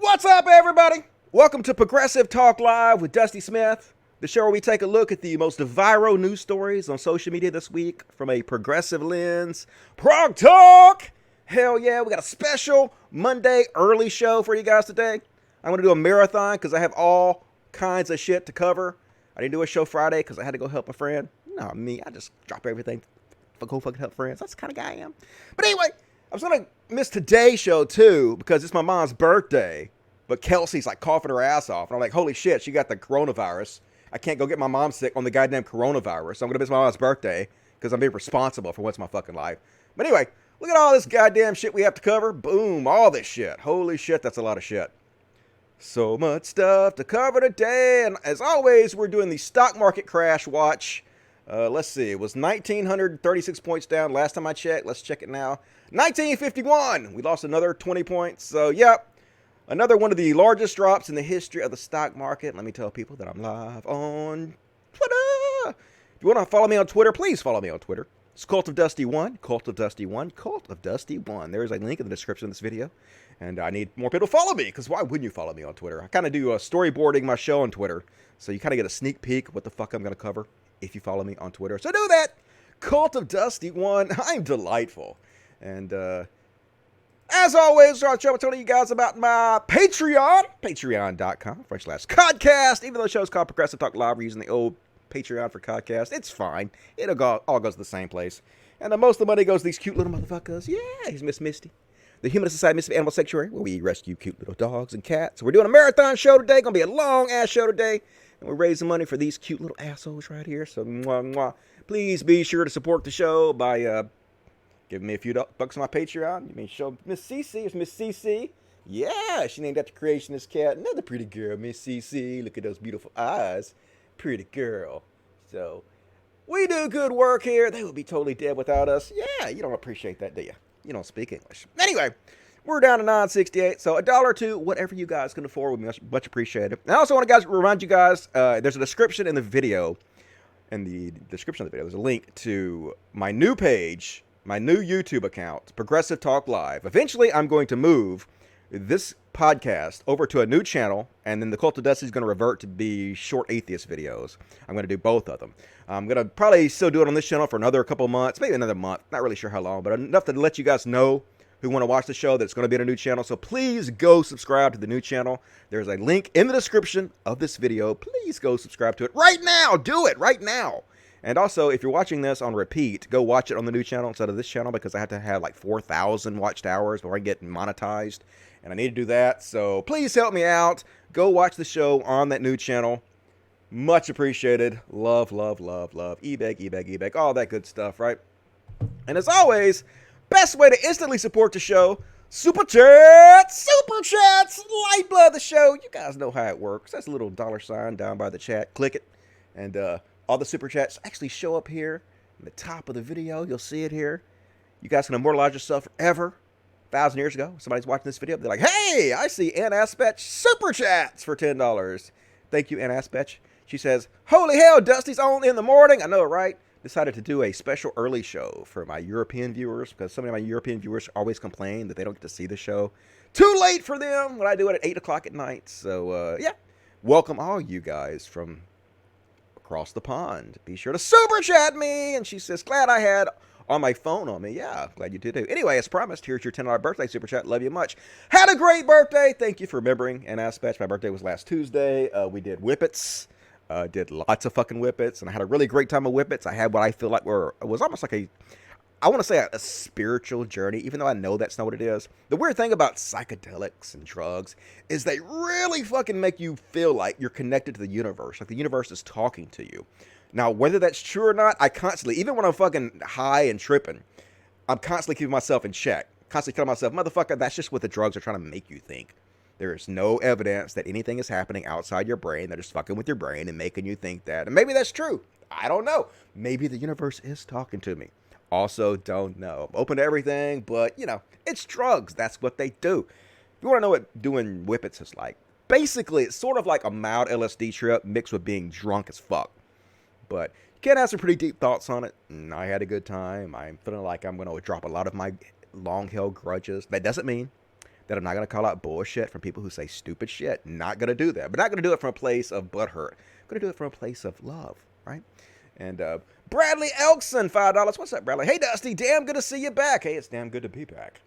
What's up, everybody? Welcome to Progressive Talk Live with Dusty Smith, the show where we take a look at the most viral news stories on social media this week from a progressive lens. Prog Talk! Hell yeah, we got a special Monday early show for you guys today. I'm going to do a marathon because I have all kinds of shit to cover. I didn't do a show Friday because I had to go help a friend. Not me, I just drop everything for go fucking help friends. That's the kind of guy I am. But anyway, I was going to miss today's show too because it's my mom's birthday. But Kelsey's like coughing her ass off. And I'm like, holy shit, she got the coronavirus. I can't go get my mom sick on the goddamn coronavirus. So I'm going to miss my mom's birthday because I'm being responsible for what's my fucking life. But anyway, look at all this goddamn shit we have to cover. Boom, all this shit. Holy shit, that's a lot of shit. So much stuff to cover today. And as always, we're doing the stock market crash watch. Let's see, it was 1,936 points down last time I checked. Let's check it now. 1951, we lost another 20 points. So, yep. Another one of the largest drops in the history of the stock market. Let me tell people that I'm live on Twitter. If you want to follow me on Twitter, please follow me on Twitter. It's Cult of Dusty 1, Cult of Dusty 1, Cult of Dusty 1. There is a link in the description of this video. And I need more people to follow me, because why wouldn't you follow me on Twitter? I kind of do storyboarding my show on Twitter, so you kind of get a sneak peek of what the fuck I'm going to cover if you follow me on Twitter. So do that. Cult of Dusty 1. I'm delightful. And, as always, I'll try to tell you guys about my Patreon, patreon.com/Codcast. Even though the show's called Progressive Talk Live, we're using the old Patreon for Codcast. It's fine. All goes to the same place. And most of the money goes to these cute little motherfuckers. Yeah, he's Miss Misty, the Human Society Misfit Animal Sanctuary, where we rescue cute little dogs and cats. So we're doing a marathon show today. Gonna be a long-ass show today. And we're raising money for these cute little assholes right here. So, mwah, mwah. Please be sure to support the show by, giving me a few bucks on my Patreon. You mean show Miss Cece? It's Miss Cece. Yeah, she named after creationist cat. Another pretty girl, Miss Cece. Look at those beautiful eyes. Pretty girl. So, we do good work here. They would be totally dead without us. Yeah, you don't appreciate that, do you? You don't speak English. Anyway, we're down to 968. So, $1 or $2, whatever you guys can afford, would be much appreciated. And I also want to remind you guys, there's a description in the video. In the description of the video, there's a link to my new page, my new YouTube account, Progressive Talk Live. Eventually, I'm going to move this podcast over to a new channel, and then the Cult of Dusty is going to revert to be short atheist videos. I'm going to do both of them. I'm going to probably still do it on this channel for another couple of months, maybe another month. Not really sure how long, but enough to let you guys know who want to watch the show that it's going to be in a new channel. So please go subscribe to the new channel. There's a link in the description of this video. Please go subscribe to it right now. Do it right now. And also, if you're watching this on repeat, go watch it on the new channel instead of this channel because I have to have like 4,000 watched hours before I get monetized. And I need to do that. So please help me out. Go watch the show on that new channel. Much appreciated. Love, love, love, love. E-bag, all that good stuff, right? And as always, best way to instantly support the show, Super Chats! Super Chats! Lifeblood of the show. You guys know how it works. That's a little $ down by the chat. Click it. And, all the super chats actually show up here in the top of the video. You'll see it here. You guys can immortalize yourself forever. 1,000 years ago, somebody's watching this video. They're like, hey, I see Ann Aspetch super chats for $10. Thank you, Ann Aspetch. She says, holy hell, Dusty's on in the morning. I know, right? Decided to do a special early show for my European viewers because some of my European viewers always complain that they don't get to see the show. Too late for them when I do it at 8 o'clock at night. So, yeah. Welcome all you guys from across the pond. Be sure to super chat me. And she says, glad I had on my phone on me. Yeah, glad you did too. Anyway, as promised, here's your $10 birthday super chat. Love you much. Had a great birthday. Thank you for remembering. And Aspatch, my birthday was last Tuesday. We did whippets. Did lots of fucking whippets. And I had a really great time of whippets. I had what I feel like it was almost like I want to say a spiritual journey, even though I know that's not what it is. The weird thing about psychedelics and drugs is they really fucking make you feel like you're connected to the universe, like the universe is talking to you. Now, whether that's true or not, I constantly, even when I'm fucking high and tripping, I'm constantly keeping myself in check. Constantly telling myself, motherfucker, that's just what the drugs are trying to make you think. There is no evidence that anything is happening outside your brain. They're just fucking with your brain and making you think that. And maybe that's true. I don't know. Maybe the universe is talking to me. Also, don't know. I'm open to everything, but, you know, it's drugs. That's what they do. If you want to know what doing whippets is like, basically, it's sort of like a mild LSD trip mixed with being drunk as fuck. But you can have some pretty deep thoughts on it. And I had a good time. I'm feeling like I'm going to drop a lot of my long-held grudges. That doesn't mean that I'm not going to call out bullshit from people who say stupid shit. Not going to do that. But not going to do it from a place of butthurt. Going to do it from a place of love, right? And Bradley Elkson, $5. What's up, Bradley? Hey, Dusty, damn good to see you back. Hey, it's damn good to be back.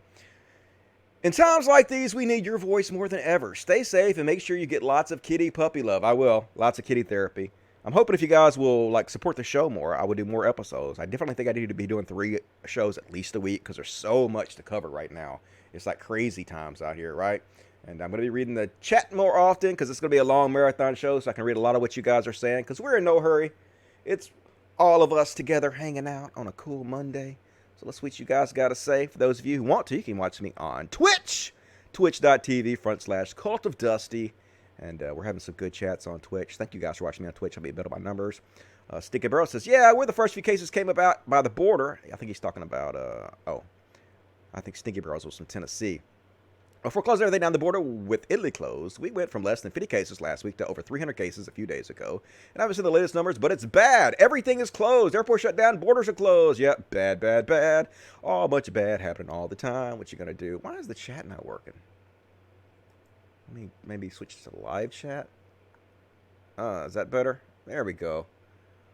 In times like these, we need your voice more than ever. Stay safe and make sure you get lots of kitty puppy love. I will. Lots of kitty therapy. I'm hoping if you guys will like support the show more, I will do more episodes. I definitely think I need to be doing 3 shows at least a week because there's so much to cover right now. It's like crazy times out here, right? And I'm going to be reading the chat more often because it's going to be a long marathon show so I can read a lot of what you guys are saying because we're in no hurry. It's all of us together hanging out on a cool Monday. So let's see what you guys got to say. For those of you who want to, you can watch me on Twitch. Twitch.tv/Cult of Dusty. And we're having some good chats on Twitch. Thank you guys for watching me on Twitch. I'll be a bit of my numbers. Sticky Barrel says, yeah, where the first few cases came about by the border. I think he's talking about, I think Stinky Barrels was from Tennessee. Before closing everything down the border with Italy closed, we went from less than 50 cases last week to over 300 cases a few days ago. And I haven't seen the latest numbers, but it's bad. Everything is closed. Airports shut down. Borders are closed. Yep, bad, bad, bad. Oh, a bunch of bad happening all the time. What you going to do? Why is the chat not working? Let me maybe switch to live chat. Is that better? There we go.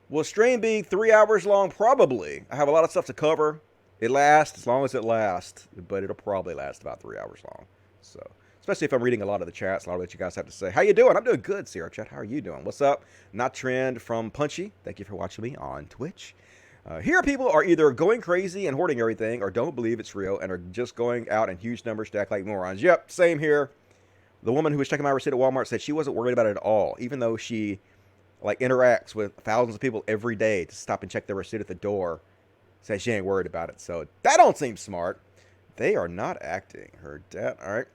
Will stream be 3 hours long? Probably. I have a lot of stuff to cover. It lasts as long as it lasts, but it'll probably last about 3 hours long. So, especially if I'm reading a lot of the chats, a lot of what you guys have to say. How you doing? I'm doing good, Sierra Chat. How are you doing? What's up? Not Trend from Punchy. Thank you for watching me on Twitch. Here, people are either going crazy and hoarding everything, or don't believe it's real, and are just going out in huge numbers to act like morons. Yep, same here. The woman who was checking my receipt at Walmart said she wasn't worried about it at all, even though she like interacts with thousands of people every day to stop and check their receipt at the door. Says she ain't worried about it. So that don't seem smart. They are not acting. Heard that. All right.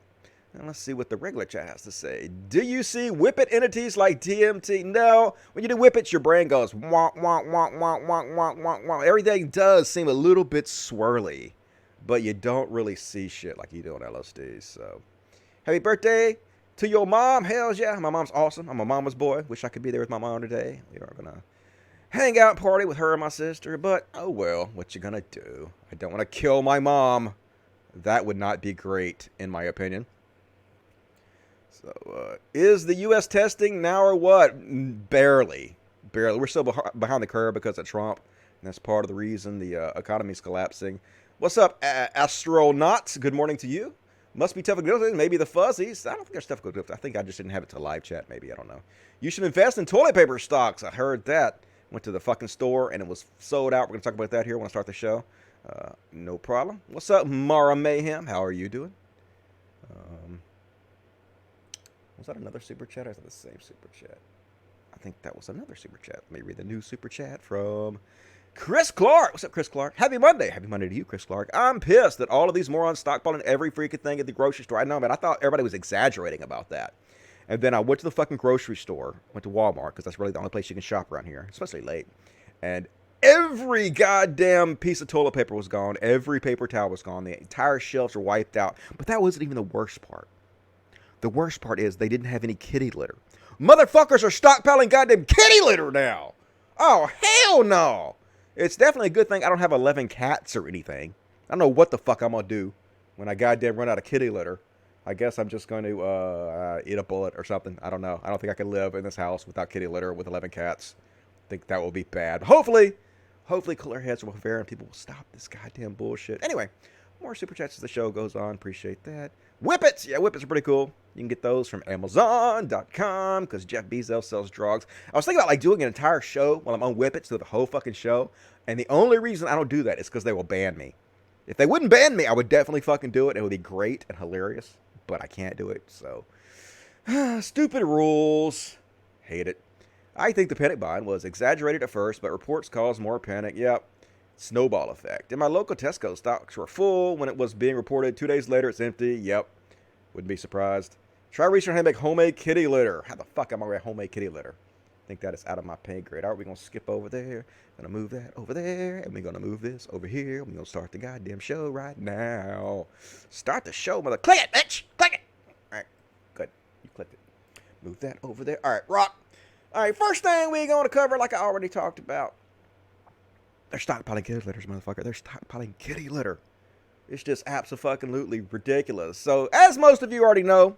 And let's see what the regular chat has to say. Do you see whippet entities like DMT? No. When you do whippets, your brain goes wonk, wonk, wonk, wonk, wonk, wonk, wonk, wonk. Everything does seem a little bit swirly, but you don't really see shit like you do on LSD. So happy birthday to your mom. Hells yeah. My mom's awesome. I'm a mama's boy. Wish I could be there with my mom today. We are going to hang out and party with her and my sister, but oh well, what you gonna do? I don't want to kill my mom. That would not be great, in my opinion. So, is the U.S. testing now or what? Barely. We're still behind the curve because of Trump, and that's part of the reason the economy's collapsing. What's up, astronauts? Good morning to you. Must be tough to go. Maybe the fuzzies. I don't think there's stuff to go. I think I just didn't have it to live chat. Maybe I don't know. You should invest in toilet paper stocks. I heard that. Went to the fucking store and it was sold out. We're going to talk about that here when I start the show. No problem. What's up, Mara Mayhem? How are you doing? Was that another super chat or is that the same super chat? I think that was another super chat. Let me read the new super chat from Chris Clark. What's up, Chris Clark? Happy Monday. Happy Monday to you, Chris Clark. I'm pissed that all of these morons stockpiling every freaking thing at the grocery store. I know, man. I thought everybody was exaggerating about that. And then I went to the fucking grocery store, went to Walmart, because that's really the only place you can shop around here, especially late. And every goddamn piece of toilet paper was gone. Every paper towel was gone. The entire shelves were wiped out. But that wasn't even the worst part. The worst part is they didn't have any kitty litter. Motherfuckers are stockpiling goddamn kitty litter now. Oh, hell no. It's definitely a good thing I don't have 11 cats or anything. I don't know what the fuck I'm going to do when I goddamn run out of kitty litter. I guess I'm just going to eat a bullet or something. I don't know. I don't think I can live in this house without kitty litter with 11 cats. I think that will be bad. Hopefully cooler heads will prevail and people will stop this goddamn bullshit. Anyway, more super chats as the show goes on. Appreciate that. Whippets! Yeah, Whippets are pretty cool. You can get those from Amazon.com because Jeff Bezos sells drugs. I was thinking about like doing an entire show while I'm on Whippets, do the whole fucking show. And the only reason I don't do that is because they will ban me. If they wouldn't ban me, I would definitely fucking do it. It would be great and hilarious. But I can't do it, so. Stupid rules. Hate it. I think the panic buying was exaggerated at first, but reports caused more panic. Yep. Snowball effect. In my local Tesco, stocks were full when it was being reported. 2 days later, it's empty. Yep. Wouldn't be surprised. Try researching how to make homemade kitty litter. How the fuck am I going to homemade kitty litter? I think that is out of my pay grade. All right, we're going to skip over there. Going to move that over there. And we're going to move this over here. We're going to start the goddamn show right now. Start the show, mother. Click it, bitch. Click it. All right, good. You clicked it. Move that over there. All right, rock. All right, first thing we're going to cover, like I already talked about. They're stockpiling kitty litters, motherfucker. They're stockpiling kitty litter. It's just absolutely ridiculous. So, as most of you already know,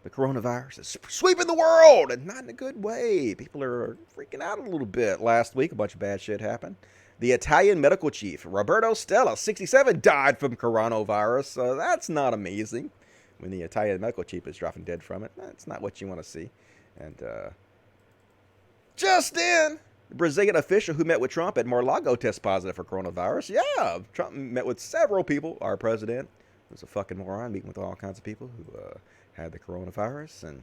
the coronavirus is sweeping the world, and not in a good way. People are freaking out a little bit. Last week, a bunch of bad shit happened. The Italian medical chief, Roberto Stella, 67, died from coronavirus. So that's not amazing. When the Italian medical chief is dropping dead from it, that's not what you want to see. And just in, the Brazilian official who met with Trump at Mar-a-Lago test positive for coronavirus. Yeah, Trump met with several people. Our president was a fucking moron, meeting with all kinds of people who had the coronavirus. And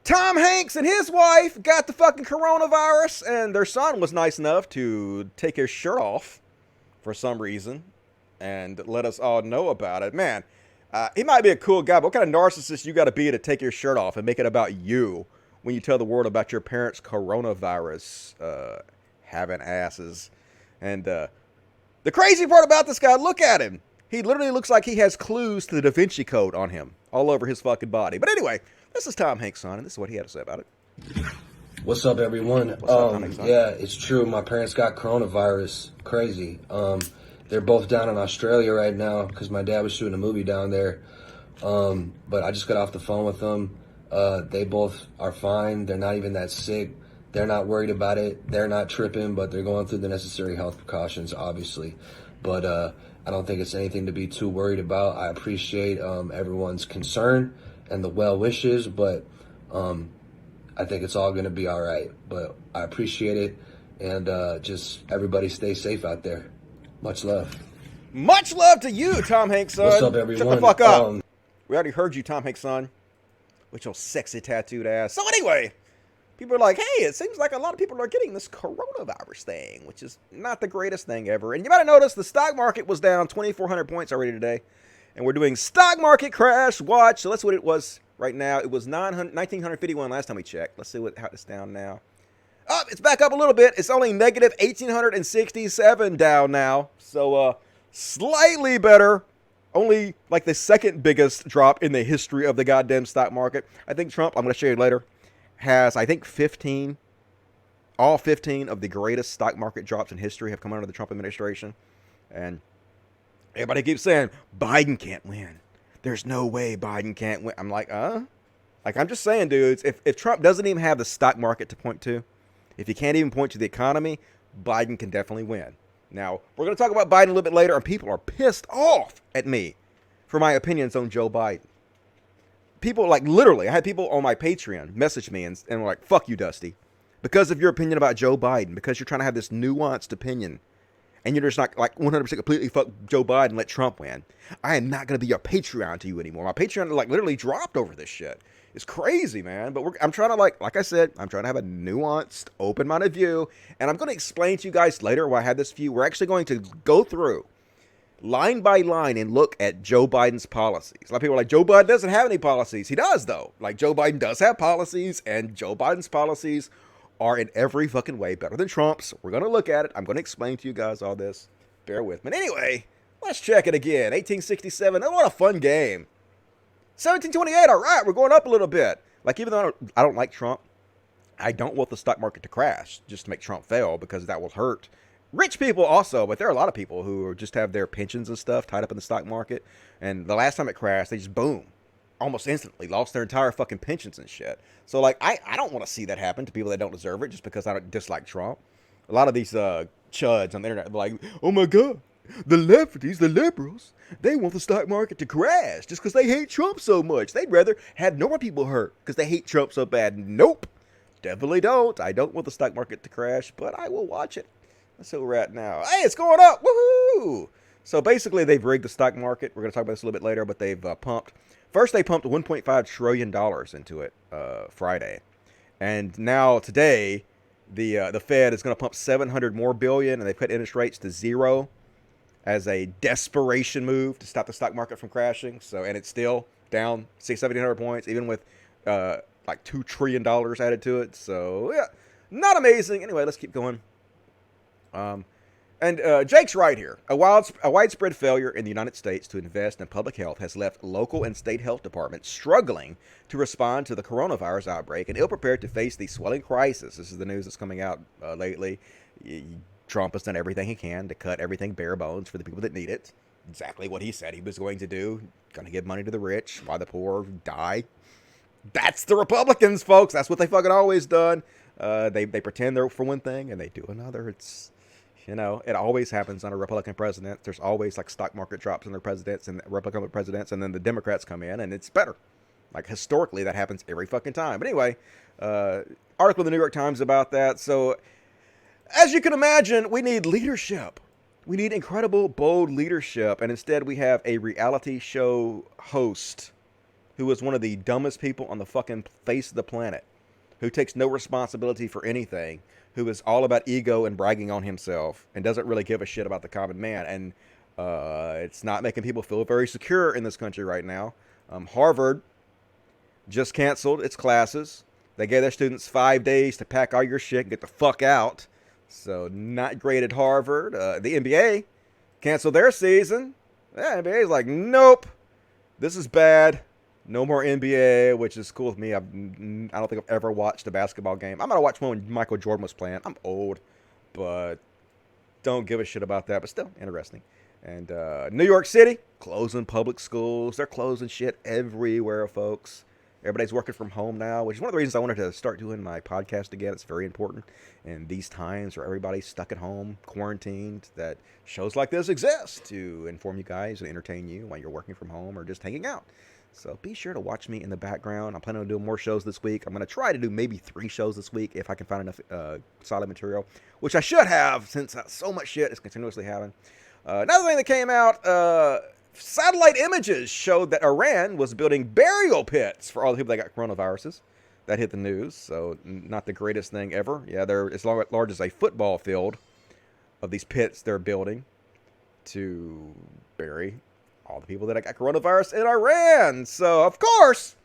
Tom Hanks and his wife got the fucking coronavirus, and their son was nice enough to take his shirt off for some reason and let us all know about it. Man, he might be a cool guy, but what kind of narcissist you got to be to take your shirt off and make it about you when you tell the world about your parents' coronavirus having asses? And the crazy part about this guy, look at him. He literally looks like he has clues to the Da Vinci Code on him all over his fucking body. But anyway, this is Tom Hanks' son, and this is what he had to say about it. What's up, everyone? What's up, Tom Hanks' son? Yeah, it's true. My parents got coronavirus. Crazy. They're both down in Australia right now because my dad was shooting a movie down there. But I just got off the phone with them. They both are fine. They're not even that sick. They're not worried about it. They're not tripping, but they're going through the necessary health precautions, obviously. But I don't think it's anything to be too worried about. I appreciate everyone's concern and the well wishes, but I think it's all going to be all right. But I appreciate it, and just everybody stay safe out there. Much love. Much love to you, Tom Hanks' son. What's up, everyone? Shut the fuck up. We already heard you, Tom Hanks' son, with your sexy tattooed ass. So anyway, people are like, hey, it seems like a lot of people are getting this coronavirus thing, which is not the greatest thing ever. And you might have noticed the stock market was down 2,400 points already today. And we're doing stock market crash watch. So that's what it was right now. It was 1,951 last time we checked. Let's see how it's down now. Oh, it's back up a little bit. It's only negative 1,867 down now. So slightly better. Only like the second biggest drop in the history of the goddamn stock market. I think Trump, I'm going to show you later, has, I think, all 15 of the greatest stock market drops in history have come under the Trump administration. And everybody keeps saying, Biden can't win. There's no way Biden can't win. I'm like, Like, I'm just saying, dudes, if Trump doesn't even have the stock market to point to, if he can't even point to the economy, Biden can definitely win. Now, we're going to talk about Biden a little bit later, and people are pissed off at me for my opinions on Joe Biden. People, like, literally, I had people on my Patreon message me and were like, fuck you, Dusty, because of your opinion about Joe Biden, because you're trying to have this nuanced opinion, and you're just not, like, 100% completely fuck Joe Biden and let Trump win. I am not going to be your Patreon to you anymore. My Patreon, like, literally dropped over this shit. It's crazy, man. But I'm trying to, like I said, I'm trying to have a nuanced, open-minded view. And I'm going to explain to you guys later why I had this view. We're actually going to go through line by line and look at Joe Biden's policies. A lot of people are like, Joe Biden doesn't have any policies. He does, though. Like, Joe Biden does have policies, and Joe Biden's policies are in every fucking way better than Trump's. We're going to look at it. I'm going to explain to you guys all this. Bear with me. Anyway, let's check it again. 1867. What a fun game. 1728, all right, we're going up a little bit. Like, even though I don't like Trump, I don't want the stock market to crash just to make Trump fail, because that will hurt rich people also. But there are a lot of people who just have their pensions and stuff tied up in the stock market. And the last time it crashed, they just, boom, almost instantly lost their entire fucking pensions and shit. So, like, I don't want to see that happen to people that don't deserve it just because I don't dislike Trump. A lot of these chuds on the internet are like, oh my God, the lefties, the liberals, they want the stock market to crash just because they hate Trump so much. They'd rather have normal people hurt because they hate Trump so bad. Nope. Definitely don't. I don't want the stock market to crash, but I will watch it. That's where we're at now. Hey, it's going up. Woohoo! So basically, they've rigged the stock market. We're going to talk about this a little bit later, but they've pumped. First, they pumped $1.5 trillion into it Friday. And now, today, the Fed is going to pump $700 more billion, and they put interest rates to 0. As a desperation move to stop the stock market from crashing. So, and it's still down 1,700 points, even with like $2 trillion added to it. So, yeah, not amazing. Anyway, let's keep going. Jake's right here. A widespread failure in the United States to invest in public health has left local and state health departments struggling to respond to the coronavirus outbreak and ill-prepared to face the swelling crisis. This is the news that's coming out lately. Trump has done everything he can to cut everything bare bones for the people that need it. Exactly what he said he was going to do. Going to give money to the rich while the poor die. That's the Republicans, folks. That's what they fucking always done. They pretend they're for one thing and they do another. It's, you know, it always happens on a Republican president. There's always like stock market drops in their presidents and Republican presidents, and then the Democrats come in and it's better. Like historically, that happens every fucking time. But anyway, article in the New York Times about that. So, as you can imagine, we need leadership. We need incredible, bold leadership. And instead, we have a reality show host who is one of the dumbest people on the fucking face of the planet, who takes no responsibility for anything, who is all about ego and bragging on himself, and doesn't really give a shit about the common man. And it's not making people feel very secure in this country right now. Harvard just canceled its classes. They gave their students 5 days to pack all your shit and get the fuck out. So not great at Harvard. The NBA canceled their season. Yeah, NBA is like, nope, this is bad. No more NBA, which is cool with me. I don't think I've ever watched a basketball game. I'm going to watch one when Michael Jordan was playing. I'm old, but don't give a shit about that. But still, interesting. And New York City, closing public schools. They're closing shit everywhere, folks. Everybody's working from home now, which is one of the reasons I wanted to start doing my podcast again. It's very important in these times where everybody's stuck at home, quarantined, that shows like this exist to inform you guys and entertain you while you're working from home or just hanging out. So be sure to watch me in the background. I'm planning on doing more shows this week. I'm going to try to do maybe 3 shows this week if I can find enough solid material, which I should have since so much shit is continuously happening. Another thing that came out, satellite images showed that Iran was building burial pits for all the people that got coronaviruses. That hit the news, so not the greatest thing ever. Yeah, they're as large as a football field of these pits they're building to bury all the people that got coronavirus in Iran. So, of course,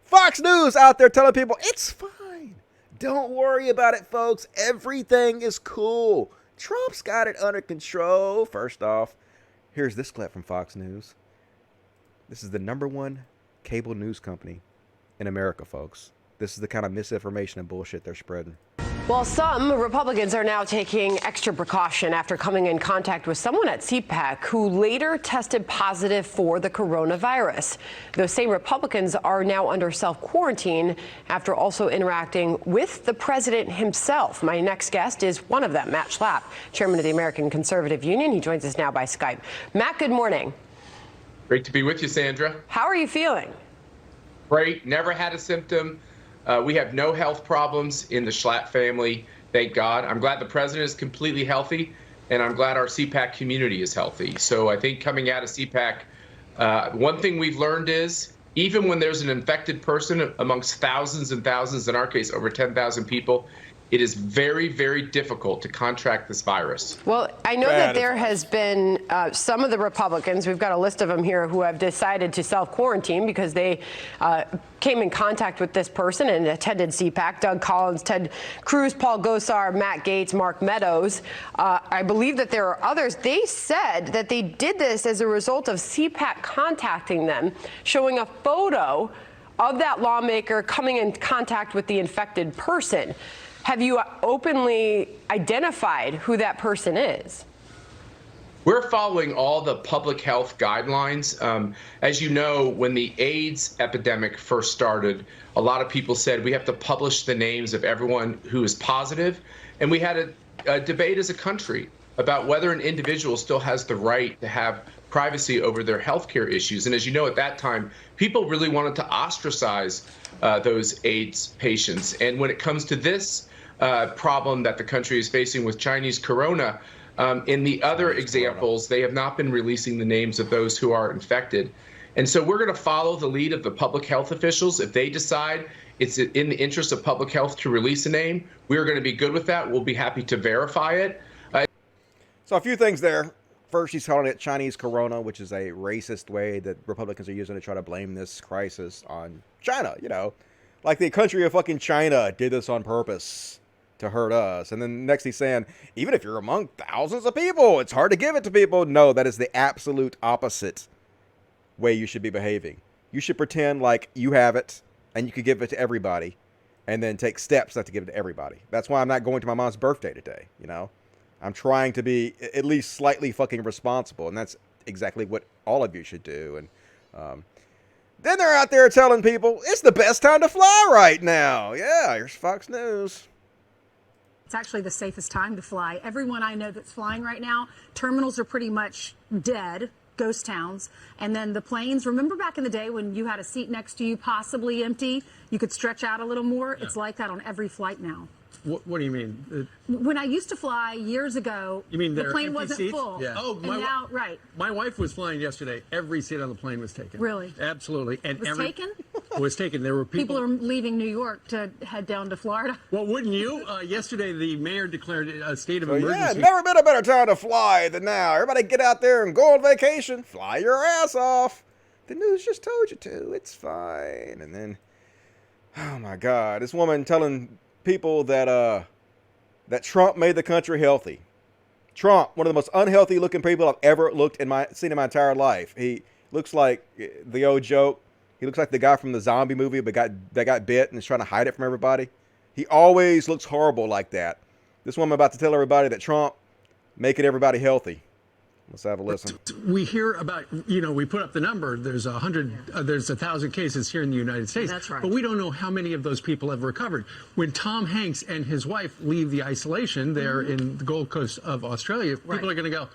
Fox News out there telling people, it's fine. Don't worry about it, folks. Everything is cool. Trump's got it under control. First off, here's this clip from Fox News. This is the #1 cable news company in America, folks. This is the kind of misinformation and bullshit they're spreading. Well, some Republicans are now taking extra precaution after coming in contact with someone at CPAC who later tested positive for the coronavirus. Those same Republicans are now under self-quarantine after also interacting with the president himself. My next guest is one of them, Matt Schlapp, chairman of the American Conservative Union. He joins us now by Skype. Matt, good morning. Great to be with you, Sandra. How are you feeling? Great. Never had a symptom. We have no health problems in the Schlapp family, thank God. I'm glad the president is completely healthy, and I'm glad our CPAC community is healthy. So I think coming out of CPAC, one thing we've learned is even when there's an infected person amongst thousands and thousands, in our case, over 10,000 people, it is very, very difficult to contract this virus. Well, I know that there has been some of the Republicans, we've got a list of them here, who have decided to self-quarantine because they came in contact with this person and attended CPAC. Doug Collins, Ted Cruz, Paul Gosar, Matt Gaetz, Mark Meadows. I believe that there are others. They said that they did this as a result of CPAC contacting them, showing a photo of that lawmaker coming in contact with the infected person. Have you openly identified who that person is? We're following all the public health guidelines. As you know, when the AIDS epidemic first started, a lot of people said we have to publish the names of everyone who is positive. And we had a debate as a country about whether an individual still has the right to have privacy over their healthcare issues. And as you know, at that time, people really wanted to ostracize those AIDS patients. And when it comes to this problem that the country is facing with Chinese corona, in the other examples, they have not been releasing the names of those who are infected. And so we're going to follow the lead of the public health officials. If they decide it's in the interest of public health to release a name, we're going to be good with that. We'll be happy to verify it. So a few things there. First, he's calling it Chinese corona, which is a racist way that Republicans are using to try to blame this crisis on China, you know. Like the country of fucking China did this on purpose to hurt us. And then next he's saying, even if you're among thousands of people, it's hard to give it to people. No, that is the absolute opposite way you should be behaving. You should pretend like you have it and you could give it to everybody and then take steps not to give it to everybody. That's why I'm not going to my mom's birthday today, you know. I'm trying to be at least slightly fucking responsible, and that's exactly what all of you should do. And then they're out there telling people it's the best time to fly right now. Yeah, here's Fox News. It's actually the safest time to fly. Everyone I know that's flying right now, terminals are pretty much dead, ghost towns. And then the planes, remember back in the day when you had a seat next to you, possibly empty, you could stretch out a little more? Yeah. It's like that on every flight now. What do you mean? When I used to fly years ago, you mean the plane empty wasn't seats? full. Yeah. Oh, now, right. My wife was flying yesterday. Every seat on the plane was taken. Really? Absolutely. And it was taken? It was taken. There were people are leaving New York to head down to Florida. Well, wouldn't you? Yesterday, the mayor declared a state of emergency. Yeah, never been a better time to fly than now. Everybody get out there and go on vacation. Fly your ass off. The news just told you to. It's fine. And then, oh my God, this woman telling people that that Trump made the country healthy. Trump, one of the most unhealthy looking people I've ever seen in my entire life. He looks like the old joke. He looks like the guy from the zombie movie that got bit and is trying to hide it from everybody. He always looks horrible like that. This woman about to tell everybody that Trump making everybody healthy. Let's have a listen. We hear about, we put up the number. There's 1,000 cases here in the United States. That's right. But we don't know how many of those people have recovered. When Tom Hanks and his wife leave the isolation there in the Gold Coast of Australia, people are going to go,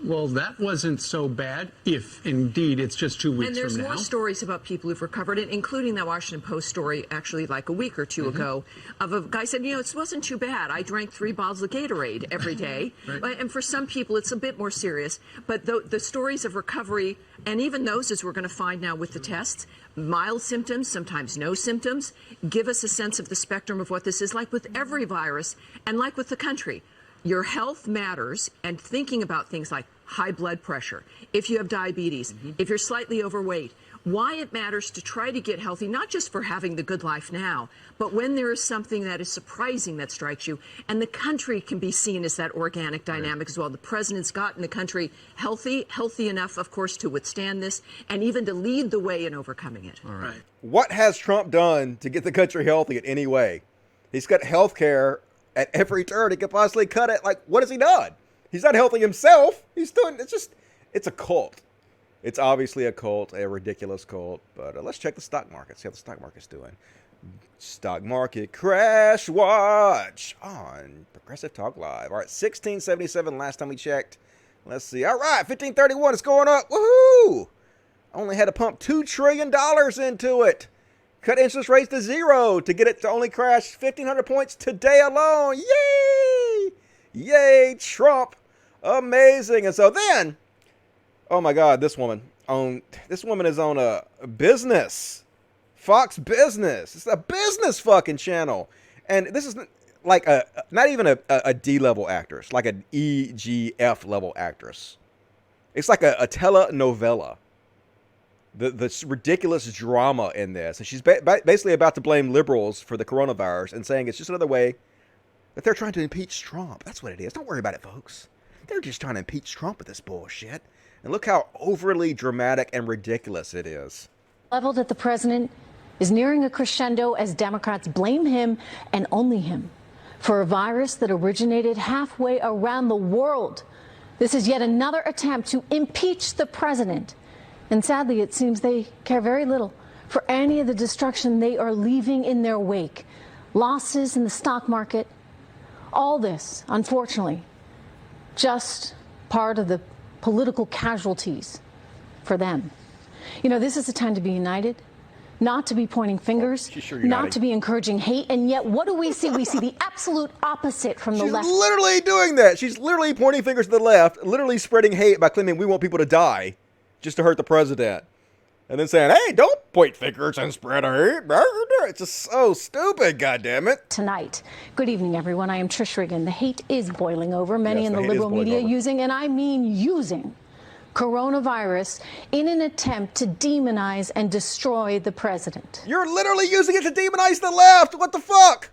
well, that wasn't so bad, if indeed it's just 2 weeks from now. And there's more stories about people who've recovered, including the Washington Post story actually like a week or two ago of a guy said, it wasn't too bad. I drank 3 bottles of Gatorade every day. Right. And for some people, it's a bit more serious. But the stories of recovery, and even those, as we're going to find now with the tests, mild symptoms, sometimes no symptoms, give us a sense of the spectrum of what this is like with every virus and like with the country. Your health matters, and thinking about things like high blood pressure, if you have diabetes, if you're slightly overweight, why it matters to try to get healthy, not just for having the good life now, but when there is something that is surprising that strikes you. And the country can be seen as that organic dynamic as well. The president's gotten the country healthy enough, of course, to withstand this and even to lead the way in overcoming it. All right. What has Trump done to get the country healthy in any way? He's got health care at every turn he could possibly cut it. Like, what has he done? He's not healthy himself. It's a cult. It's obviously a cult, a ridiculous cult. But let's check the stock market, see how the stock market's doing. Stock market crash watch on Progressive Talk Live. All right, 1677 last time we checked. Let's see. All right, 1531. It's going up. Woohoo! Only had to pump $2 trillion into it. Cut interest rates to 0 to get it to only crash 1,500 points today alone. Yay! Yay, Trump. Amazing. And so then, oh my God, this woman is on a business. Fox Business. It's a business fucking channel. And this is like not even a D-level actress, like an EGF level actress. It's like a telenovela. The ridiculous drama in this. And she's basically about to blame liberals for the coronavirus and saying it's just another way that they're trying to impeach Trump. That's what it is. Don't worry about it, folks. They're just trying to impeach Trump with this bullshit. And look how overly dramatic and ridiculous it is. Level that the president is nearing a crescendo as Democrats blame him and only him for a virus that originated halfway around the world. This is yet another attempt to impeach the president. And sadly, it seems they care very little for any of the destruction they are leaving in their wake. Losses in the stock market. All this, unfortunately, just part of the political casualties for them. This is a time to be united, not to be pointing fingers, not to be encouraging hate. And yet, what do we see? We see the absolute opposite from the left. She's literally doing that. She's literally pointing fingers to the left, literally spreading hate by claiming we want people to die just to hurt the president. And then saying, hey, don't point fingers and spread hate. It's just so stupid, goddammit. Tonight. Good evening, everyone. I am Trish Riggin. The hate is boiling over. Many in the liberal media using, and I mean using, coronavirus in an attempt to demonize and destroy the president. You're literally using it to demonize the left. What the fuck?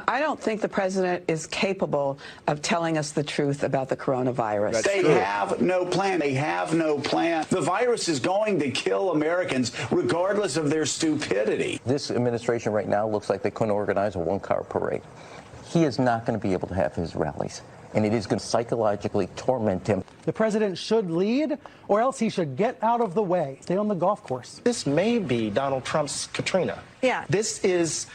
I don't think the president is capable of telling us the truth about the coronavirus. They have no plan. They have no plan. The virus is going to kill Americans regardless of their stupidity. This administration right now looks like they couldn't organize a one-car parade. he is not going to be able to have his rallies. And it is going to psychologically torment him. The president should lead, or else he should get out of the way. Stay on the golf course. This may be Donald Trump's Katrina. Yeah. This is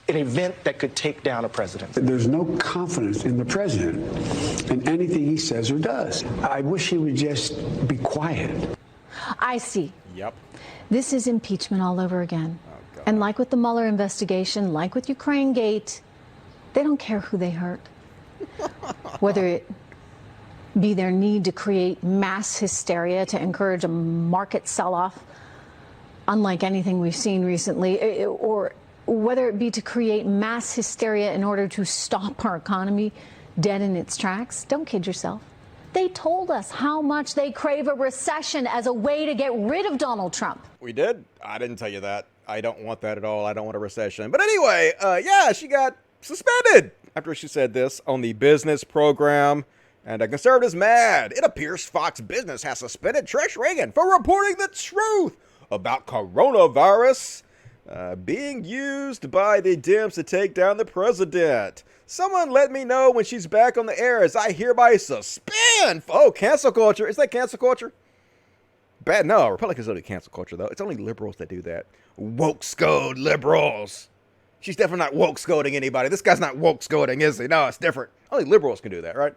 an event that could take down a president. There's no confidence in the president in anything he says or does. I wish he would just be quiet. I see. Yep. This is impeachment all over again. And like with the Mueller investigation, like with Ukraine Gate, they don't care who they hurt. Whether it be their need to create mass hysteria to encourage a market sell-off, unlike anything we've seen recently, or whether it be to create mass hysteria in order to stop our economy dead in its tracks. Don't kid yourself. They told us how much they crave a recession as a way to get rid of Donald Trump. We did? I didn't tell you that. I don't want that at all. I don't want a recession. But anyway, yeah, she got suspended after she said this on the business program. And conservatives mad. It appears Fox Business has suspended Trish Regan for reporting the truth about coronavirus being used by the Dems to take down the president. Someone let me know when she's back on the air, as I hereby suspend. Oh, cancel culture. Is that cancel culture? Bad. No, Republicans don't do cancel culture, though. It's only liberals that do that. Woke scold liberals. She's definitely not woke scolding anybody. This guy's not woke scolding, is he? No, it's different. Only liberals can do that, right?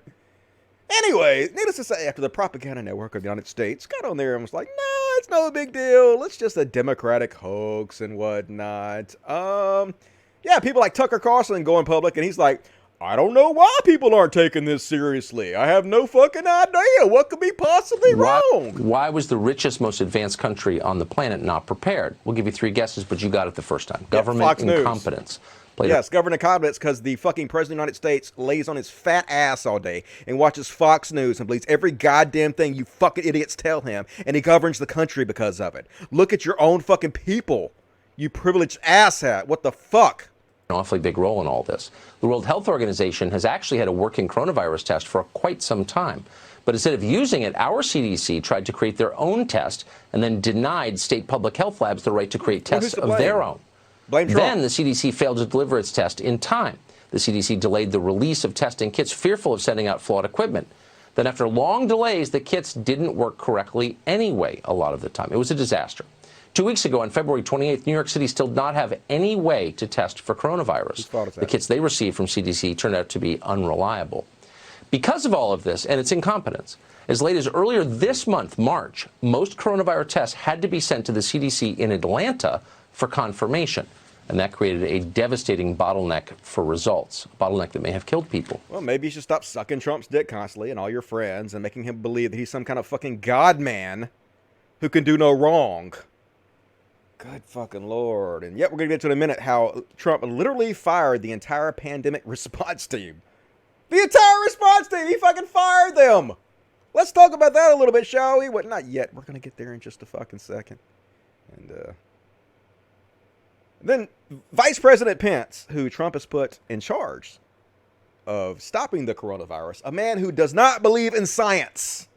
Anyway, needless to say, after the propaganda network of the United States got on there and was like, no, it's no big deal. It's just a Democratic hoax and whatnot. Yeah, people like Tucker Carlson go in public and he's like, I don't know why people aren't taking this seriously. I have no fucking idea. What could be possibly wrong? Why was the richest, most advanced country on the planet not prepared? We'll give you three guesses, but you got it the first time. Government incompetence. Yes, government incompetence, because the fucking president of the United States lays on his fat ass all day and watches Fox News and believes every goddamn thing you fucking idiots tell him, and he governs the country because of it. Look at your own fucking people, you privileged asshat. What the fuck? An awfully big role in all this. The World Health Organization has actually had a working coronavirus test for quite some time. But instead of using it, our CDC tried to create their own test and then denied state public health labs the right to create tests of their own. Blame Trump. Then the CDC failed to deliver its test in time. The CDC delayed the release of testing kits, fearful of sending out flawed equipment. Then after long delays, the kits didn't work correctly anyway a lot of the time. It was a disaster. 2 weeks ago, on February 28th, New York City still did not have any way to test for coronavirus. The kits they received from CDC turned out to be unreliable. Because of all of this and its incompetence, as late as earlier this month, March, most coronavirus tests had to be sent to the CDC in Atlanta for confirmation. And that created a devastating bottleneck for results, a bottleneck that may have killed people. Well, maybe you should stop sucking Trump's dick constantly and all your friends and making him believe that he's some kind of fucking God man who can do no wrong. Good fucking Lord. And yet we're going to get to in a minute how Trump literally fired the entire pandemic response team. The entire response team! He fucking fired them! Let's talk about that a little bit, shall we? Well, not yet. We're going to get there in just a fucking second. And, then Vice President Pence, who Trump has put in charge of stopping the coronavirus, a man who does not believe in science.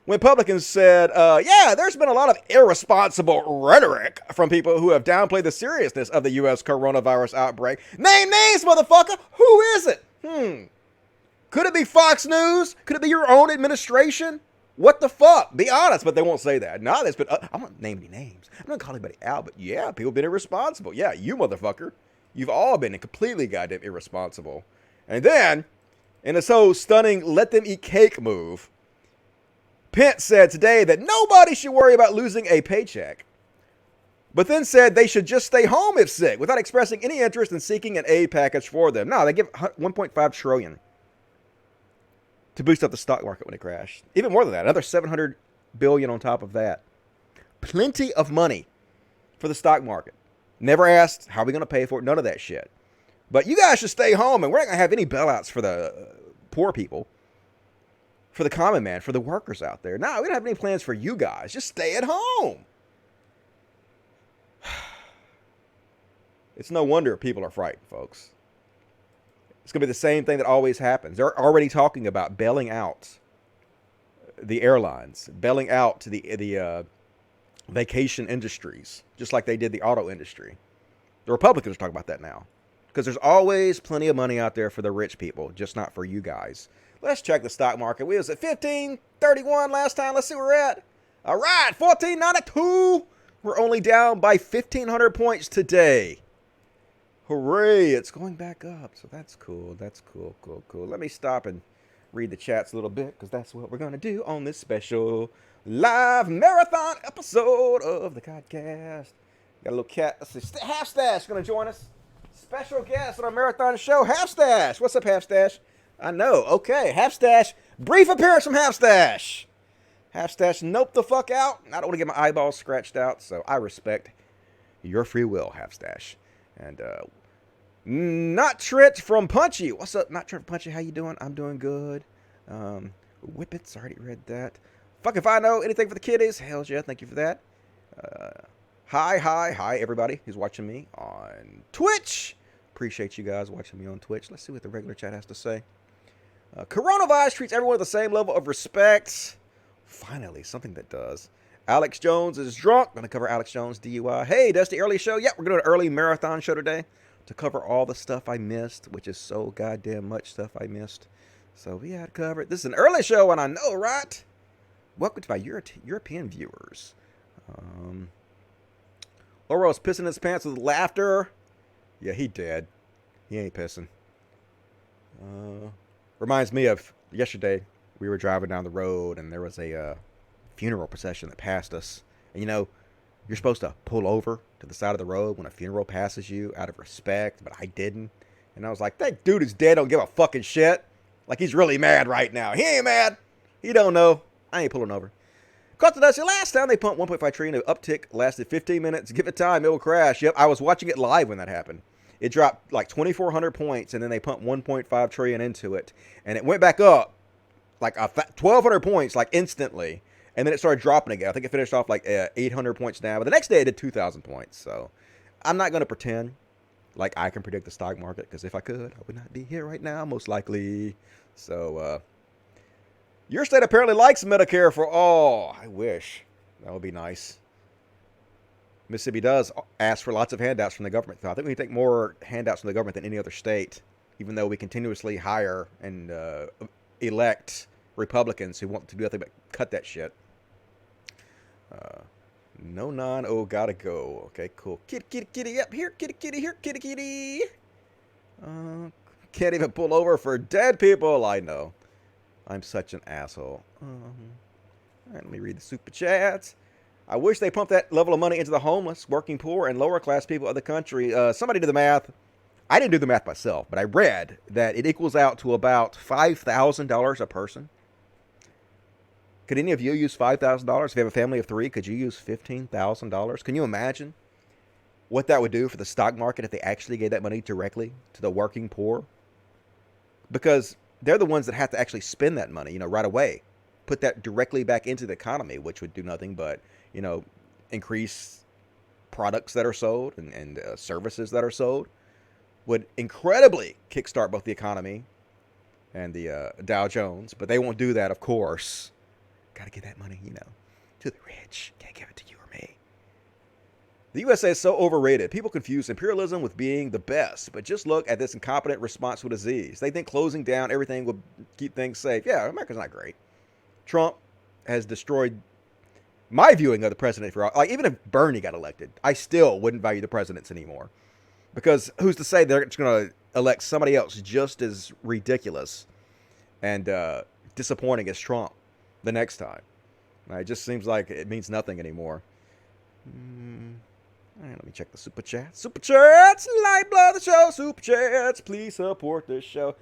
When Republicans said, yeah, there's been a lot of irresponsible rhetoric from people who have downplayed the seriousness of the U.S. coronavirus outbreak. Name names, motherfucker! Who is it? Could it be Fox News? Could it be your own administration? What the fuck? Be honest, but they won't say that. No, there's been, I'm not naming any names. I'm not calling anybody out, but yeah, people have been irresponsible. Yeah, you motherfucker. You've all been completely goddamn irresponsible. And then, in a so stunning let them eat cake move, Pence said today that nobody should worry about losing a paycheck, but then said they should just stay home if sick without expressing any interest in seeking an aid package for them. No, they give $1.5 trillion to boost up the stock market when it crashed. Even more than that, another $700 billion on top of that. Plenty of money for the stock market. Never asked, how are we going to pay for it? None of that shit. But you guys should stay home, and we're not going to have any bailouts for the poor people, for the common man, for the workers out there. No, we don't have any plans for you guys. Just stay at home. It's no wonder people are frightened, folks. It's going to be the same thing that always happens. They're already talking about bailing out the airlines, bailing out the vacation industries, just like they did the auto industry. The Republicans are talking about that now. Because there's always plenty of money out there for the rich people, just not for you guys. Let's check the stock market. We was at 1531 last time. Let's see where we're at. All right, 1492. We're only down by 1,500 points today. Hooray, it's going back up. So that's cool. That's cool, cool, cool. Let me stop and read the chats a little bit, because that's what we're going to do on this special live marathon episode of the podcast. Got a little cat. Let's see. Half Stash going to join us. Special guest on our marathon show, Half Stash. What's up, Half Stash? I know. Okay, Half Stash. Brief appearance from Half Stash. Half Stash, nope the fuck out. I don't want to get my eyeballs scratched out, so I respect your free will, Half Stash. And Not Trent from Punchy. What's up, Not Trent from Punchy? How you doing? I'm doing good. Whippets, already read that. Fuck if I know anything for the kiddies. Hell yeah, thank you for that. Hi, everybody who's watching me on Twitch. Appreciate you guys watching me on Twitch. Let's see what the regular chat has to say. Coronavirus treats everyone with the same level of respect. Finally, something that does. Alex Jones is drunk. Going to cover Alex Jones DUI. Hey, Dusty, early show. Yep, we're going to do an early marathon show today to cover all the stuff I missed, which is so goddamn much stuff I missed. So we had to cover it. This is an early show, and I know, right? Welcome to my European viewers. Oro's pissing his pants with laughter. Yeah, he dead. He ain't pissing. Reminds me of yesterday. We were driving down the road, and there was a funeral procession that passed us. And, you know, you're supposed to pull over to the side of the road when a funeral passes you out of respect, but I didn't. And I was like, that dude is dead. Don't give a fucking shit. Like, he's really mad right now. He ain't mad. He don't know. I ain't pulling over. Caught the Dusty. Last time they pumped 1.5 trillion. The uptick lasted 15 minutes. Give it time. It will crash. Yep, I was watching it live when that happened. It dropped like 2,400 points, and then they pumped 1.5 trillion into it. And it went back up like 1,200 points, like instantly. And then it started dropping again. I think it finished off like 800 points down. But the next day it did 2,000 points. So I'm not going to pretend like I can predict the stock market, because if I could, I would not be here right now, most likely. So, your state apparently likes Medicare for all. I wish. That would be nice. Mississippi does ask for lots of handouts from the government. So I think we take more handouts from the government than any other state, even though we continuously hire and elect Republicans who want to do nothing but cut that shit. No non, oh, gotta go. Okay, cool. Kitty, up here, kitty, here, kitty. Can't even pull over for dead people. I know. I'm such an asshole. All right, let me read the super chats. I wish they pumped that level of money into the homeless, working poor, and lower class people of the country. Somebody did the math. I didn't do the math myself, but I read that it equals out to about $5,000 a person. Could any of you use $5,000? If you have a family of 3, could you use $15,000? Can you imagine what that would do for the stock market if they actually gave that money directly to the working poor? Because they're the ones that have to actually spend that money, right away. Put that directly back into the economy, which would do nothing but, increase products that are sold and services that are sold. Would incredibly kickstart both the economy and the Dow Jones. But they won't do that, of course. Got to give that money, to the rich. Can't give it to you or me. The USA is so overrated. People confuse imperialism with being the best. But just look at this incompetent response to a disease. They think closing down everything will keep things safe. Yeah, America's not great. Trump has destroyed my viewing of the president. Like, even if Bernie got elected, I still wouldn't value the presidents anymore. Because who's to say they're just going to elect somebody else just as ridiculous and disappointing as Trump the next time? It just seems like it means nothing anymore. All right, let me check the super chat. Super chats, lifeblood of the show. Super chats, please support this show.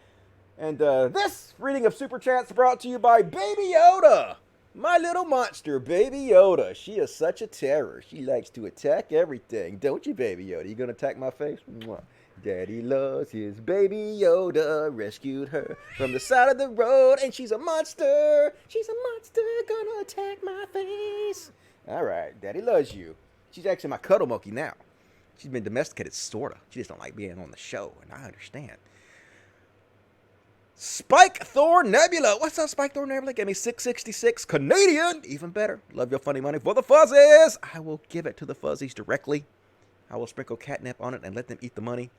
And this reading of super chats brought to you by Baby Yoda. My little monster, Baby Yoda. She is such a terror. She likes to attack everything. Don't you, Baby Yoda? You gonna attack my face? Mwah. Daddy loves his Baby Yoda. Rescued her from the side of the road, and she's a monster. She's a monster, gonna attack my face. All right, Daddy loves you. She's actually my cuddle monkey now. She's been domesticated, sorta. She just don't like being on the show, and I understand. Spike Thor Nebula. What's up, Spike Thor Nebula? Gave me 666 Canadian. Even better. Love your funny money for the fuzzies. I will give it to the fuzzies directly. I will sprinkle catnip on it and let them eat the money.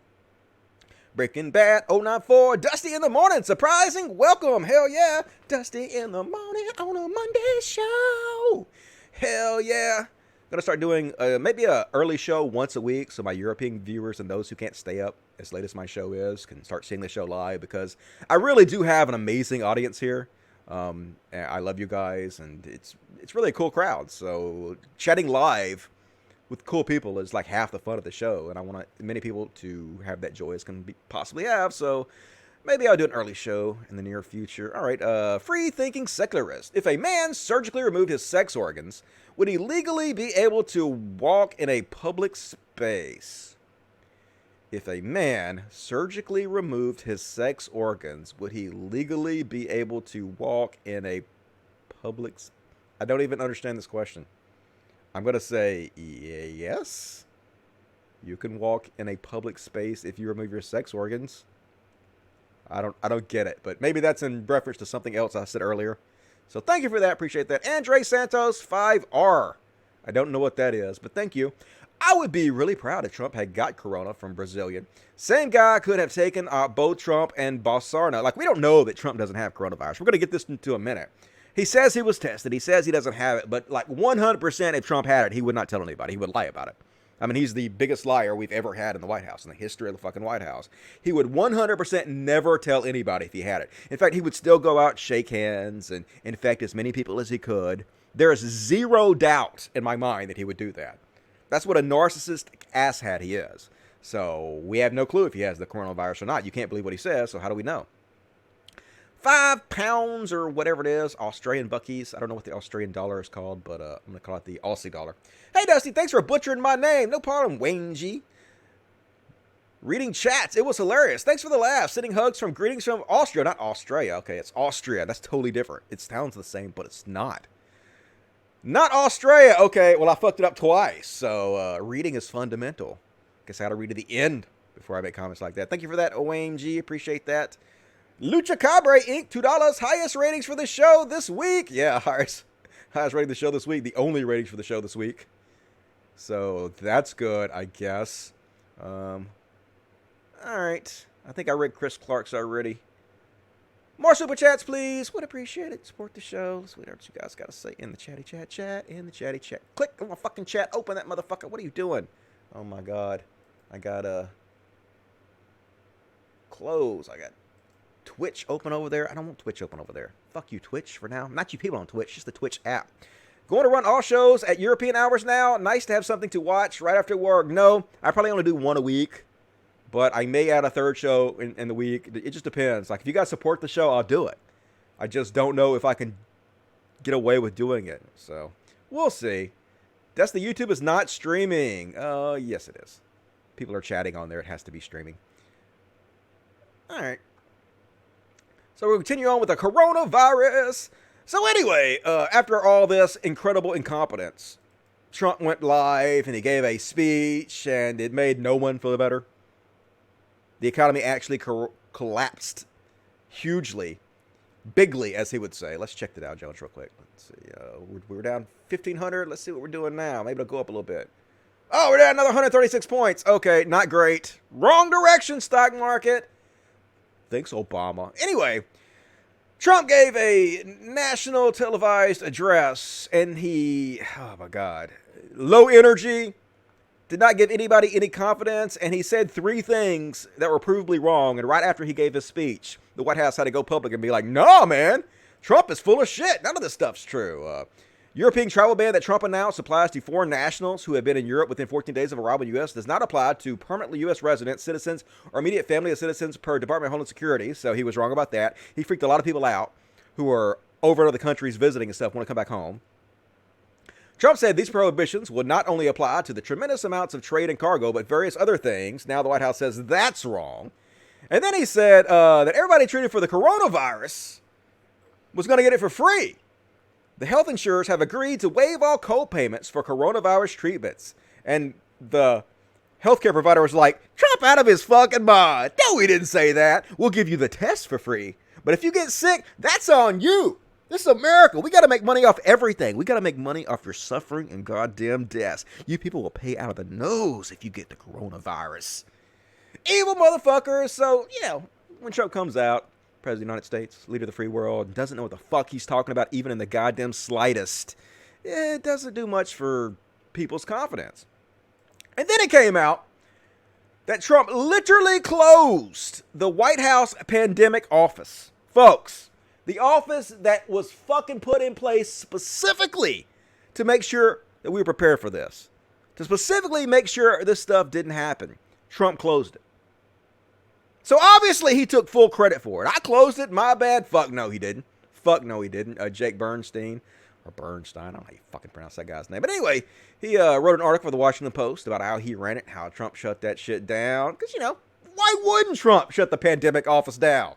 Breaking Bad 094, Dusty in the morning, surprising welcome, hell yeah. Dusty in the morning on a Monday show. Hell yeah. Gonna start doing maybe a early show once a week, so my European viewers and those who can't stay up as late as my show is can start seeing the show live, because I really do have an amazing audience here. And I love you guys, and it's really a cool crowd. So chatting live with cool people is like half the fun of the show, and I want many people to have that joy as can possibly have. So maybe I'll do an early show in the near future. All right, free-thinking secularist. If a man surgically removed his sex organs, would he legally be able to walk in a public space? If a man surgically removed his sex organs, would he legally be able to walk in a public space? I don't even understand this question. I'm going to say yes. You can walk in a public space if you remove your sex organs. I don't get it, but maybe that's in reference to something else I said earlier. So thank you for that. Appreciate that. Andre Santos 5R. I don't know what that is, but thank you. I would be really proud if Trump had got corona from Brazilian. Same guy could have taken both Trump and Bolsonaro. Like, we don't know that Trump doesn't have coronavirus. We're going to get this into a minute. He says he was tested. He says he doesn't have it, but like 100% if Trump had it, he would not tell anybody. He would lie about it. I mean, he's the biggest liar we've ever had in the White House, in the history of the fucking White House. He would 100% never tell anybody if he had it. In fact, he would still go out, shake hands, and infect as many people as he could. There is zero doubt in my mind that he would do that. That's what a narcissistic asshat he is. So we have no clue if he has the coronavirus or not. You can't believe what he says, so how do we know? £5 or whatever it is, Australian buckies. I don't know what the Australian dollar is called, but I'm going to call it the Aussie dollar. Hey, Dusty, thanks for butchering my name. No problem, Wayne G. Reading chats. It was hilarious. Thanks for the laugh. Sending hugs from greetings from Austria. Not Australia. Okay, it's Austria. That's totally different. It sounds the same, but it's not. Not Australia. Okay, well, I fucked it up twice. So reading is fundamental. Guess I got to read to the end before I make comments like that. Thank you for that, Wayne G. Appreciate that. Lucha Cabre Inc. $2. Highest ratings for the show this week. Yeah, highest rating of the show this week. The only ratings for the show this week. So that's good, I guess. All right. I think I read Chris Clark's already. More super chats, please. Would appreciate it. Support the show. Let's read what you guys got to say in the chatty chat. In the chatty chat. Click on my fucking chat. Open that motherfucker. What are you doing? Oh, my God. I got close. I got Twitch open over there. I don't want Twitch open over there. Fuck you, Twitch, for now. Not you people on Twitch, just the Twitch app. Going to run all shows at European hours now. Nice to have something to watch right after work. No, I probably only do one a week, but I may add a third show in the week. It just depends. Like, if you guys support the show, I'll do it. I just don't know if I can get away with doing it. So, we'll see. That's the YouTube is not streaming. Yes, it is. People are chatting on there. It has to be streaming. All right. So we'll continue on with the coronavirus. So anyway, after all this incredible incompetence, Trump went live and he gave a speech and it made no one feel better. The economy actually collapsed hugely, bigly, as he would say. Let's check the Dow Jones real quick. Let's see. We're down 1,500. Let's see what we're doing now. Maybe it'll go up a little bit. Oh, we're down another 136 points. Okay, not great. Wrong direction, stock market. Thanks, Obama. Anyway, Trump gave a national televised address, and he, oh my God, low energy, did not give anybody any confidence, and he said three things that were provably wrong. And right after he gave his speech, the White House had to go public and be like, no, man, Trump is full of shit. None of this stuff's true. European travel ban that Trump announced applies to foreign nationals who have been in Europe within 14 days of arrival in the U.S. does not apply to permanently U.S. residents, citizens, or immediate family of citizens per Department of Homeland Security. So he was wrong about that. He freaked a lot of people out who are over in other countries visiting and stuff, want to come back home. Trump said these prohibitions would not only apply to the tremendous amounts of trade and cargo, but various other things. Now the White House says that's wrong. And then he said that everybody treated for the coronavirus was going to get it for free. The health insurers have agreed to waive all co-payments for coronavirus treatments. And the healthcare provider was like, Trump out of his fucking mind. No, we didn't say that. We'll give you the test for free. But if you get sick, that's on you. This is America. We got to make money off everything. We got to make money off your suffering and goddamn deaths. You people will pay out of the nose if you get the coronavirus. Evil motherfuckers. So, when Trump comes out, President of the United States, leader of the free world, doesn't know what the fuck he's talking about even in the goddamn slightest, it doesn't do much for people's confidence. And then it came out that Trump literally closed the White House pandemic office. Folks, the office that was fucking put in place specifically to make sure that we were prepared for this. To specifically make sure this stuff didn't happen. Trump closed it. So obviously he took full credit for it. I closed it, my bad. Fuck no, he didn't. Fuck no, he didn't. Jake Bernstein, or Bernstein, I don't know how you fucking pronounce that guy's name. But anyway, he wrote an article for the Washington Post about how he ran it, how Trump shut that shit down. Because, why wouldn't Trump shut the pandemic office down?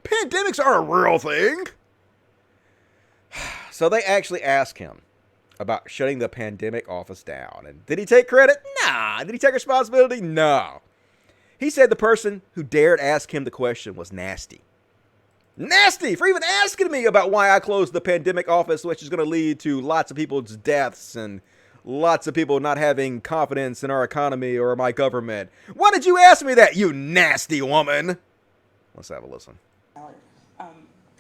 Pandemics are a real thing. So they actually asked him about shutting the pandemic office down. And did he take credit? Nah. Did he take responsibility? No. He said the person who dared ask him the question was nasty. Nasty for even asking me about why I closed the pandemic office, which is going to lead to lots of people's deaths and lots of people not having confidence in our economy or my government. Why did you ask me that, you nasty woman? Let's have a listen.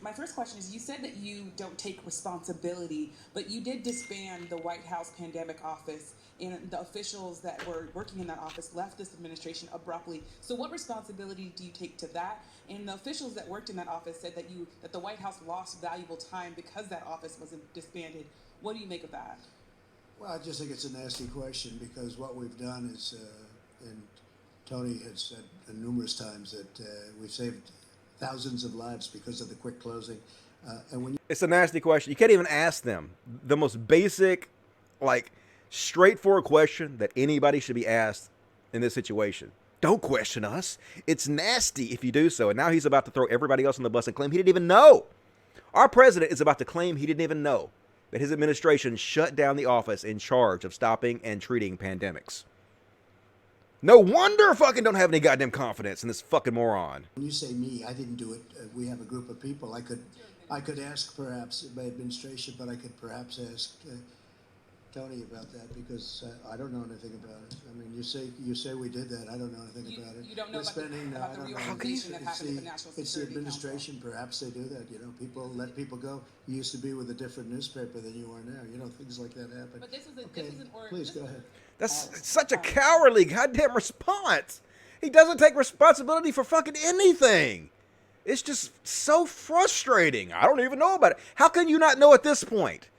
My first question is, you said that you don't take responsibility, but you did disband the White House pandemic office, and the officials that were working in that office left this administration abruptly. So what responsibility do you take to that? And the officials that worked in that office said that the White House lost valuable time because that office wasn't disbanded. What do you make of that? Well, I just think it's a nasty question, because what we've done is, and Tony had said numerous times, that we've saved thousands of lives because of the quick closing. It's a nasty question. You can't even ask them the most basic, straightforward question that anybody should be asked in this situation. Don't question us. It's nasty if you do so. And now he's about to throw everybody else on the bus and claim he didn't even know. Our president is about to claim he didn't even know that his administration shut down the office in charge of stopping and treating pandemics. No wonder fucking don't have any goddamn confidence in this fucking moron. When you say me, I didn't do it. We have a group of people. I could ask perhaps my administration, but I could perhaps ask Tony about that, because I don't know anything about it. I mean, you say we did that. I don't know anything about it. You don't know about the reorganization that happened at the National Security It's the administration. Council. Perhaps they do that. People let people go. You used to be with a different newspaper than you are now. Things like that happen. But this is an order. Please go ahead. That's such a cowardly goddamn response. He doesn't take responsibility for fucking anything. It's just so frustrating. I don't even know about it. How can you not know at this point?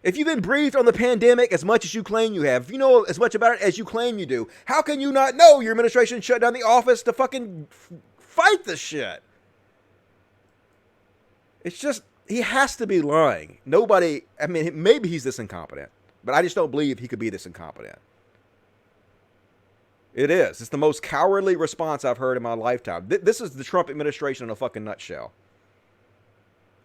If you've been briefed on the pandemic as much as you claim you have, if you know as much about it as you claim you do, how can you not know your administration shut down the office to fucking fight this shit? It's just, he has to be lying. Maybe he's this incompetent, but I just don't believe he could be this incompetent. It is. It's the most cowardly response I've heard in my lifetime. This is the Trump administration in a fucking nutshell.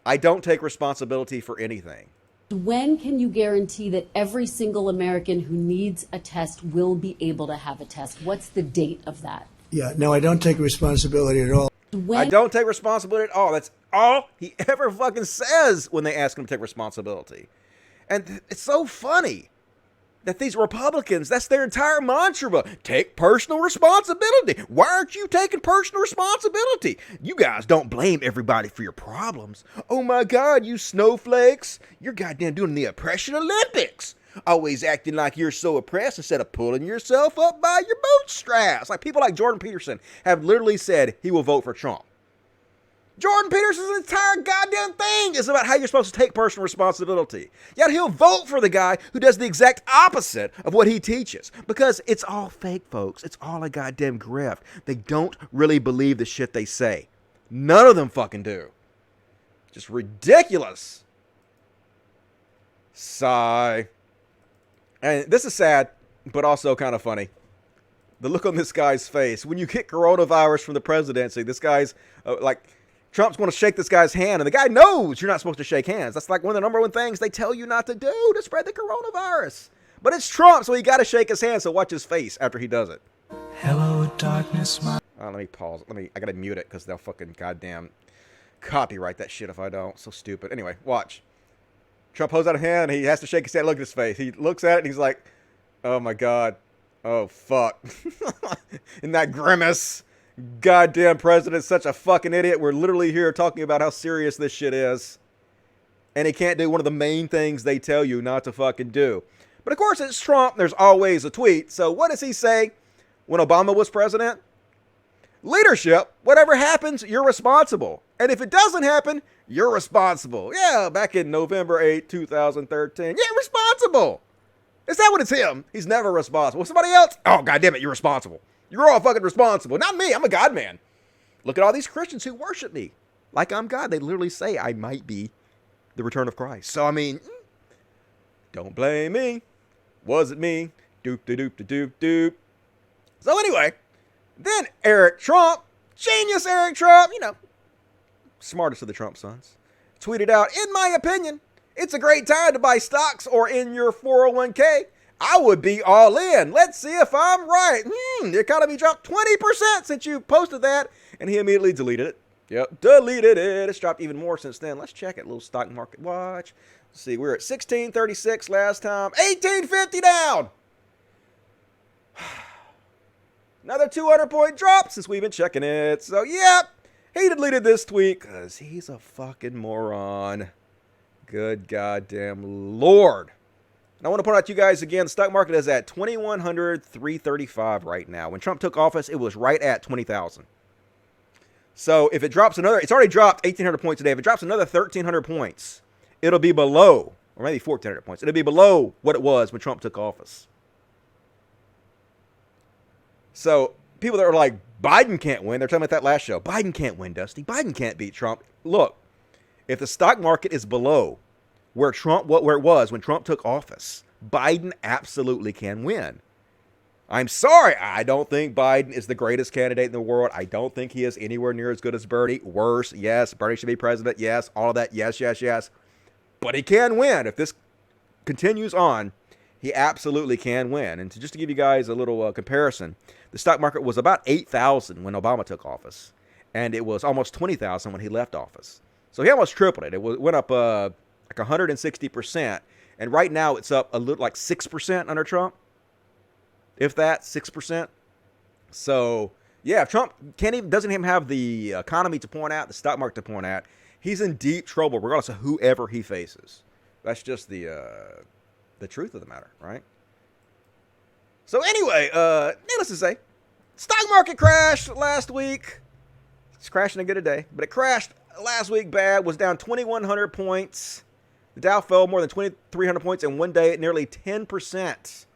I don't take responsibility for anything. When can you guarantee that every single American who needs a test will be able to have a test? What's the date of that? Yeah, no, I don't take responsibility at all. I don't take responsibility at all. That's all he ever fucking says when they ask him to take responsibility. And it's so funny that these Republicans, that's their entire mantra. Take personal responsibility. Why aren't you taking personal responsibility? You guys don't blame everybody for your problems. Oh my God, you snowflakes. You're goddamn doing the oppression Olympics. Always acting like you're so oppressed instead of pulling yourself up by your bootstraps. Like people like Jordan Peterson have literally said he will vote for Trump. Jordan Peterson's entire goddamn thing is about how you're supposed to take personal responsibility. Yet he'll vote for the guy who does the exact opposite of what he teaches. Because it's all fake, folks. It's all a goddamn grift. They don't really believe the shit they say. None of them fucking do. Just ridiculous. Sigh. And this is sad, but also kind of funny. The look on this guy's face. When you get coronavirus from the presidency, this guy's Trump's going to shake this guy's hand, and the guy knows you're not supposed to shake hands. That's like one of the number one things they tell you not to do to spread the coronavirus. But it's Trump, so he got to shake his hand, so watch his face after he does it. Hello, darkness, my... Let me pause. I got to mute it because they'll fucking goddamn copyright that shit if I don't. So stupid. Anyway, watch. Trump holds out a hand, and he has to shake his hand. Look at his face. He looks at it, and he's like, oh my God. Oh, fuck. And that grimace. Goddamn president's such a fucking idiot. We're literally here talking about how serious this shit is. And he can't do one of the main things they tell you not to fucking do. But of course, it's Trump. There's always a tweet. So what does he say when Obama was president? Leadership, whatever happens, you're responsible. And if it doesn't happen, you're responsible. Yeah, back in November 8, 2013. Yeah, responsible. Is that what it's him? He's never responsible. Somebody else? Oh, goddamn it, you're responsible. You're all fucking responsible. Not me. I'm a God man. Look at all these Christians who worship me like I'm God. They literally say I might be the return of Christ. So, I mean, don't blame me. Was it me? Doop, de doop, de doop, doop. So anyway, then Eric Trump, genius Eric Trump, you know, smartest of the Trump sons, tweeted out, in my opinion, it's a great time to buy stocks or in your 401k. I would be all in. Let's see if I'm right. The economy dropped 20% since you posted that. And he immediately deleted it. Yep, deleted it. It's dropped even more since then. Let's check it. Little stock market watch. Let's see, we were at 1636 last time. 1850 down. Another 200-point drop since we've been checking it. So, yep, he deleted this tweet because he's a fucking moron. Good goddamn Lord. And I want to point out to you guys again, the stock market is at 2,100, 335 right now. When Trump took office, it was right at 20,000. So if it drops another, it's already dropped 1,800 points today. If it drops another 1,300 points, it'll be below, or maybe 1,400 points. It'll be below what it was when Trump took office. So people that are like, Biden can't win, they're talking about that last show. Biden can't win, Dusty. Biden can't beat Trump. Look, if the stock market is below where it was when Trump took office, Biden absolutely can win. I'm sorry, I don't think Biden is the greatest candidate in the world. I don't think he is anywhere near as good as Bernie. Worse, yes, Bernie should be president. Yes, all of that. Yes, yes, yes. But he can win. If this continues on, he absolutely can win. And just to give you guys a little comparison, the stock market was about 8,000 when Obama took office, and it was almost 20,000 when he left office. So he almost tripled it. It went up like 160%, and right now it's up a little like 6% under Trump, if that, 6%. So yeah, if Trump doesn't even have the economy to point at, the stock market to point at, he's in deep trouble regardless of whoever he faces. That's just the truth of the matter, right? So anyway, needless to say, stock market crashed last week. It's crashing again today, but it crashed last week bad, was down 2,100 points. The Dow fell more than 2,300 points in one day at nearly 10%.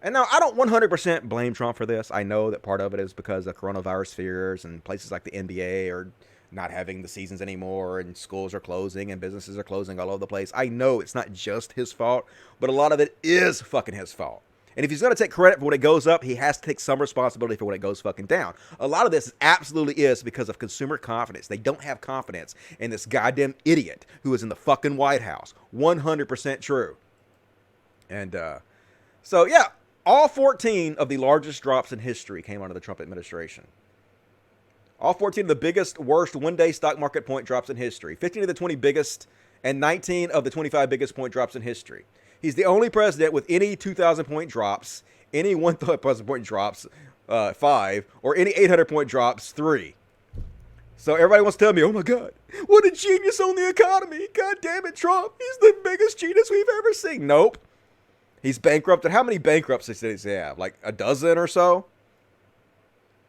And now, I don't 100% blame Trump for this. I know that part of it is because of coronavirus fears and places like the NBA are not having the seasons anymore and schools are closing and businesses are closing all over the place. I know it's not just his fault, but a lot of it is fucking his fault. And if he's going to take credit for when it goes up, he has to take some responsibility for when it goes fucking down. A lot of this absolutely is because of consumer confidence. They don't have confidence in this goddamn idiot who is in the fucking White House. 100% true. And so, yeah, all 14 of the largest drops in history came under the Trump administration. All 14 of the biggest, worst one-day stock market point drops in history. 15 of the 20 biggest and 19 of the 25 biggest point drops in history. He's the only president with any 2,000-point drops, any 1,000-point drops, 5, or any 800-point drops, 3. So everybody wants to tell me, oh my God, what a genius on the economy. God damn it, Trump. He's the biggest genius we've ever seen. Nope. He's bankrupted. How many bankruptcies does he have? Like a dozen or so?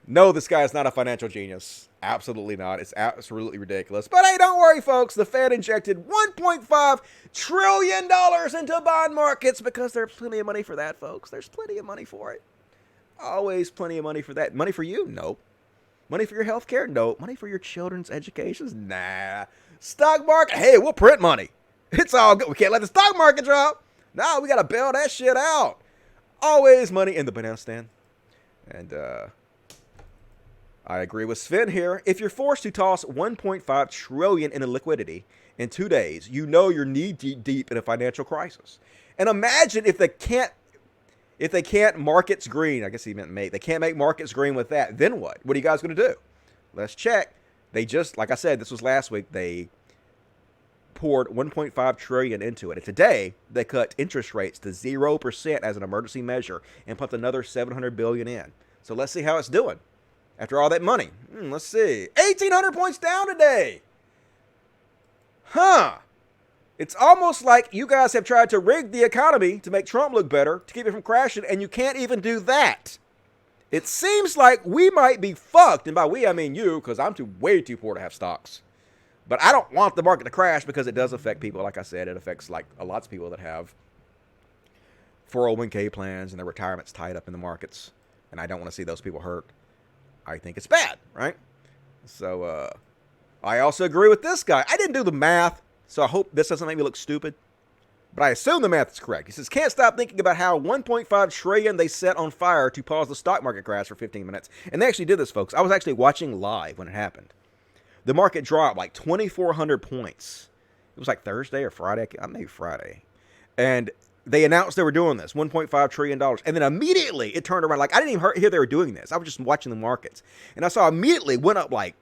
No, this guy is not a financial genius. Absolutely not. It's absolutely ridiculous. But hey, don't worry, folks. The Fed injected $1.5 trillion into bond markets because there's plenty of money for that, folks. There's plenty of money for it. Always plenty of money for that. Money for you? Nope. Money for your health care? Nope. Money for your children's educations? Nah. Stock market? Hey, we'll print money. It's all good. We can't let the stock market drop. No, we got to bail that shit out. Always money in the banana stand. And, I agree with Sven here. If you're forced to toss $1.5 trillion in liquidity in 2 days, you know you're knee deep in a financial crisis. And imagine if they can't markets green. I guess he meant make. They can't make markets green with that. Then what? What are you guys going to do? Let's check. They just, like I said, this was last week. They poured $1.5 trillion into it. And today, they cut interest rates to 0% as an emergency measure and pumped another $700 billion in. So let's see how it's doing after all that money. Let's see. 1,800 points down today. Huh. It's almost like you guys have tried to rig the economy to make Trump look better, to keep it from crashing, and you can't even do that. It seems like we might be fucked, and by we I mean you, because I'm way too poor to have stocks. But I don't want the market to crash because it does affect people. Like I said, it affects like lots of people that have 401k plans and their retirement's tied up in the markets, and I don't want to see those people hurt. I think it's bad, right? So I also agree with this guy. I didn't do the math, so I hope this doesn't make me look stupid. But I assume the math is correct. He says, can't stop thinking about how $1.5 trillion they set on fire to pause the stock market crash for 15 minutes. And they actually did this, folks. I was actually watching live when it happened. The market dropped like 2,400 points. It was like Thursday or Friday. Maybe Friday. And they announced they were doing this, $1.5 trillion. And then immediately it turned around. Like, I didn't even hear they were doing this. I was just watching the markets. And I saw immediately went up like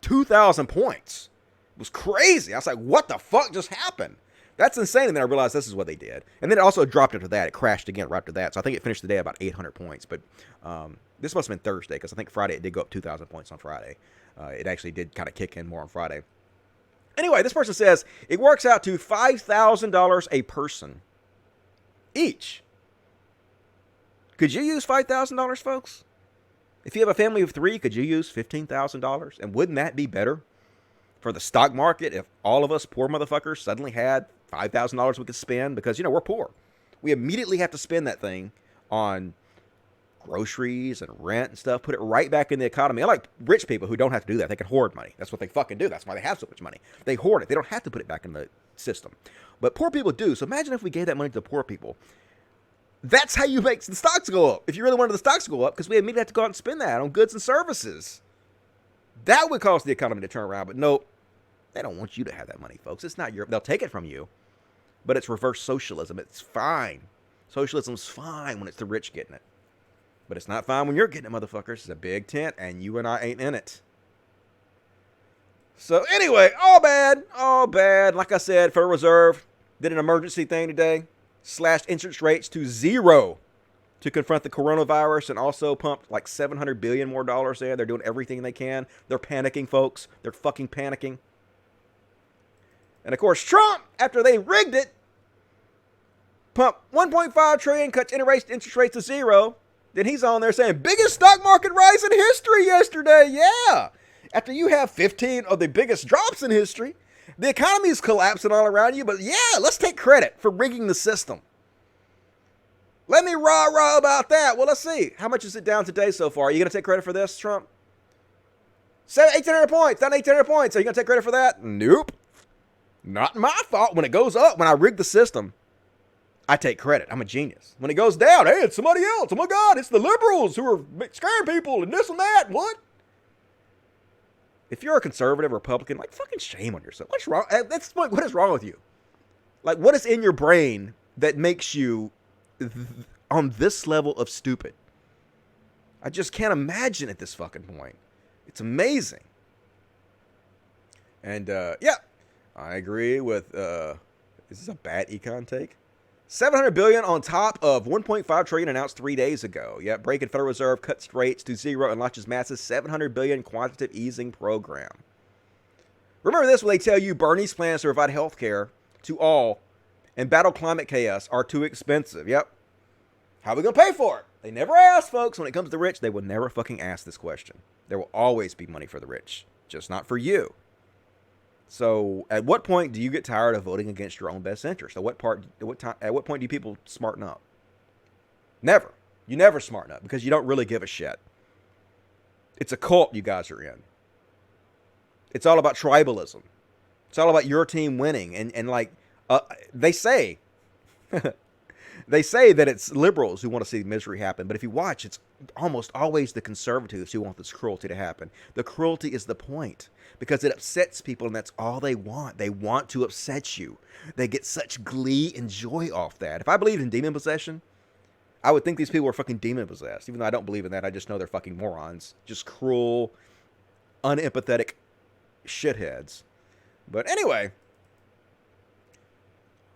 2,000 points. It was crazy. I was like, what the fuck just happened? That's insane. And then I realized this is what they did. And then it also dropped after that. It crashed again right after that. So I think it finished the day about 800 points. But this must have been Thursday, because I think Friday it did go up 2,000 points on Friday. It actually did kind of kick in more on Friday. Anyway, this person says it works out to $5,000 a person each. Could you use $5,000, folks? If you have a family of 3, could you use $15,000? And wouldn't that be better for the stock market if all of us poor motherfuckers suddenly had $5,000 we could spend? Because, we're poor. We immediately have to spend that thing on groceries and rent and stuff, put it right back in the economy. Unlike rich people who don't have to do that. They can hoard money. That's what they fucking do. That's why they have so much money. They hoard it. They don't have to put it back in the system. But poor people do. So imagine if we gave that money to the poor people. That's how you make the stocks go up. If you really wanted the stocks to go up, because we immediately have to go out and spend that on goods and services. That would cause the economy to turn around. But no, they don't want you to have that money, folks. It's not your, they'll take it from you. But it's reverse socialism. It's fine. Socialism's fine when it's the rich getting it. But it's not fine when you're getting it, motherfuckers. It's a big tent, and you and I ain't in it. So anyway, all bad, all bad. Like I said, Federal Reserve did an emergency thing today. Slashed interest rates to 0 to confront the coronavirus, and also pumped like $700 billion more dollars there. They're doing everything they can. They're panicking, folks. They're fucking panicking. And of course, Trump, after they rigged it, pumped $1.5 trillion, cuts interest rates to 0. Then he's on there saying, biggest stock market rise in history yesterday. Yeah. After you have 15 of the biggest drops in history, the economy is collapsing all around you. But yeah, let's take credit for rigging the system. Let me rah-rah about that. Well, let's see. How much is it down today so far? Are you going to take credit for this, Trump? 1,800 points. Down 1,800 points. Are you going to take credit for that? Nope. Not my fault. When it goes up, when I rig the system, I take credit. I'm a genius. When it goes down, hey, it's somebody else. Oh my God, it's the liberals who are scaring people and this and that. What? If you're a conservative Republican, like, fucking shame on yourself. What's wrong? What is wrong with you? Like, what is in your brain that makes you on this level of stupid? I just can't imagine at this fucking point. It's amazing. And, yeah, I agree with, is this a bad econ take? $700 billion on top of $1.5 trillion announced 3 days ago. Yep, breaking Federal Reserve cuts rates to 0 and launches massive $700 billion quantitative easing program. Remember this when they tell you Bernie's plans to provide health care to all and battle climate chaos are too expensive. Yep. How are we going to pay for it? They never ask, folks. When it comes to the rich, they will never fucking ask this question. There will always be money for the rich, just not for you. So, at what point do you get tired of voting against your own best interest? At what point do people smarten up? Never. You never smarten up because you don't really give a shit. It's a cult you guys are in. It's all about tribalism. It's all about your team winning. And like, they say, they say that it's liberals who want to see misery happen. But if you watch, it's almost always the conservatives who want this cruelty to happen. The cruelty is the point. Because it upsets people, and that's all they want. They want to upset you. They get such glee and joy off that. If I believed in demon possession, I would think these people were fucking demon possessed. Even though I don't believe in that, I just know they're fucking morons. Just cruel, unempathetic shitheads. But anyway,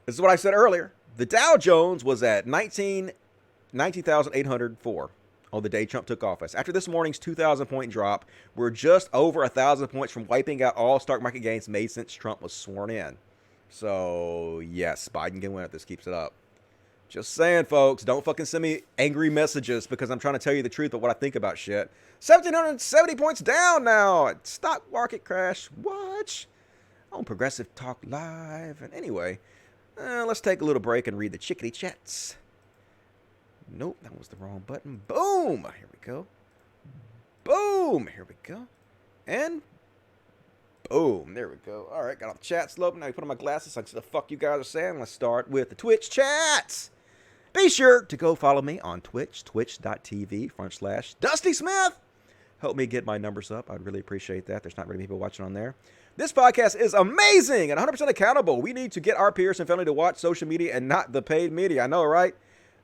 This is what I said earlier. The Dow Jones was at 19,804 on the day Trump took office. After this morning's 2,000-point drop, we're just over 1,000 points from wiping out all stock market gains made since Trump was sworn in. So, yes, Biden can win if this keeps it up. Just saying, folks, don't fucking send me angry messages because I'm trying to tell you the truth of what I think about shit. 1,770 points down now. Stock market crash. What? On Progressive Talk Live. And anyway, let's take a little break and read the chickadee chats. Nope, that was the wrong button. Boom! Here we go. Boom! Here we go. And boom! There we go. All right, got all the chats open. Now I put on my glasses. I can see the fuck you guys are saying. Let's start with the Twitch chats. Be sure to go follow me on Twitch, twitch.tv/Dusty Smith. Help me get my numbers up. I'd really appreciate that. There's not really people watching on there. This podcast is amazing and 100% accountable. We need to get our peers and family to watch social media and not the paid media. I know, right?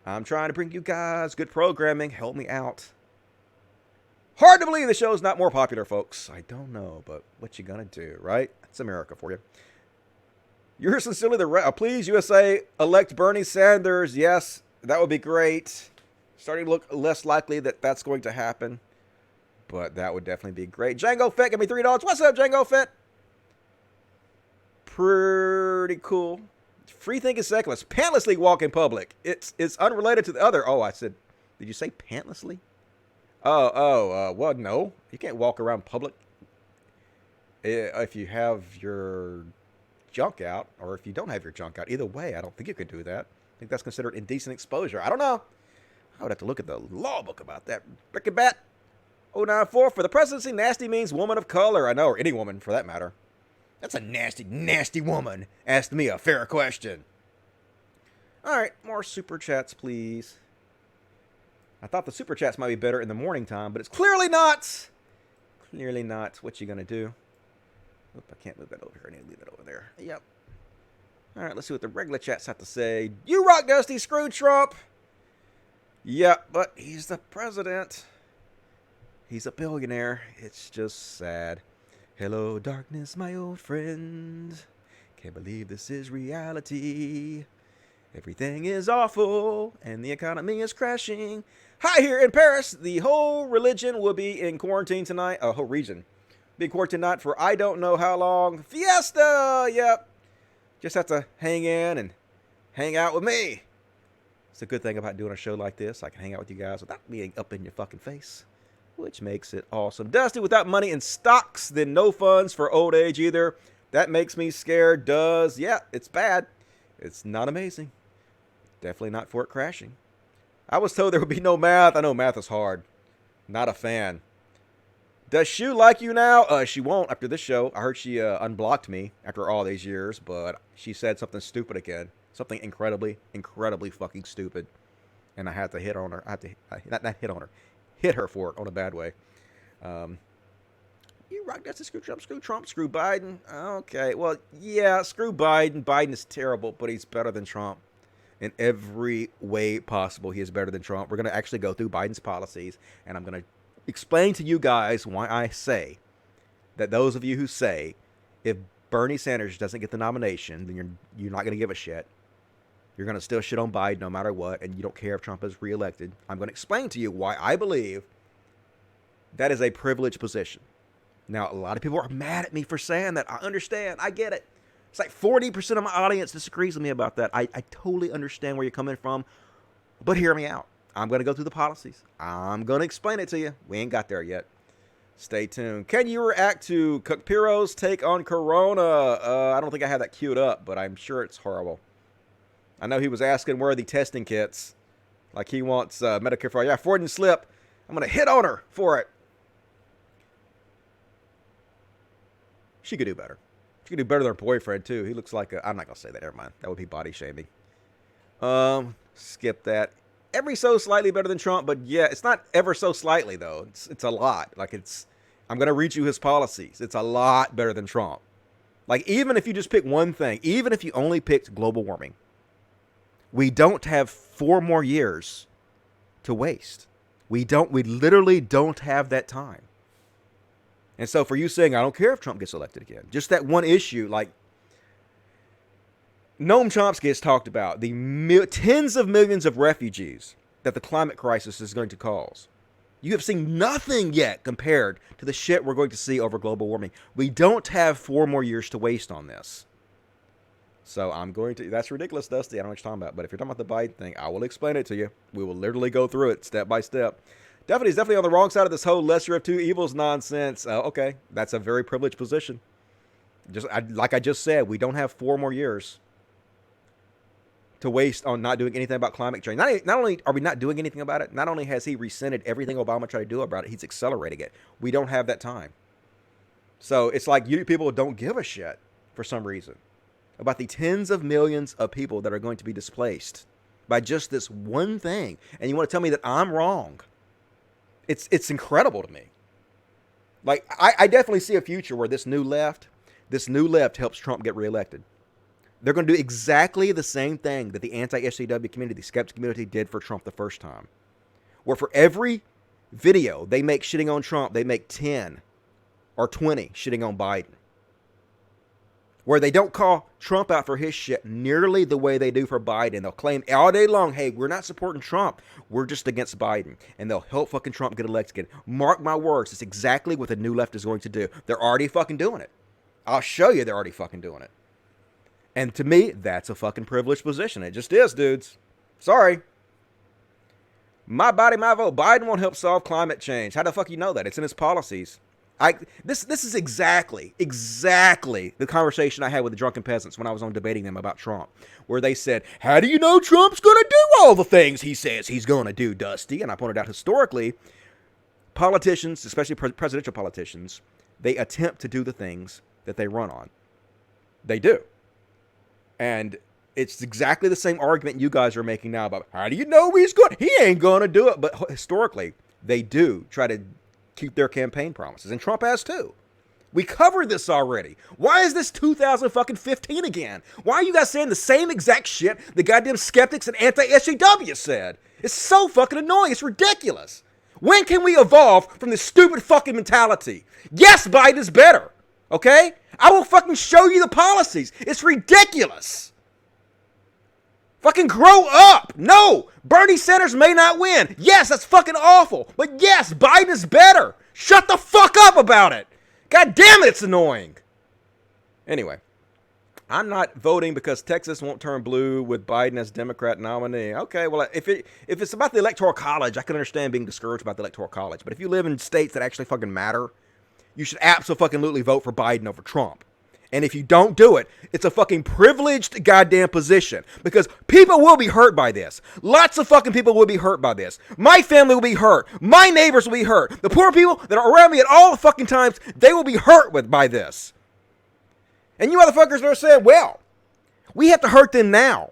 I'm trying to bring you guys good programming. Help me out. Hard to believe the show's not more popular, folks. I don't know, but what you gonna do, right? It's America for you. You're sincerely the please, USA, elect Bernie Sanders. Yes, that would be great. Starting to look less likely that that's going to happen, but that would definitely be great. Django Fett, give me $3. What's up, Django Fett? Pretty cool. Free thinking secularists pantlessly walk in public. It's unrelated to the other. Oh, I said, did you say pantlessly? Well, no. You can't walk around public if you have your junk out, or if you don't have your junk out. Either way, I don't think you could do that. I think that's considered indecent exposure. I don't know. I would have to look at the law book about that. Brickbat 094 for the presidency. Nasty means woman of color. I know, or any woman for that matter. That's a nasty, nasty woman. Asked me a fair question. All right, more super chats, please. I thought the super chats might be better in the morning time, but it's clearly not. Clearly not. What you gonna do? Oop, I can't move that over here. I need to leave it over there. Yep. All right, let's see what the regular chats have to say. You rock, Dusty. Screw Trump. Yep, but he's the president. He's a billionaire. It's just sad. Hello, darkness, my old friend. Can't believe this is reality. Everything is awful, and the economy is crashing. Hi, here in Paris. The whole religion will be in quarantine tonight. Whole region. Be quarantined tonight for I don't know how long. Fiesta! Yep. Just have to hang in and hang out with me. It's a good thing about doing a show like this. I can hang out with you guys without being up in your fucking face, which makes it awesome. Dusty, without money in stocks, then no funds for old age either. That makes me scared. Does. Yeah, it's bad. It's not amazing. Definitely not for it crashing. I was told there would be no math. I know math is hard. Not a fan. Does Shu like you now? She won't after this show. I heard she unblocked me after all these years, but she said something stupid again. Something incredibly, incredibly fucking stupid. And I had to hit on her. I had to, not hit on her. Hit her for it on a bad way. You rock, that's a screw Trump, screw Biden. Okay, well, yeah, screw Biden. Biden is terrible, but he's better than Trump. In every way possible, he is better than Trump. We're going to actually go through Biden's policies, and I'm going to explain to you guys why I say that those of you who say if Bernie Sanders doesn't get the nomination, then you're not going to give a shit. You're going to still shit on Biden no matter what, and you don't care if Trump is reelected. I'm going to explain to you why I believe that is a privileged position. Now, a lot of people are mad at me for saying that. I understand. I get it. It's like 40% of my audience disagrees with me about that. I totally understand where you're coming from, but hear me out. I'm going to go through the policies. I'm going to explain it to you. We ain't got there yet. Stay tuned. Can you react to Capiro's take on Corona? I don't think I have that queued up, but I'm sure it's horrible. I know he was asking where are the testing kits. Like he wants Medicare for all. Yeah, Ford and Slip. I'm going to hit on her for it. She could do better. She could do better than her boyfriend, too. He looks like a... I'm not going to say that. Never mind. That would be body shaming. Skip that. Every so slightly better than Trump, but yeah, it's not ever so slightly, though. It's a lot. Like, it's... I'm going to read you his policies. It's a lot better than Trump. Like, even if you just pick one thing, even if you only picked global warming, we don't have 4 more years to waste. We literally don't have that time. And so for you saying, I don't care if Trump gets elected again, just that one issue, like, Noam Chomsky has talked about the tens of millions of refugees that the climate crisis is going to cause. You have seen nothing yet compared to the shit we're going to see over global warming. We don't have 4 more years to waste on this. So I'm going to... That's ridiculous, Dusty. I don't know what you're talking about. But if you're talking about the Biden thing, I will explain it to you. We will literally go through it step by step. He's definitely on the wrong side of this whole lesser of two evils nonsense. Okay, that's a very privileged position. Like I just said, we don't have 4 more years to waste on not doing anything about climate change. Not only are we not doing anything about it, not only has he rescinded everything Obama tried to do about it, he's accelerating it. We don't have that time. So it's like you people don't give a shit for some reason about the tens of millions of people that are going to be displaced by just this one thing. And you want to tell me that I'm wrong. It's incredible to me. Like, I definitely see a future where this new left helps Trump get reelected. They're going to do exactly the same thing that the anti-SJW community, the skeptic community did for Trump the first time. Where for every video they make shitting on Trump, they make 10 or 20 shitting on Biden. Where they don't call Trump out for his shit nearly the way they do for Biden. They'll claim all day long, hey, we're not supporting Trump. We're just against Biden. And they'll help fucking Trump get elected again. Mark my words, it's exactly what the new left is going to do. They're already fucking doing it. I'll show you they're already fucking doing it. And to me, that's a fucking privileged position. It just is, dudes. Sorry. My body, my vote. Biden won't help solve climate change. How the fuck you know that? It's in his policies. This is exactly the conversation I had with the drunken peasants when I was on debating them about Trump, where they said, how do you know Trump's going to do all the things he says he's going to do, Dusty? And I pointed out historically, politicians, especially presidential politicians, they attempt to do the things that they run on. They do. And it's exactly the same argument you guys are making now about, how do you know he's good? He ain't going to do it. But historically, they do try to keep their campaign promises. And Trump has too. We covered this already. Why is this 2015 again? Why are you guys saying the same exact shit the goddamn skeptics and anti-SJW said? It's so fucking annoying. It's ridiculous. When can we evolve from this stupid fucking mentality? Yes, Biden is better. Okay? I will fucking show you the policies. It's ridiculous. Fucking grow up. No, Bernie Sanders may not win. Yes, that's fucking awful. But yes, Biden is better. Shut the fuck up about it. God damn it, it's annoying. Anyway, I'm not voting because Texas won't turn blue with Biden as Democrat nominee. Okay, well, if it's about the Electoral College, I can understand being discouraged about the Electoral College. But if you live in states that actually fucking matter, you should absolutely vote for Biden over Trump. And if you don't do it, it's a fucking privileged goddamn position. Because people will be hurt by this. Lots of fucking people will be hurt by this. My family will be hurt. My neighbors will be hurt. The poor people that are around me at all the fucking times, they will be hurt by this. And you motherfuckers are saying, well, we have to hurt them now.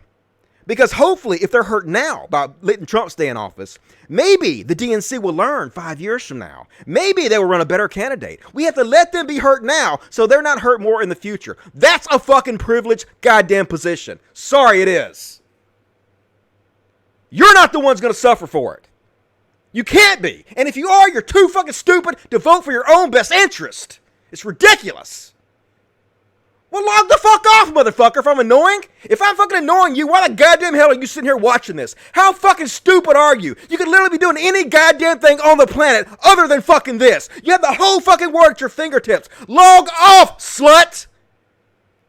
Because hopefully, if they're hurt now by letting Trump stay in office, maybe the DNC will learn 5 years from now. Maybe they will run a better candidate. We have to let them be hurt now so they're not hurt more in the future. That's a fucking privileged goddamn position. Sorry, it is. You're not the ones going to suffer for it. You can't be. And if you are, you're too fucking stupid to vote for your own best interest. It's ridiculous. Well, log the fuck off, motherfucker, if I'm annoying. If I'm fucking annoying you, why the goddamn hell are you sitting here watching this? How fucking stupid are you? You could literally be doing any goddamn thing on the planet other than fucking this. You have the whole fucking world at your fingertips. Log off, slut!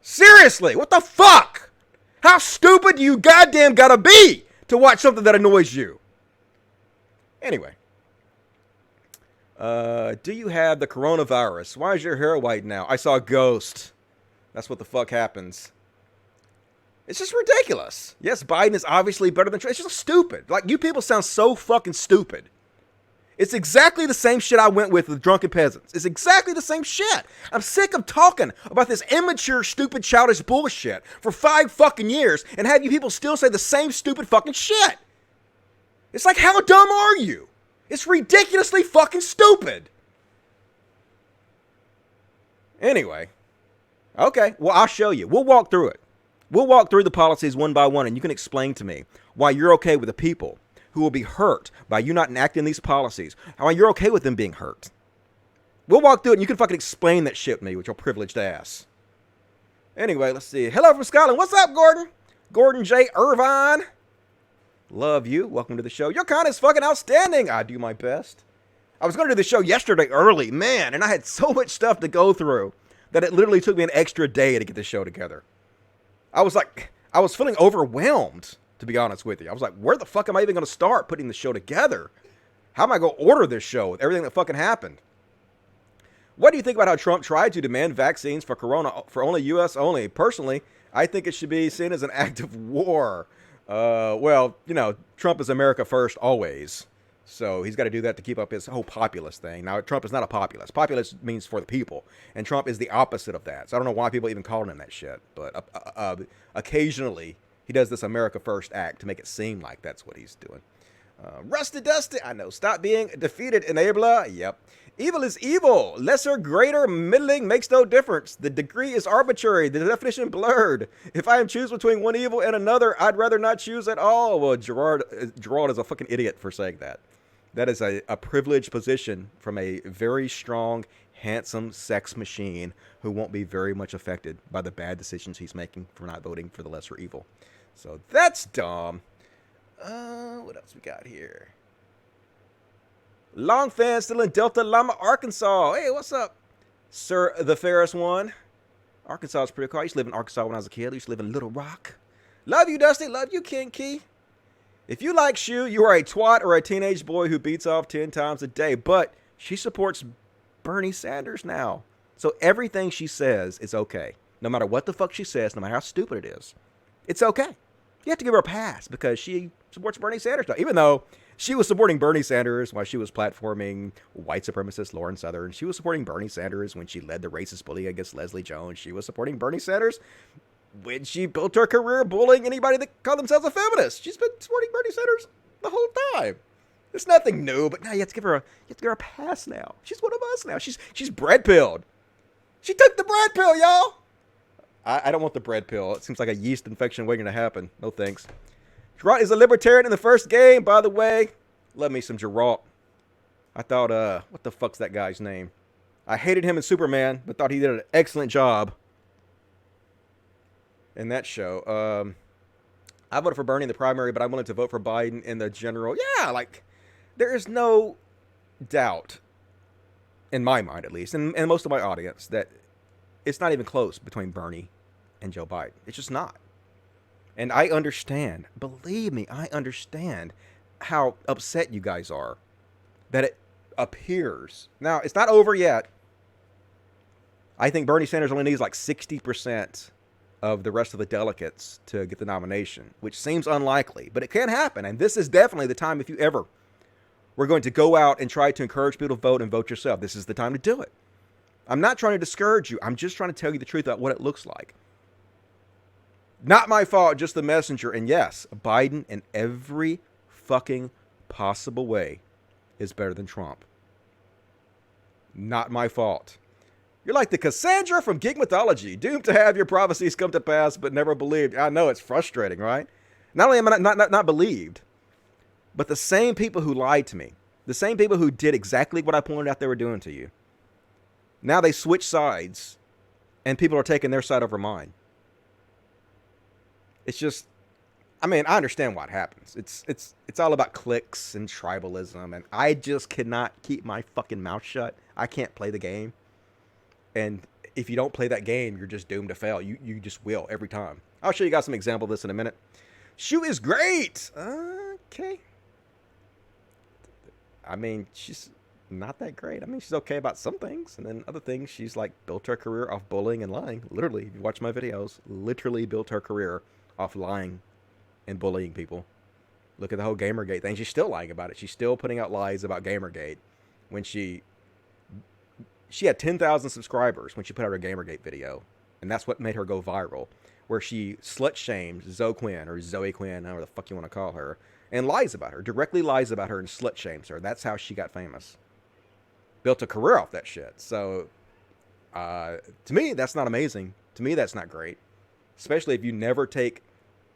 Seriously, what the fuck? How stupid do you goddamn gotta be to watch something that annoys you? Anyway. Do you have the coronavirus? Why is your hair white now? I saw a ghost. That's what the fuck happens. It's just ridiculous. Yes, Biden is obviously better than Trump. It's just stupid. Like, you people sound so fucking stupid. It's exactly the same shit I went with drunken peasants. It's exactly the same shit. I'm sick of talking about this immature, stupid, childish bullshit for 5 fucking years and have you people still say the same stupid fucking shit. It's like, how dumb are you? It's ridiculously fucking stupid. Anyway. Okay, well, I'll show you. We'll walk through it. We'll walk through the policies one by one, and you can explain to me why you're okay with the people who will be hurt by you not enacting these policies, why you're okay with them being hurt. We'll walk through it, and you can fucking explain that shit to me with your privileged ass. Anyway, let's see. Hello from Scotland. What's up, Gordon? Gordon J. Irvine. Love you. Welcome to the show. Your content is fucking outstanding. I do my best. I was going to do the show yesterday early, man, and I had so much stuff to go through that it literally took me an extra day to get the show together. I was feeling overwhelmed, to be honest with you. I was like, where the fuck am I even going to start putting the show together? How am I going to order this show with everything that fucking happened? What do you think about how Trump tried to demand vaccines for corona for only U.S. only? Personally, I think it should be seen as an act of war. Well, you know, Trump is America first always. So he's got to do that to keep up his whole populist thing. Now, Trump is not a populist. Populist means for the people. And Trump is the opposite of that. So I don't know why people even call him that shit. But occasionally, he does this America first act to make it seem like that's what he's doing. Rusty Dusty, I know. Stop being defeated, enabler. Yep. Evil is evil. Lesser, greater, middling makes no difference. The degree is arbitrary. The definition blurred. If I am choose between one evil and another, I'd rather not choose at all. Well, Gerard is a fucking idiot for saying that. That is a privileged position from a very strong, handsome sex machine who won't be very much affected by the bad decisions he's making for not voting for the lesser evil. So that's dumb. What else we got here? Long fan still in Delta Llama, Arkansas. Hey, what's up, Sir the Ferris One? Arkansas is pretty cool. I used to live in Arkansas when I was a kid. I used to live in Little Rock. Love you, Dusty. Love you, King Key. If you like Shu, you are a twat or a teenage boy who beats off 10 times a day. But she supports Bernie Sanders now. So everything she says is okay. No matter what the fuck she says, no matter how stupid it is, it's okay. You have to give her a pass because she supports Bernie Sanders now. Even though she was supporting Bernie Sanders while she was platforming white supremacist Lauren Southern. She was supporting Bernie Sanders when she led the racist bullying against Leslie Jones. She was supporting Bernie Sanders when she built her career bullying anybody that called themselves a feminist. She's been supporting Bernie Sanders the whole time. It's nothing new, but now you have to give her a pass now. She's one of us now. She's bread pilled. She took the bread pill, y'all. I don't want the bread pill. It seems like a yeast infection waiting to happen. No thanks. Geralt is a libertarian in the first game, by the way. Love me some Geralt. I thought, what the fuck's that guy's name? I hated him in Superman, but thought he did an excellent job in that show. I voted for Bernie in the primary, but I'm willing to vote for Biden in the general. Yeah, like, there is no doubt, in my mind at least, and most of my audience, that it's not even close between Bernie and Joe Biden. It's just not. And I understand, believe me, I understand how upset you guys are that it appears. Now, it's not over yet. I think Bernie Sanders only needs like 60% of the rest of the delegates to get the nomination, which seems unlikely, but it can happen. And this is definitely the time, if you ever were going to go out and try to encourage people to vote and vote yourself, this is the time to do it. I'm not trying to discourage you. I'm just trying to tell you the truth about what it looks like. Not my fault, just the messenger. And yes, Biden in every fucking possible way is better than Trump. Not my fault. You're like the Cassandra from Geek Mythology, doomed to have your prophecies come to pass, but never believed. I know, it's frustrating, right? Not only am I not believed, but the same people who lied to me, the same people who did exactly what I pointed out they were doing to you, now they switch sides, and people are taking their side over mine. It's just, I mean, I understand what happens. It's all about cliques and tribalism, and I just cannot keep my fucking mouth shut. I can't play the game. And if you don't play that game, you're just doomed to fail. You just will every time. I'll show you guys some example of this in a minute. Shu is great. Okay. I mean, she's not that great. I mean, she's okay about some things, and then other things, she's like built her career off bullying and lying. Literally, if you watch my videos, literally built her career off lying and bullying people. Look at the whole Gamergate thing. She's still lying about it. She's still putting out lies about Gamergate when she had 10,000 subscribers when she put out her Gamergate video, and that's what made her go viral, where she slut shames Zoe Quinn, or Zoe Quinn, however the fuck you want to call her, and lies about her, directly lies about her and slut shames her. That's how she got famous. Built a career off that shit. So, to me, that's not amazing. To me, that's not great. Especially if you never take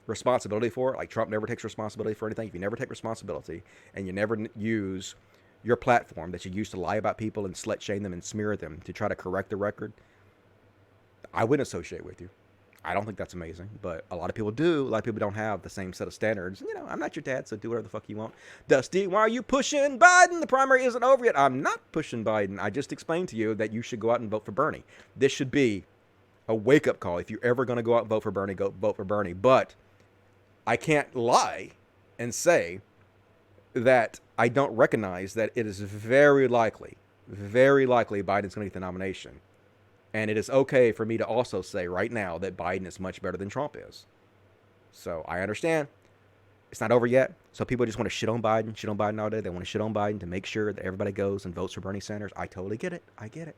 responsibility for it. Like Trump never takes responsibility for anything. If you never take responsibility and you never use your platform that you used to lie about people and slut shame them and smear them to try to correct the record, I wouldn't associate with you. I don't think that's amazing, but a lot of people do. A lot of people don't have the same set of standards. You know, I'm not your dad, so do whatever the fuck you want. Dusty, why are you pushing Biden? The primary isn't over yet. I'm not pushing Biden. I just explained to you that you should go out and vote for Bernie. This should be a wake-up call. If you're ever going to go out and vote for Bernie, go vote for Bernie. But I can't lie and say that I don't recognize that it is very likely Biden's going to get the nomination. And it is okay for me to also say right now that Biden is much better than Trump is. So I understand. It's not over yet. So people just want to shit on Biden all day. They want to shit on Biden to make sure that everybody goes and votes for Bernie Sanders. I totally get it. I get it.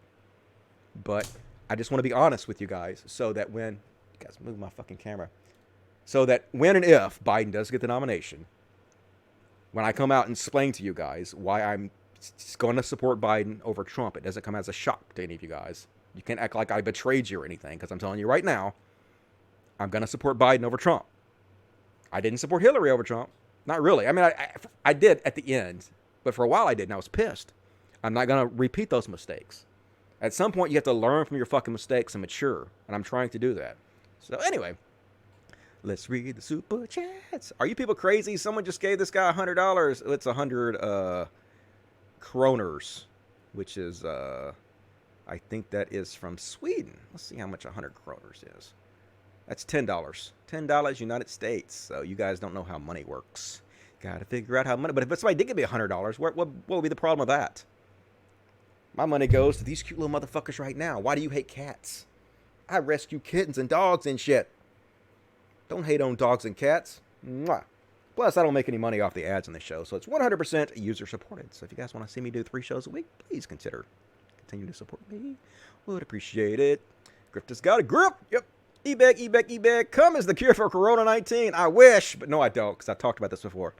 But I just want to be honest with you guys so that when... You guys move my fucking camera. So that when and if Biden does get the nomination, when I come out and explain to you guys why I'm going to support Biden over Trump, it doesn't come as a shock to any of you guys. You can't act like I betrayed you or anything, because I'm telling you right now, I'm going to support Biden over Trump. I didn't support Hillary over Trump. Not really. I mean, I did at the end, but for a while I did, and I was pissed. I'm not going to repeat those mistakes. At some point, you have to learn from your fucking mistakes and mature, and I'm trying to do that. So anyway, let's read the super chats. Are you people crazy? Someone just gave this guy $100. It's 100 kroners, which is... I think that is from Sweden. Let's see how much 100 kroners is. That's $10. $10 United States. So you guys don't know how money works. Got to figure out how money... But if somebody did give me $100, what would be the problem with that? My money goes to these cute little motherfuckers right now. Why do you hate cats? I rescue kittens and dogs and shit. Don't hate on dogs and cats. Mwah. Plus, I don't make any money off the ads on this show. So it's 100% user supported. So if you guys want to see me do 3 shows a week, please continue to support me. Would appreciate it. Grifter's got a grip. Yep. Ebeg. Come as the cure for Corona-19. I wish, but no, I don't, because I talked about this before.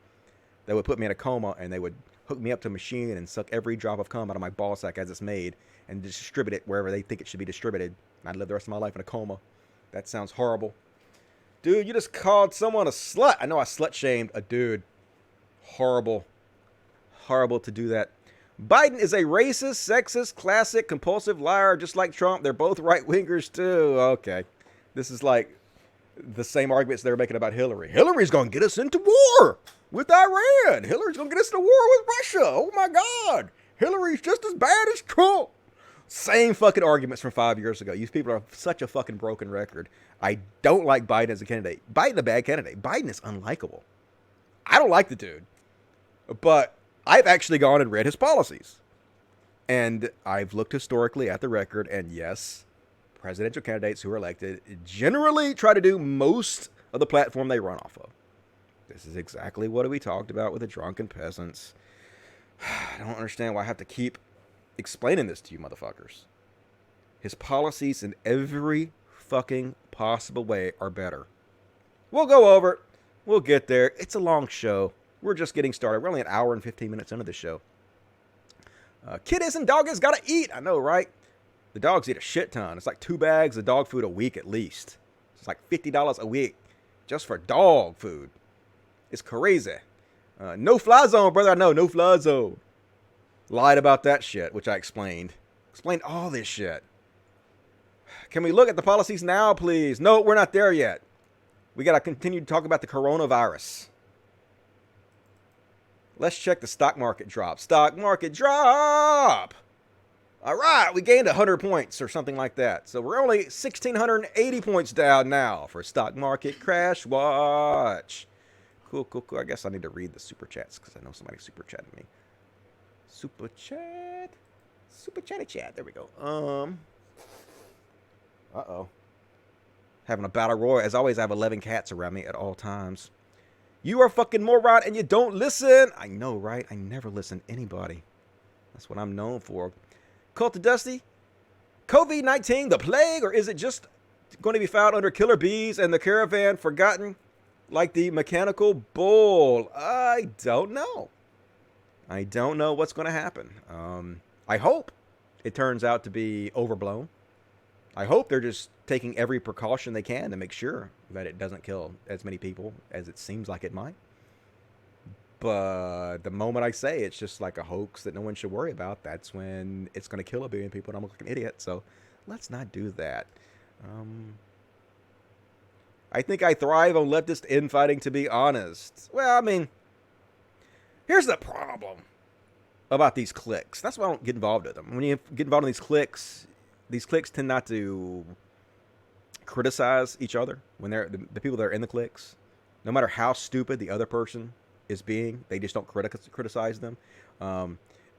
They would put me in a coma, and they would hook me up to a machine and suck every drop of cum out of my ball sack as it's made and distribute it wherever they think it should be distributed. And I'd live the rest of my life in a coma. That sounds horrible. Dude, you just called someone a slut. I know I slut-shamed a dude. Horrible. Horrible to do that. Biden is a racist, sexist, classic, compulsive liar, just like Trump. They're both right-wingers, too. Okay. This is like the same arguments they were making about Hillary. Hillary's going to get us into war with Iran. Hillary's going to get us into war with Russia. Oh, my God. Hillary's just as bad as Trump. Same fucking arguments from 5 years ago. You people are such a fucking broken record. I don't like Biden as a candidate. Biden a bad candidate. Biden is unlikable. I don't like the dude. But I've actually gone and read his policies. And I've looked historically at the record, and yes, presidential candidates who are elected generally try to do most of the platform they run off of. This is exactly what we talked about with the drunken peasants. I don't understand why I have to keep explaining this to you motherfuckers. His policies in every fucking possible way are better. We'll go over it. We'll get there. It's a long show. We're just getting started. We're only an hour and 15 minutes into the show. Kiddies and doggies gotta eat. I know, right? The dogs eat a shit ton. It's like 2 bags of dog food a week at least. It's like $50 a week just for dog food. It's crazy. No fly zone, brother. I know, no fly zone. Lied about that shit, which I explained. Explained all this shit. Can we look at the policies now, please? No, we're not there yet. We gotta continue to talk about the coronavirus. Let's check the stock market drop. Stock market drop! All right, we gained 100 points or something like that. So we're only 1,680 points down now for stock market crash watch. Cool. I guess I need to read the super chats because I know somebody's super chatting me. Super chat. Super chatty chat. There we go. Uh-oh. Having a battle royal. As always, I have 11 cats around me at all times. You are a fucking moron and you don't listen. I know, right? I never listen to anybody. That's what I'm known for. Cult of Dusty. COVID-19, the plague, or is it just going to be found under killer bees and the caravan forgotten like the mechanical bull? I don't know. I don't know what's going to happen. I hope it turns out to be overblown. I hope they're just taking every precaution they can to make sure that it doesn't kill as many people as it seems like it might. But the moment I say it's just like a hoax that no one should worry about, that's when it's going to kill 1 billion people and I'm like an idiot. So let's not do that. I think I thrive on leftist infighting, to be honest. Well, I mean, here's the problem about these cliques. That's why I don't get involved with them. When you get involved in these cliques tend not to criticize each other when they're the people that are in the cliques. No matter how stupid the other person is being, they just don't criticize them.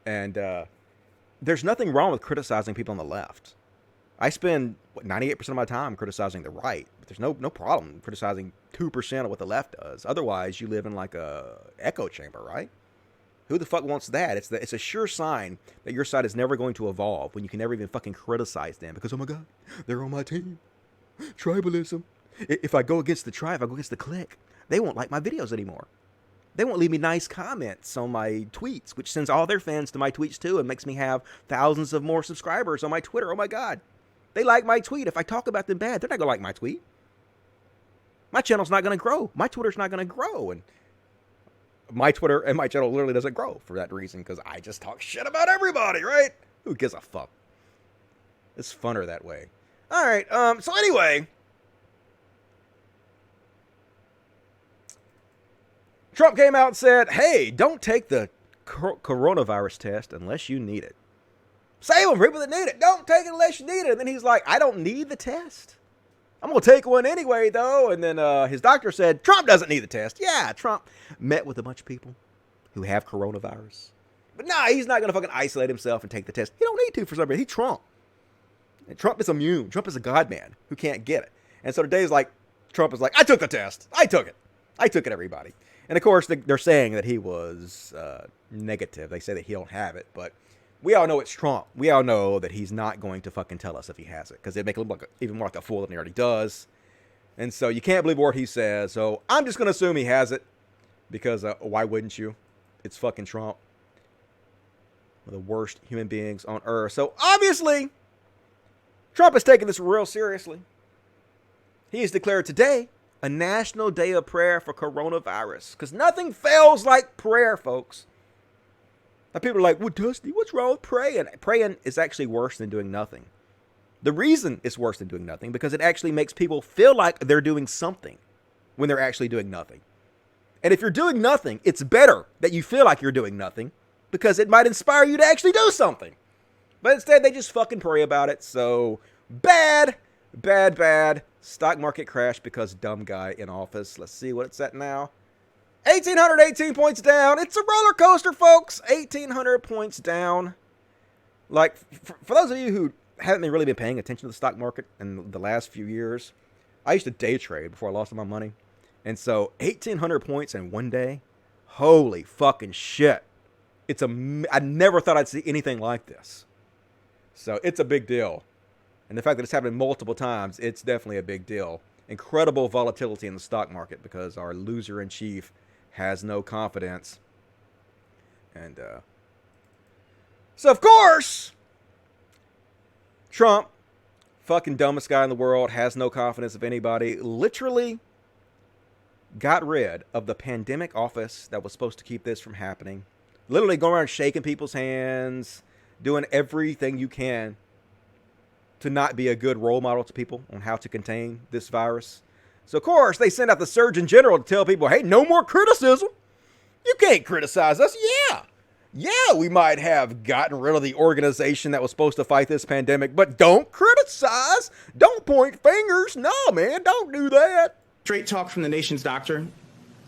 There's nothing wrong with criticizing people on the left. I spend 98% of my time criticizing the right, but there's no problem criticizing 2% of what the left does. Otherwise, you live in like a echo chamber, right? Who the fuck wants that? It's a sure sign that your side is never going to evolve when you can never even fucking criticize them because, oh my God, they're on my team. Tribalism. If I go against the tribe, if I go against the clique, they won't like my videos anymore. They won't leave me nice comments on my tweets, which sends all their fans to my tweets too and makes me have thousands of more subscribers on my Twitter. Oh my God. They like my tweet. If I talk about them bad, they're not going to like my tweet. My channel's not going to grow. My Twitter's not going to grow. And my Twitter and my channel literally doesn't grow for that reason because I just talk shit about everybody, right? Who gives a fuck? It's funner that way. All right. So anyway, Trump came out and said, hey, don't take the coronavirus test unless you need it. Save them, people that need it. Don't take it unless you need it. And then he's like, I don't need the test. I'm going to take one anyway, though. And then his doctor said, Trump doesn't need the test. Yeah, Trump met with a bunch of people who have coronavirus. But nah, he's not going to fucking isolate himself and take the test. He don't need to for some reason. He's Trump. And Trump is immune. Trump is a God man who can't get it. And so today's like, Trump is like, I took the test. I took it. I took it, everybody. And of course, they're saying that he was negative. They say that he don't have it, but we all know it's Trump. We all know that he's not going to fucking tell us if he has it because it'd make him look even more like a fool than he already does. And so you can't believe a word he says. So I'm just going to assume he has it because why wouldn't you? It's fucking Trump. One of the worst human beings on earth. So obviously, Trump is taking this real seriously. He has declared today a national day of prayer for coronavirus because nothing fails like prayer, folks. Now people are like, well, Dusty, what's wrong with praying? Praying is actually worse than doing nothing. The reason it's worse than doing nothing because it actually makes people feel like they're doing something when they're actually doing nothing. And if you're doing nothing, it's better that you feel like you're doing nothing because it might inspire you to actually do something. But instead, they just fucking pray about it. So bad, bad, bad. Stock market crash because dumb guy in office. Let's see what it's at now. 1,818 points down. It's a roller coaster, folks. 1,800 points down. Like, for those of you who haven't really been paying attention to the stock market in the last few years, I used to day trade before I lost all my money. And so 1,800 points in one day. Holy fucking shit. I never thought I'd see anything like this. So it's a big deal. And the fact that it's happened multiple times, it's definitely a big deal. Incredible volatility in the stock market because our loser-in-chief has no confidence. And so, of course, Trump, fucking dumbest guy in the world, has no confidence of anybody, literally got rid of the pandemic office that was supposed to keep this from happening. Literally going around shaking people's hands, doing everything you can to not be a good role model to people on how to contain this virus. So, of course, they sent out the Surgeon General to tell people, hey, no more criticism. You can't criticize us. Yeah, we might have gotten rid of the organization that was supposed to fight this pandemic, but don't criticize. Don't point fingers. No, man, don't do that. Straight talk from the nation's doctor.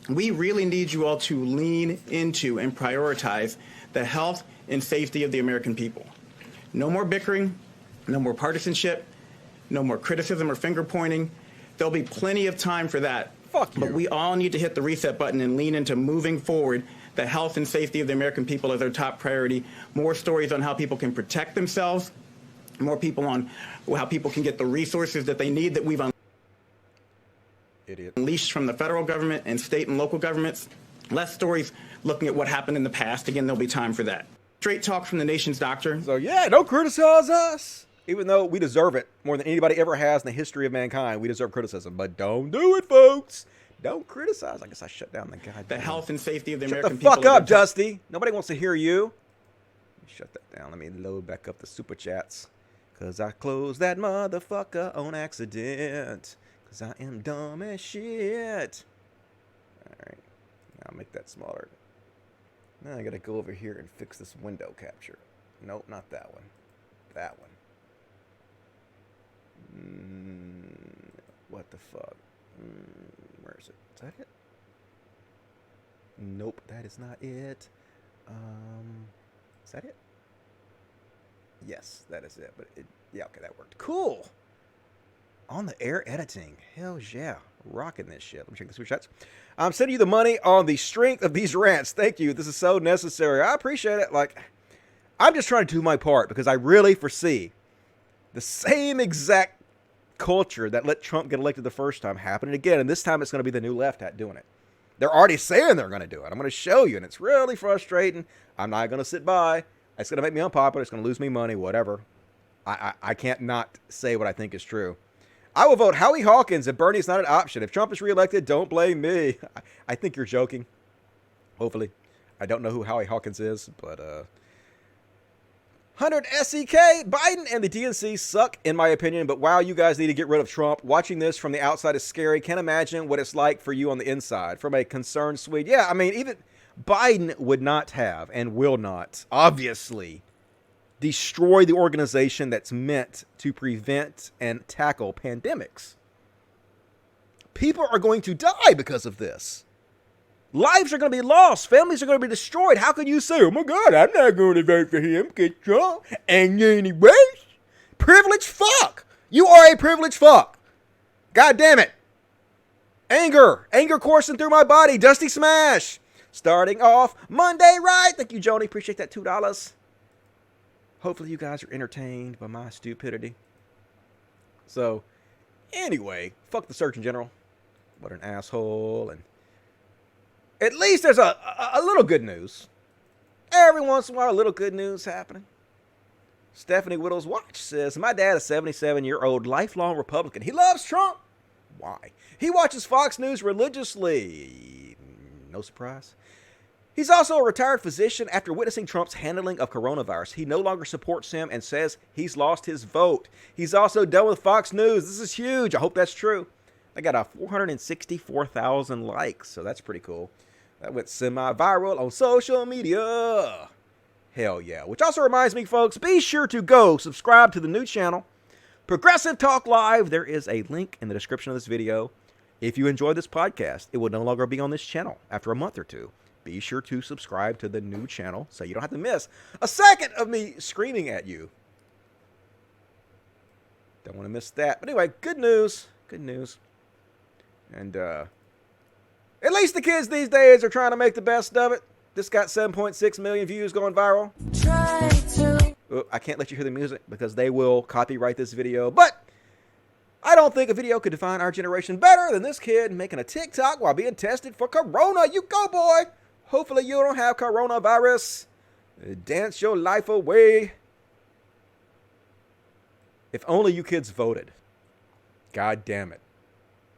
We really need you all to lean into and prioritize the health and safety of the American people. No more bickering. No more partisanship, no more criticism or finger pointing. There'll be plenty of time for that. Fuck you. But we all need to hit the reset button and lean into moving forward the health and safety of the American people as our top priority. More stories on how people can protect themselves, more people on how people can get the resources that they need that we've unleashed from the federal government and state and local governments. Less stories looking at what happened in the past. Again, there'll be time for that. Straight talk from the nation's doctor. So yeah, don't criticize us. Even though we deserve it more than anybody ever has in the history of mankind, we deserve criticism. But don't do it, folks. Don't criticize. I guess I shut down the goddamn. The health and safety of the American people. Shut the fuck up, Dusty. Nobody wants to hear you. Shut that down. Let me load back up the super chats. Because I closed that motherfucker on accident. 'Cause I am dumb as shit. Alright. I'll make that smaller. Now I gotta go over here and fix this window capture. Nope, not that one. That one. What the fuck? Where is it? Is that it? Nope, that is not it. Is that it? Yes, that is it. But yeah, okay, that worked. Cool. On the air editing. Hell yeah. Rocking this shit. Let me check the screenshots. I'm sending you the money on the strength of these rants. Thank you. This is so necessary. I appreciate it. Like, I'm just trying to do my part because I really foresee the same exact culture that let Trump get elected the first time happening again. And this time it's going to be the new left hat doing it. They're already saying they're going to do it. I'm going to show you. And it's really frustrating. I'm not going to sit by. It's going to make me unpopular. It's going to lose me money, whatever. I can't not say what I think is true. I will vote Howie Hawkins if Bernie's not an option. If Trump is reelected, don't blame me. I think you're joking. Hopefully. I don't know who Howie Hawkins is, but 100 SEK, Biden and the DNC suck, in my opinion, but wow, you guys need to get rid of Trump. Watching this from the outside is scary. Can't imagine what it's like for you on the inside. From a concerned Swede. Yeah, I mean, even Biden would not have and will not, obviously, destroy the organization that's meant to prevent and tackle pandemics. People are going to die because of this. Lives are going to be lost. Families are going to be destroyed. How can you say, oh my God, I'm not going to vote for him because Trump and anyways? Privileged fuck. You are a privileged fuck. God damn it. Anger coursing through my body. Dusty Smash. Starting off Monday right. Thank you, Joni. Appreciate that $2. Hopefully you guys are entertained by my stupidity. So, anyway, fuck the Surgeon General. What an asshole. And at least there's a little good news. Every once in a while, a little good news happening. Stephanie Whittle's Watch says, my dad is a 77-year-old lifelong Republican. He loves Trump. Why? He watches Fox News religiously. No surprise. He's also a retired physician after witnessing Trump's handling of coronavirus. He no longer supports him and says he's lost his vote. He's also done with Fox News. This is huge. I hope that's true. They got a 464,000 likes, so that's pretty cool. That went semi-viral on social media. Hell yeah. Which also reminds me, folks, be sure to go subscribe to the new channel, Progressive Talk Live. There is a link in the description of this video. If you enjoy this podcast, it will no longer be on this channel after a month or two. Be sure to subscribe to the new channel so you don't have to miss a second of me screaming at you. Don't want to miss that. But anyway, good news. Good news. And at least the kids these days are trying to make the best of it. This got 7.6 million views going viral. I can't let you hear the music because they will copyright this video. But I don't think a video could define our generation better than this kid making a TikTok while being tested for corona. You go, boy. Hopefully you don't have coronavirus. Dance your life away. If only you kids voted. God damn it.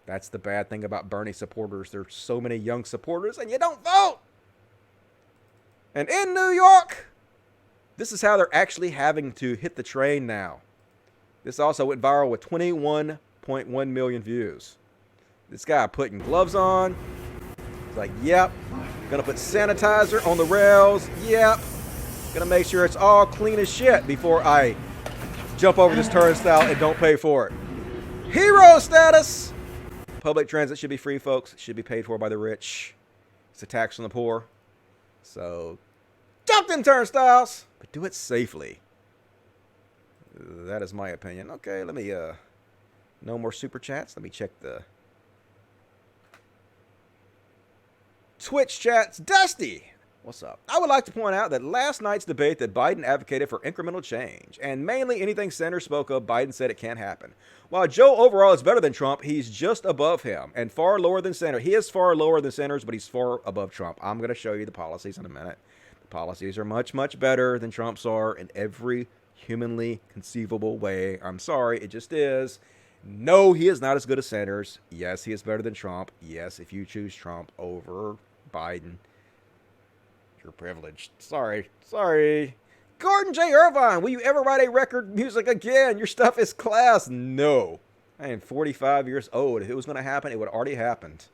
That's the bad thing about Bernie supporters. There's so many young supporters and you don't vote. And in New York, this is how they're actually having to hit the train now. This also went viral with 21.1 million views. This guy putting gloves on. He's like, yep. Gonna put sanitizer on the rails. Yep. Gonna make sure it's all clean as shit before I jump over this turnstile and don't pay for it. Hero status. Public transit should be free, folks. It should be paid for by the rich. It's a tax on the poor. So, jump in turnstiles, but do it safely. That is my opinion. Okay, let me, no more super chats. Let me check the Twitch chats. Dusty, what's up? I would like to point out that last night's debate that Biden advocated for incremental change, and mainly anything Sanders spoke of, Biden said it can't happen. While Joe overall is better than Trump, he's just above him and far lower than Sanders. He is far lower than Sanders, but he's far above Trump. I'm going to show you the policies in a minute. The policies are much, much better than Trump's are in every humanly conceivable way. I'm sorry, it just is. No, he is not as good as Sanders. Yes, he is better than Trump. Yes, if you choose Trump over Biden, you're privileged. Sorry. Gordon J. Irvine, will you ever write a record music again? Your stuff is class. No. I am 45 years old. If it was going to happen, it would have already happened.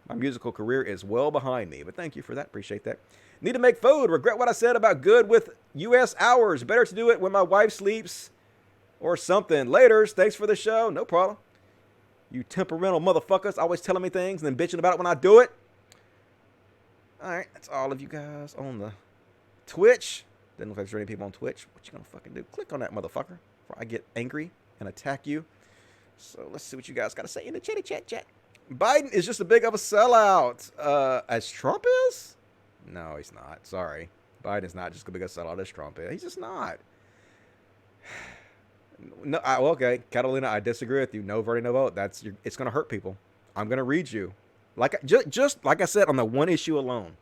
My musical career is well behind me, but thank you for that. Appreciate that. Need to make food. Regret what I said about good with U.S. hours. Better to do it when my wife sleeps or something. Laters. Thanks for the show. No problem. You temperamental motherfuckers always telling me things and then bitching about it when I do it. All right. That's all of you guys on the Twitch. Doesn't look like there's any people on Twitch. What you gonna fucking do? Click on that motherfucker before I get angry and attack you. So let's see what you guys got to say in the chatty chat. Biden is just a big of a sellout. As Trump is? No, he's not. Sorry. Biden's not just as big a sellout as Trump is. He's just not. No, okay, Catalina, I disagree with you. No voting, no vote. It's going to hurt people. I'm going to read you. Just like I said, on the one issue alone,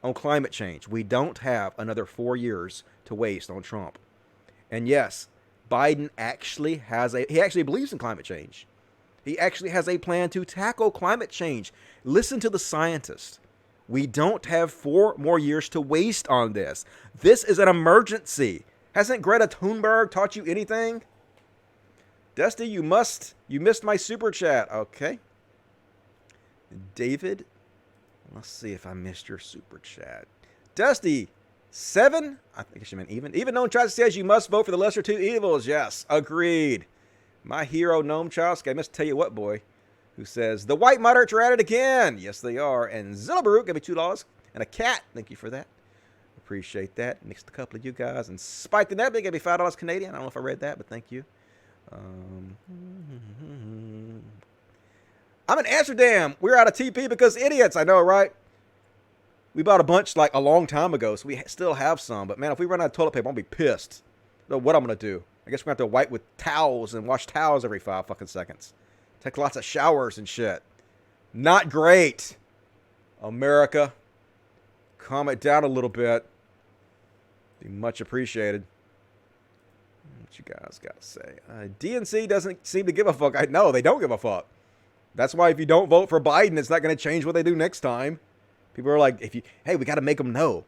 on climate change, we don't have another 4 years to waste on Trump. And yes, Biden actually believes in climate change. He actually has a plan to tackle climate change. Listen to the scientists. We don't have 4 more years to waste on this. This is an emergency. Hasn't Greta Thunberg taught you anything? Dusty, you missed my super chat. Okay. David, let's see if I missed your super chat. Dusty, 7? I think she meant even. Even Noam Chomsky says you must vote for the lesser two evils. Yes, agreed. My hero, Noam Chomsky, I must tell you what, boy, who says, the white moderates are at it again. Yes, they are. And Zilla Baruch gave me $2 and a cat. Thank you for that. Appreciate that. Mixed a couple of you guys. And Spike the Nebby gave me $5 Canadian. I don't know if I read that, but thank you. I'm in Amsterdam. We're out of TP because idiots. I know, right? We bought a bunch like a long time ago, so we still have some. But man, if we run out of toilet paper, I'm gonna be pissed. I don't know what I'm gonna do. I guess we're gonna have to wipe with towels and wash towels every 5 fucking seconds. Take lots of showers and shit. Not great. America, calm it down a little bit. Be much appreciated. What you guys got to say? DNC doesn't seem to give a fuck. I know they don't give a fuck. That's why if you don't vote for Biden, it's not going to change what they do next time. People are like, hey, we got to make them know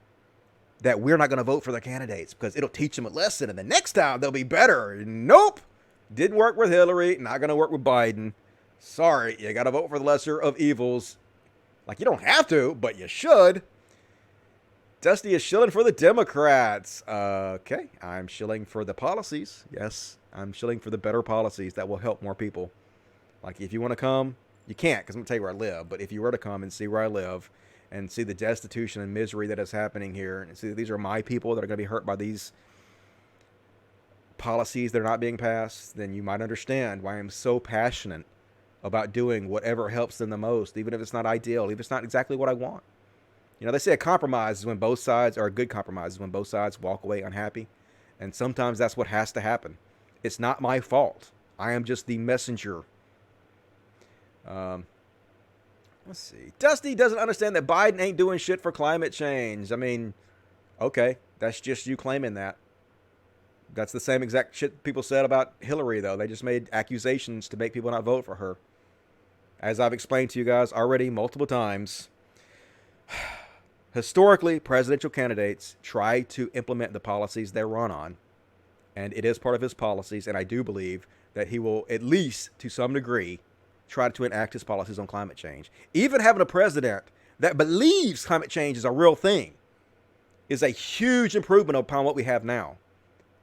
that we're not going to vote for the candidates because it'll teach them a lesson, and the next time they'll be better. Nope. Didn't work with Hillary. Not going to work with Biden. Sorry, you got to vote for the lesser of evils. Like, you don't have to, but you should. Dusty is shilling for the Democrats. Okay, I'm shilling for the policies. Yes, I'm shilling for the better policies that will help more people. Like, if you want to come, you can't, because I'm going to tell you where I live. But if you were to come and see where I live and see the destitution and misery that is happening here, and see that these are my people that are going to be hurt by these policies that are not being passed, then you might understand why I'm so passionate about doing whatever helps them the most, even if it's not ideal, even if it's not exactly what I want. You know, they say a compromise is when both sides, or a good compromise is when both sides walk away unhappy. And sometimes that's what has to happen. It's not my fault. I am just the messenger. Let's see. Dusty doesn't understand that Biden ain't doing shit for climate change. I mean, okay, that's just you claiming that. That's the same exact shit people said about Hillary, though. They just made accusations to make people not vote for her. As I've explained to you guys already multiple times, historically, presidential candidates try to implement the policies they run on. And it is part of his policies, and I do believe that he will, at least to some degree, try to enact his policies on climate change. Even having a president that believes climate change is a real thing is a huge improvement upon what we have now.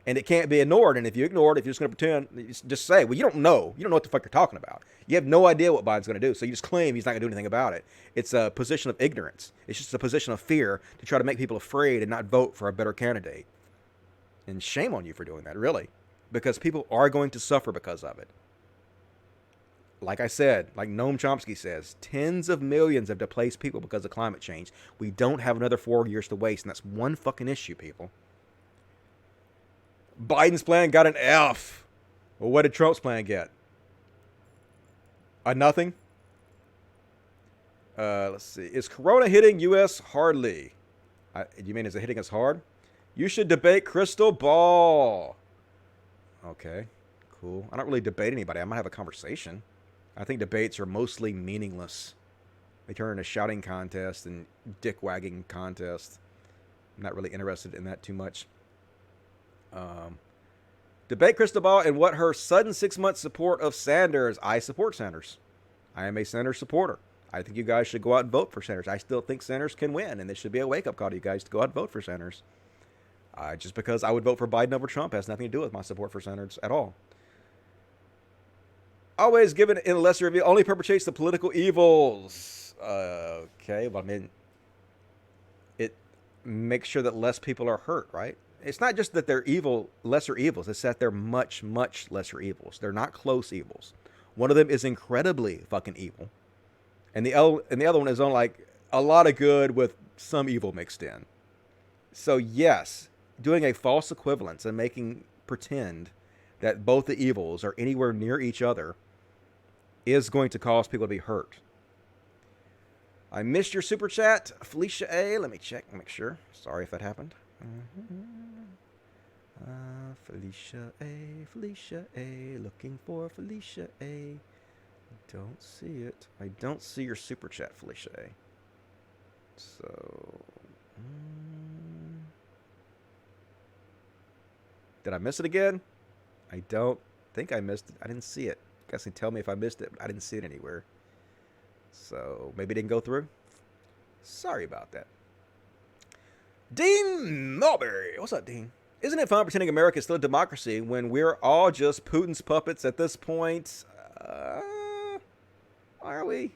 And it can't be ignored. And if you ignore it, if you're just going to pretend, just say, well, you don't know. You don't know what the fuck you're talking about. You have no idea what Biden's going to do. So you just claim he's not going to do anything about it. It's a position of ignorance. It's just a position of fear to try to make people afraid and not vote for a better candidate. And shame on you for doing that, really. Because people are going to suffer because of it. Like I said, like Noam Chomsky says, tens of millions have displaced people because of climate change. We don't have another 4 years to waste, and that's one fucking issue, people. Biden's plan got an F. Well, what did Trump's plan get? A nothing? Let's see. Is Corona hitting U.S. hardly? You mean, is it hitting us hard? You should debate Crystal Ball. Okay, cool. I don't really debate anybody. I might have a conversation. I think debates are mostly meaningless. They turn into shouting contests and dick-wagging contests. I'm not really interested in that too much. Debate Crystal Ball and what her sudden 6-month support of Sanders. I support Sanders. I am a Sanders supporter. I think you guys should go out and vote for Sanders. I still think Sanders can win, and this should be a wake-up call to you guys to go out and vote for Sanders. Just because I would vote for Biden over Trump has nothing to do with my support for Sanders at all. Always given in a lesser review only perpetrates the political evils. Okay, well, I mean, it makes sure that less people are hurt, right? It's not just that they're evil, lesser evils. It's that they're much, much lesser evils. They're not close evils. One of them is incredibly fucking evil. And the other one is on like a lot of good with some evil mixed in. So yes, doing a false equivalence and making pretend that both the evils are anywhere near each other is going to cause people to be hurt. I missed your super chat, Felicia A. Let me check and make sure. Sorry if that happened. Felicia A, looking for Felicia A. Don't see it. I don't see your super chat, Felicia A. So, did I miss it again? I don't think I missed it. I didn't see it. You guys can tell me if I missed it, but I didn't see it anywhere. So, maybe it didn't go through. Sorry about that. Dean Mulberry. What's up, Dean? Isn't it fun pretending America is still a democracy when we're all just Putin's puppets at this point? Are we?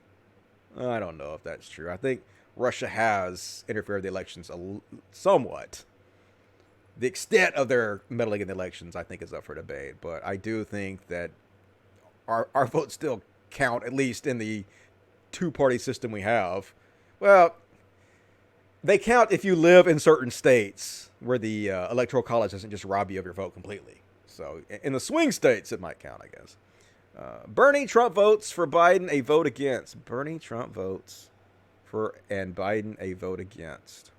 I don't know if that's true. I think Russia has interfered with the elections somewhat. The extent of their meddling in the elections, I think, is up for debate. But I do think that our votes still count, at least in the two-party system we have. Well, they count if you live in certain states where the electoral college doesn't just rob you of your vote completely. So in the swing states, it might count, I guess. Bernie, Trump votes for Biden, a vote against. Bernie, Trump votes for, and Biden, a vote against.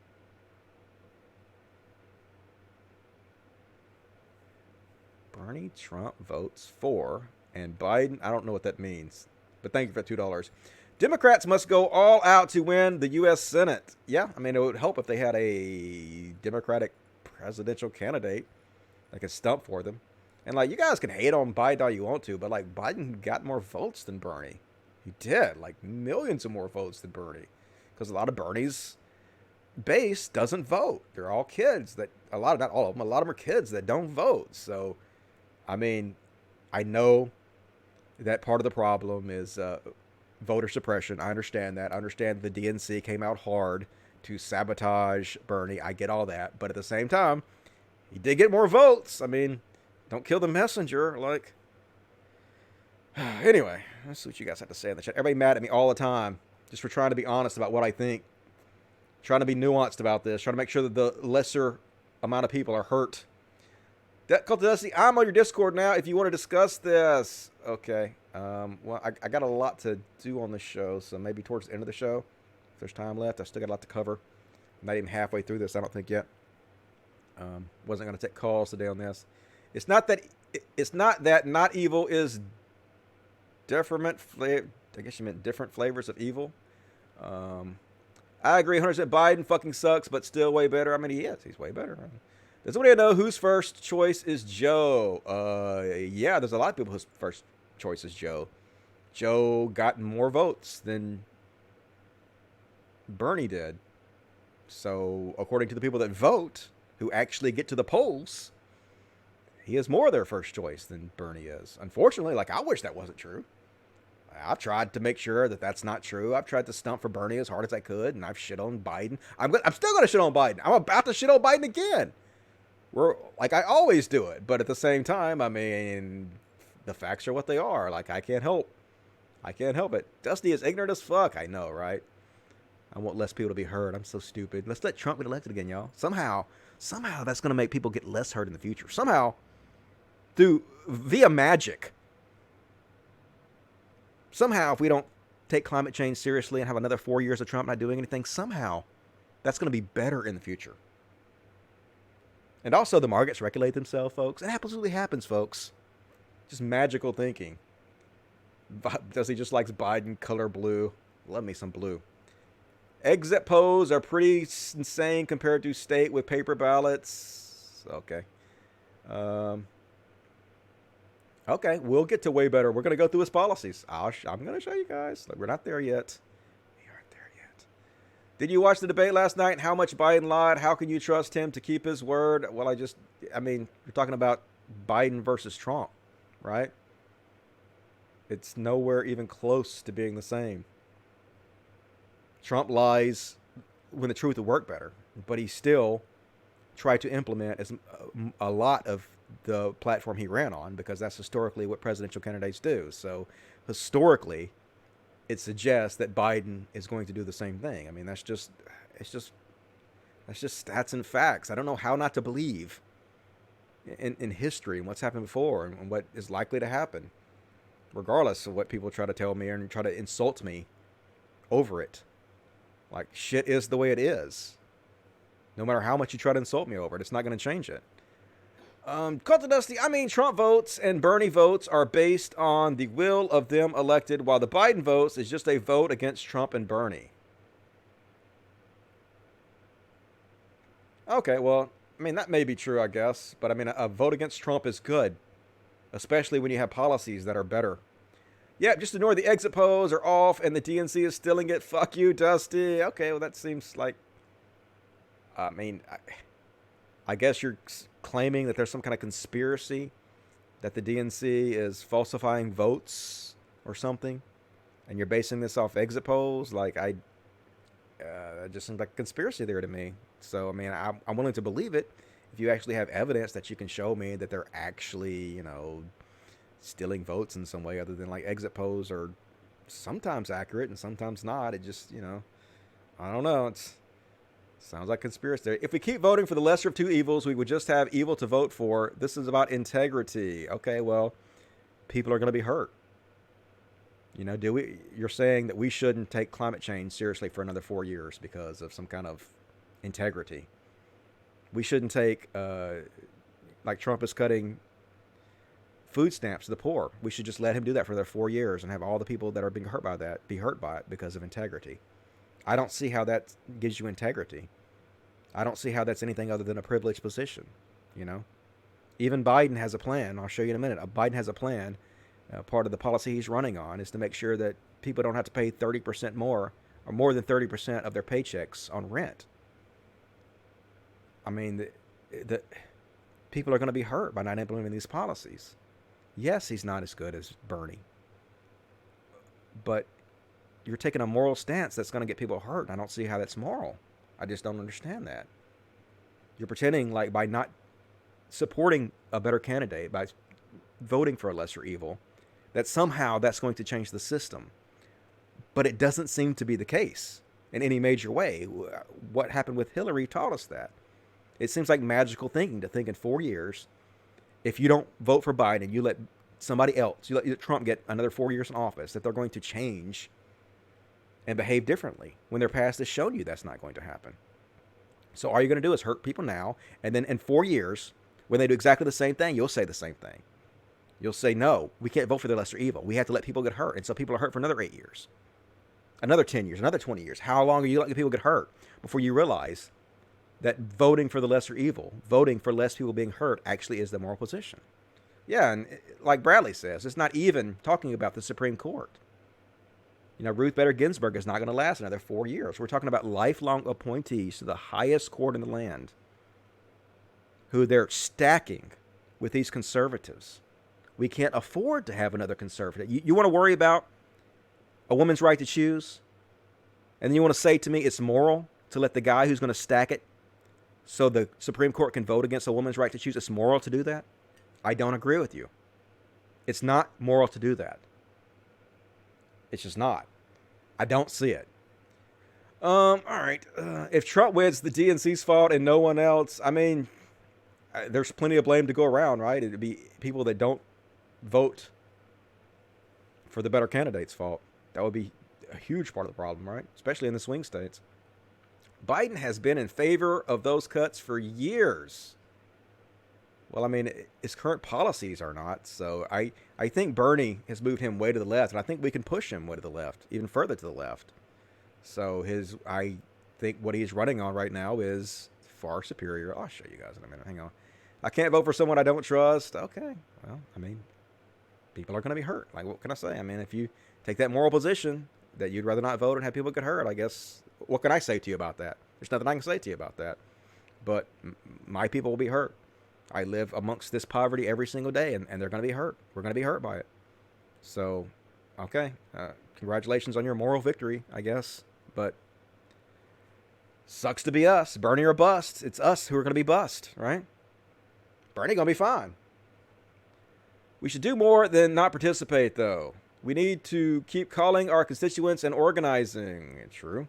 Bernie, Trump votes for, and Biden, I don't know what that means, but thank you for $2. Democrats must go all out to win the U.S. Senate. Yeah, I mean, it would help if they had a Democratic presidential candidate that could stump for them. And, like, you guys can hate on Biden all you want to, but, like, Biden got more votes than Bernie. He did, like, millions of more votes than Bernie. Because a lot of Bernie's base doesn't vote. They're all kids that, not all of them, a lot of them are kids that don't vote. So, I mean, I know that part of the problem is voter suppression. I understand that. I understand the DNC came out hard to sabotage Bernie. I get all that. But at the same time, he did get more votes. I mean, don't kill the messenger. Like, anyway, let's see what you guys have to say in the chat. Everybody mad at me all the time just for trying to be honest about what I think. Trying to be nuanced about this. Trying to make sure that the lesser amount of people are hurt. Cult of Dusty, I'm on your Discord now if you want to discuss this. Okay. Well, I got a lot to do on this show, so maybe towards the end of the show, if there's time left, I still got a lot to cover. I'm not even halfway through this, I don't think yet. Wasn't going to take calls today on this. It's not that not evil is different. I guess you meant different flavors of evil. I agree 100%. Biden fucking sucks, but still way better. I mean, he is. He's way better. Does anybody know whose first choice is Joe? Yeah, there's a lot of people whose first choice is Joe. Joe got more votes than Bernie did. So, according to the people that vote, who actually get to the polls, he is more their first choice than Bernie is. Unfortunately, like, I wish that wasn't true. I've tried to make sure that that's not true. I've tried to stump for Bernie as hard as I could, and I've shit on Biden. I'm still going to shit on Biden. I'm about to shit on Biden again. Like I always do it. But at the same time, I mean, the facts are what they are. Like, I can't help it. Dusty is ignorant as fuck. I know, right? I want less people to be hurt. I'm so stupid. Let's let Trump get elected again, y'all. Somehow that's going to make people get less hurt in the future. Somehow, via magic. Somehow, if we don't take climate change seriously and have another 4 years of Trump not doing anything, somehow that's going to be better in the future. And also, the markets regulate themselves, folks. It absolutely happens, folks. Just magical thinking. Dusty just likes Biden color blue. Love me some blue. Exit polls are pretty insane compared to state with paper ballots. Okay. Okay, we'll get to way better. We're going to go through his policies. I'm going to show you guys. Like, we're not there yet. We aren't there yet. Did you watch the debate last night? How much Biden lied? How can you trust him to keep his word? Well, I mean, you're talking about Biden versus Trump, right? It's nowhere even close to being the same. Trump lies when the truth would work better, but he still tried to implement a lot of the platform he ran on, because that's historically what presidential candidates do. So historically, it suggests that Biden is going to do the same thing. I mean, that's just stats and facts. I don't know how not to believe in history and what's happened before and what is likely to happen, regardless of what people try to tell me and try to insult me over it. Like, shit is the way it is. No matter how much you try to insult me over it, it's not going to change it. Cult of Dusty, I mean, Trump votes and Bernie votes are based on the will of them elected, while the Biden votes is just a vote against Trump and Bernie. Okay, well, I mean, that may be true, I guess. But, I mean, a vote against Trump is good, especially when you have policies that are better. Yeah, just ignore the exit polls are off and the DNC is stealing it. Fuck you, Dusty. Okay, well, that seems like... I mean, I guess you're claiming that there's some kind of conspiracy that the DNC is falsifying votes or something, and you're basing this off exit polls. Like, it just seems like a conspiracy there to me. So, I mean, I'm willing to believe it if you actually have evidence that you can show me that they're actually, stealing votes in some way other than like exit polls are sometimes accurate and sometimes not. It just, I don't know. Sounds like conspiracy. If we keep voting for the lesser of two evils, we would just have evil to vote for. This is about integrity. Okay, well, people are going to be hurt. You're saying that we shouldn't take climate change seriously for another 4 years because of some kind of integrity. We shouldn't take, like Trump is cutting food stamps to the poor. We should just let him do that for another 4 years and have all the people that are being hurt by that be hurt by it because of integrity. I don't see how that gives you integrity. I don't see how that's anything other than a privileged position, Even Biden has a plan. I'll show you in a minute. Biden has a plan. Part of the policy he's running on is to make sure that people don't have to pay 30% more or more than 30% of their paychecks on rent. I mean, the people are going to be hurt by not implementing these policies. Yes, he's not as good as Bernie, but you're taking a moral stance that's going to get people hurt. I don't see how that's moral. I just don't understand that. You're pretending like by not supporting a better candidate, by voting for a lesser evil, that somehow that's going to change the system. But it doesn't seem to be the case in any major way. What happened with Hillary taught us that. It seems like magical thinking to think in 4 years, if you don't vote for Biden, you let somebody else, you let Trump get another 4 years in office, that they're going to change and behave differently when their past has shown you that's not going to happen. So all you're going to do is hurt people now, and then in 4 years, when they do exactly the same thing, you'll say the same thing. You'll say, no, we can't vote for the lesser evil. We have to let people get hurt. And so people are hurt for another 8 years, another 10 years, another 20 years. How long are you letting people get hurt before you realize that voting for the lesser evil, voting for less people being hurt, actually is the moral position? Yeah, and like Bradley says, it's not even talking about the Supreme Court. Ruth Bader Ginsburg is not going to last another 4 years. We're talking about lifelong appointees to the highest court in the land who they're stacking with these conservatives. We can't afford to have another conservative. You want to worry about a woman's right to choose? And then you want to say to me it's moral to let the guy who's going to stack it so the Supreme Court can vote against a woman's right to choose? It's moral to do that? I don't agree with you. It's not moral to do that. It's just not. I don't see it. All right. If Trump wins, the DNC's fault and no one else. I mean, there's plenty of blame to go around, right? It'd be people that don't vote for the better candidate's fault. That would be a huge part of the problem, right? Especially in the swing states. Biden has been in favor of those cuts for years. Well, I mean, his current policies are not. So I think Bernie has moved him way to the left, and I think we can push him way to the left, even further to the left. So I think what he's running on right now is far superior. I'll show you guys in a minute. Hang on. I can't vote for someone I don't trust. Okay. Well, I mean, people are going to be hurt. Like, what can I say? I mean, if you take that moral position that you'd rather not vote and have people get hurt, I guess, what can I say to you about that? There's nothing I can say to you about that. But my people will be hurt. I live amongst this poverty every single day, and they're going to be hurt. We're going to be hurt by it. So, okay, congratulations on your moral victory, I guess. But sucks to be us. Bernie or bust. It's us who are going to be bust, right? Bernie going to be fine. We should do more than not participate, though. We need to keep calling our constituents and organizing. True.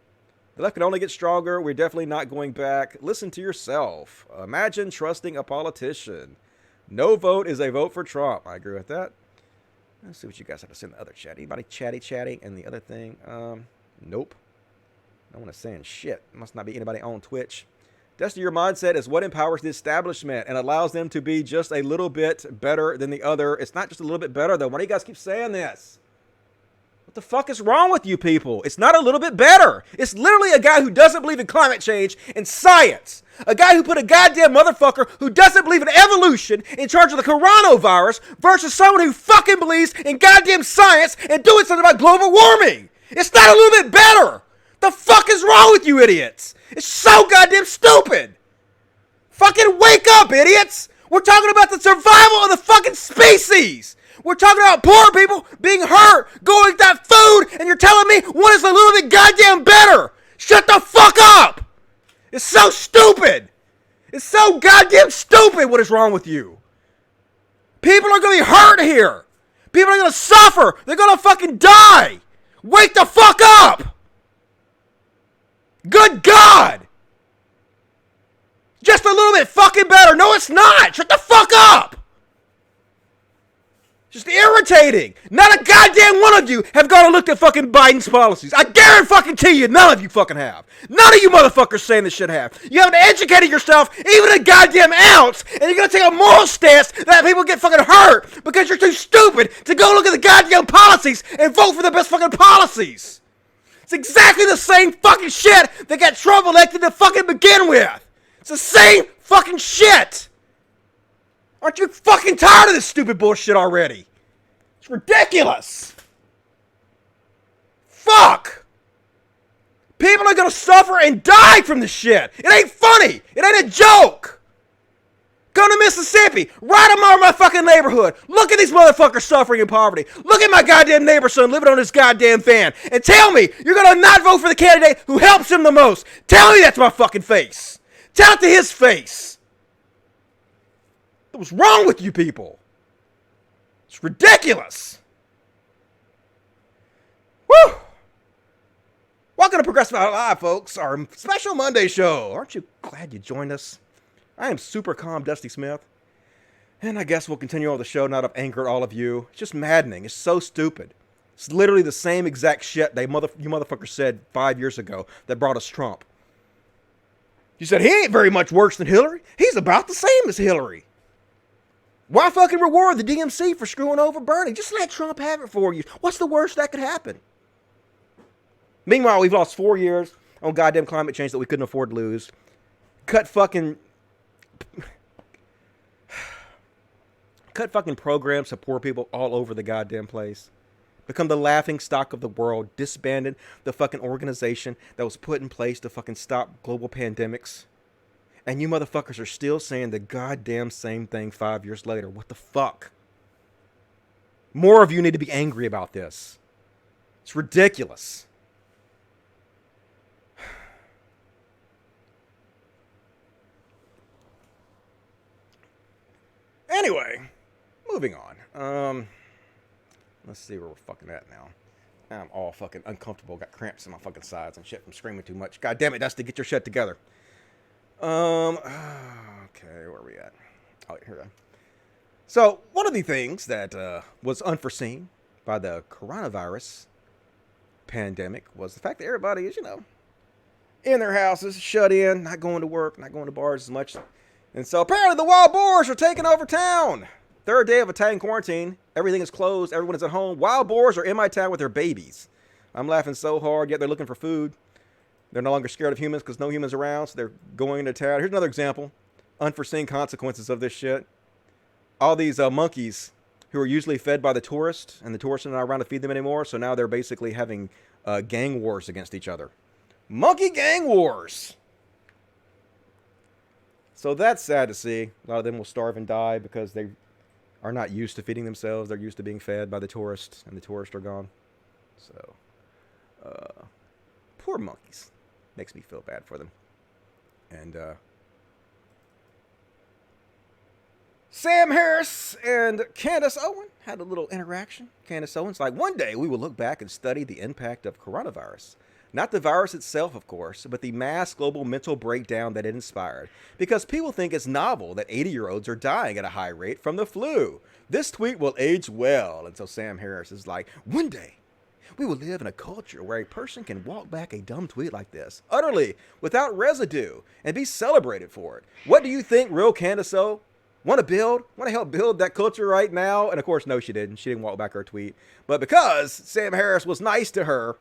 The left can only get stronger. We're definitely not going back. Listen to yourself. Imagine trusting a politician. No vote is a vote for Trump. I agree with that. Let's see what you guys have to say in the other chat. Anybody chatty? And the other thing, nope. No one is saying shit. Must not be anybody on Twitch. Destiny, your mindset is what empowers the establishment and allows them to be just a little bit better than the other. It's not just a little bit better, though. Why do you guys keep saying this? What the fuck is wrong with you people? It's not a little bit better. It's literally a guy who doesn't believe in climate change and science. A guy who put a goddamn motherfucker who doesn't believe in evolution in charge of the coronavirus versus someone who fucking believes in goddamn science and doing something about global warming. It's not a little bit better. The fuck is wrong with you idiots? It's so goddamn stupid. Fucking wake up, idiots. We're talking about the survival of the fucking species. We're talking about poor people being hurt, going without food, and you're telling me one is a little bit goddamn better. Shut the fuck up. It's so stupid. It's so goddamn stupid. What is wrong with you? People are going to be hurt here. People are going to suffer. They're going to fucking die. Wake the fuck up. Good God. Just a little bit fucking better. No, it's not. Shut the fuck up. Just irritating. Not a goddamn one of you have gone and looked at fucking Biden's policies. I guarantee you, none of you fucking have. None of you motherfuckers saying this shit have. You haven't educated yourself even a goddamn ounce, and you're gonna take a moral stance that people get fucking hurt because you're too stupid to go look at the goddamn policies and vote for the best fucking policies. It's exactly the same fucking shit that got Trump elected to fucking begin with. It's the same fucking shit. Aren't you fucking tired of this stupid bullshit already? It's ridiculous. Fuck. People are gonna suffer and die from this shit. It ain't funny. It ain't a joke. Go to Mississippi. Right among my fucking neighborhood. Look at these motherfuckers suffering in poverty. Look at my goddamn neighbor's son living on his goddamn van. And tell me you're gonna not vote for the candidate who helps him the most. Tell me that's my fucking face. Tell it to his face. What's wrong with you people? It's ridiculous. Woo! Welcome to Progressive Out Live, folks. Our special Monday show. Aren't you glad you joined us? I am super calm, Dusty Smith. And I guess we'll continue on the show, not of anger at all of you. It's just maddening. It's so stupid. It's literally the same exact shit you motherfuckers said 5 years ago that brought us Trump. You said he ain't very much worse than Hillary. He's about the same as Hillary. Why fucking reward the DNC for screwing over Bernie? Just let Trump have it for you. What's the worst that could happen? Meanwhile, we've lost 4 years on goddamn climate change that we couldn't afford to lose. Cut fucking programs to poor people all over the goddamn place. Become the laughing stock of the world. Disbanded the fucking organization that was put in place to fucking stop global pandemics. And you motherfuckers are still saying the goddamn same thing 5 years later. What the fuck? More of you need to be angry about this. It's ridiculous. Anyway, moving on. Let's see where we're fucking at now. I'm all fucking uncomfortable. Got cramps in my fucking sides and shit from screaming too much. God damn it, Dusty, get your shit together. Okay, where are we at? Oh, here we go. So, one of the things that was unforeseen by the coronavirus pandemic was the fact that everybody is, in their houses, shut in, not going to work, not going to bars as much. And so, apparently the wild boars are taking over town. Third day of Italian quarantine. Everything is closed. Everyone is at home. Wild boars are in my town with their babies. I'm laughing so hard, yet they're looking for food. They're no longer scared of humans because no humans around, so they're going into town. Here's another example. Unforeseen consequences of this shit. All these monkeys who are usually fed by the tourists, and the tourists are not around to feed them anymore, so now they're basically having gang wars against each other. Monkey gang wars! So that's sad to see. A lot of them will starve and die because they are not used to feeding themselves. They're used to being fed by the tourists, and the tourists are gone. So, poor monkeys. Makes me feel bad for them. And, Sam Harris and Candace Owen had a little interaction. Candace Owens like, one day we will look back and study the impact of coronavirus. Not the virus itself, of course, but the mass global mental breakdown that it inspired. Because people think it's novel that 80-year-olds are dying at a high rate from the flu. This tweet will age well. And so Sam Harris is like, one day we will live in a culture where a person can walk back a dumb tweet like this, utterly without residue, and be celebrated for it. What do you think, real Candace O? Want to help build that culture right now? And of course, no, she didn't. She didn't walk back her tweet. But because Sam Harris was nice to her,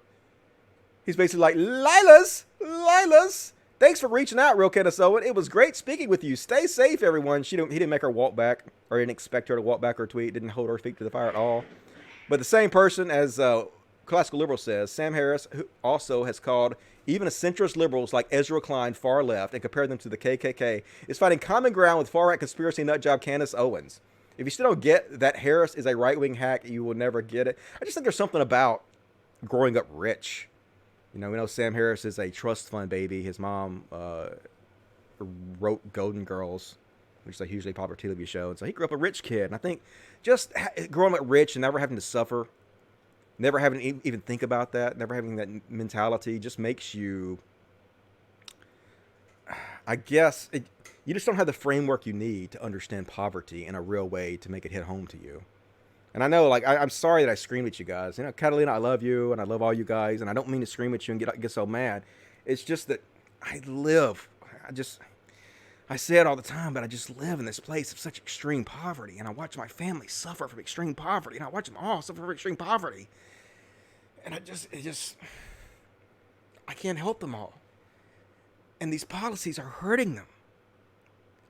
he's basically like, Lilas, thanks for reaching out, real Candace Owen. It was great speaking with you. Stay safe, everyone. He didn't make her walk back, or didn't expect her to walk back her tweet. Didn't hold her feet to the fire at all. But the same person, as Classical Liberal says, Sam Harris who also has called even a centrist liberals like Ezra Klein far left and compared them to the KKK, is fighting common ground with far-right conspiracy nutjob Candace Owens. If you still don't get that Harris is a right-wing hack, you will never get it. I just think there's something about growing up rich. You know, we know Sam Harris is a trust fund baby. His mom wrote Golden Girls, which is a hugely popular TV show. And so he grew up a rich kid. And I think just growing up rich and never having to suffer, never having to even think about that, never having that mentality just makes you, I guess, you just don't have the framework you need to understand poverty in a real way to make it hit home to you. And I know, like, I'm sorry that I screamed at you guys. You know, Catalina, I love you, and I love all you guys, and I don't mean to scream at you and get so mad. It's just that I say it all the time, but I just live in this place of such extreme poverty, and I watch my family suffer from extreme poverty, and I watch them all suffer from extreme poverty. And I can't help them all. And these policies are hurting them.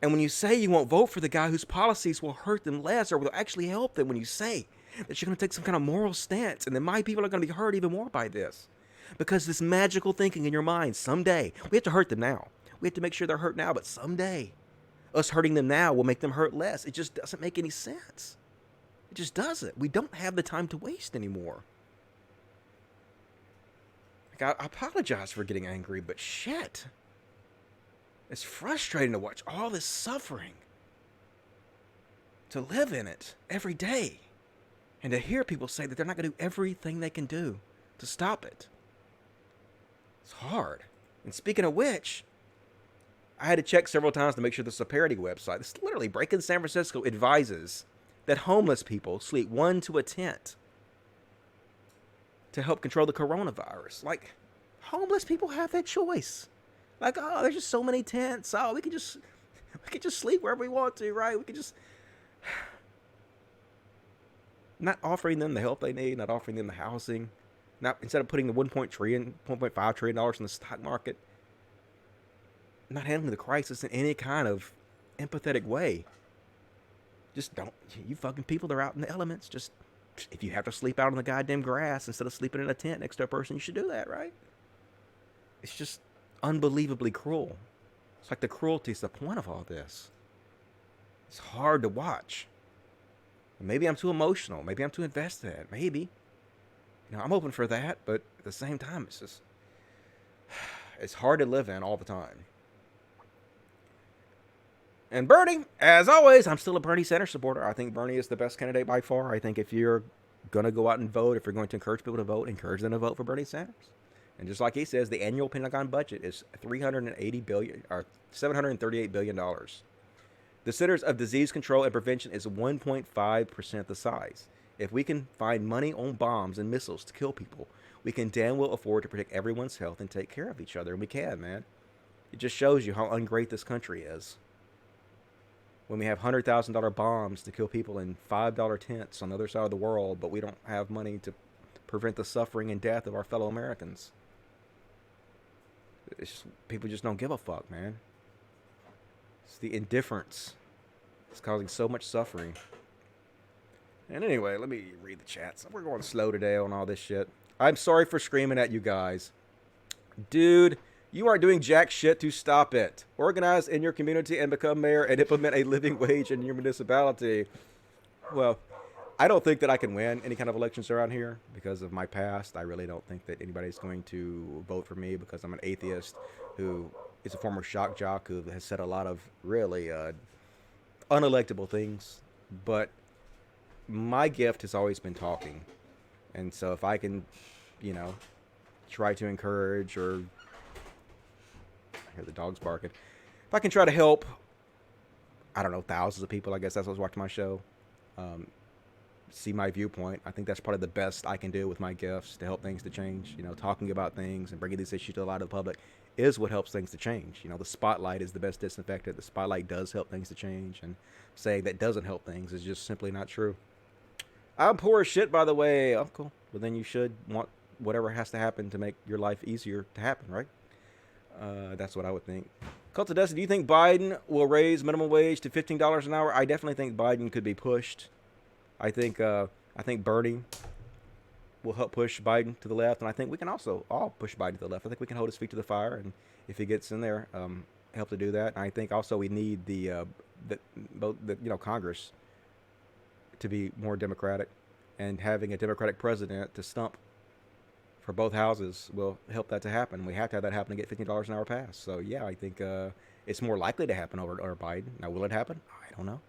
And when you say you won't vote for the guy whose policies will hurt them less or will actually help them, when you say that you're going to take some kind of moral stance, and then my people are going to be hurt even more by this. Because this magical thinking in your mind, someday, we have to hurt them now. We have to make sure they're hurt now, but someday, us hurting them now will make them hurt less. It just doesn't make any sense. It just doesn't. We don't have the time to waste anymore. Like, I apologize for getting angry, but shit. It's frustrating to watch all this suffering, to live in it every day, and to hear people say that they're not going to do everything they can do to stop it. It's hard. And speaking of which, I had to check several times to make sure this is a parody website. This is literally Breaking San Francisco advises that homeless people sleep 1 to a tent to help control the coronavirus. Like, homeless people have that choice. Like, oh, there's just so many tents. Oh, we can just sleep wherever we want to, right? We can just not offering them the help they need, not offering them the housing, not instead of putting the $1.5 trillion in the stock market, not handling the crisis in any kind of empathetic way. Just don't. You fucking people that are out in the elements. Just, if you have to sleep out on the goddamn grass instead of sleeping in a tent next to a person, you should do that, right? It's just unbelievably cruel. It's like the cruelty is the point of all this. It's hard to watch. Maybe I'm too emotional. Maybe I'm too invested in it. Maybe. You know, I'm open for that, but at the same time, it's hard to live in all the time. And Bernie, as always, I'm still a Bernie Sanders supporter. I think Bernie is the best candidate by far. I think if you're going to go out and vote, if you're going to encourage people to vote, encourage them to vote for Bernie Sanders. And just like he says, the annual Pentagon budget is $738 billion. The Centers of Disease Control and Prevention is 1.5% the size. If we can find money on bombs and missiles to kill people, we can damn well afford to protect everyone's health and take care of each other. And we can, man. It just shows you how ungreat this country is. When we have $100,000 bombs to kill people in $5 tents on the other side of the world, but we don't have money to prevent the suffering and death of our fellow Americans. It's just, people just don't give a fuck, man. It's the indifference. It's causing so much suffering. And anyway, let me read the chats. We're going slow today on all this shit. I'm sorry for screaming at you guys. Dude, you aren't doing jack shit to stop it. Organize in your community and become mayor and implement a living wage in your municipality. Well, I don't think that I can win any kind of elections around here because of my past. I really don't think that anybody's going to vote for me because I'm an atheist who is a former shock jock who has said a lot of really unelectable things. But my gift has always been talking. And so if I can, you know, try to encourage or... I hear the dogs barking. If I can try to help, I don't know, thousands of people, I guess that's what's watching my show, see my viewpoint. I think that's probably the best I can do with my gifts to help things to change. You know, talking about things and bringing these issues to the light of the public is what helps things to change. You know, the spotlight is the best disinfectant. The spotlight does help things to change, and saying that doesn't help things is just simply not true. I'm poor as shit, by the way, Uncle. Well, then you should want whatever has to happen to make your life easier to happen, right? That's what I would think. Cult of Dusty, do you think Biden will raise minimum wage to $15 an hour? I definitely think Biden could be pushed. I think Bernie will help push Biden to the left, and I think we can also all push Biden to the left. I think we can hold his feet to the fire, and if he gets in there, help to do that. And I think also we need the Congress to be more Democratic, and having a Democratic president to stump for both houses will help that to happen. We have to have that happen to get $15 an hour passed. So yeah, I think it's more likely to happen over Biden. Now, will it happen? I don't know.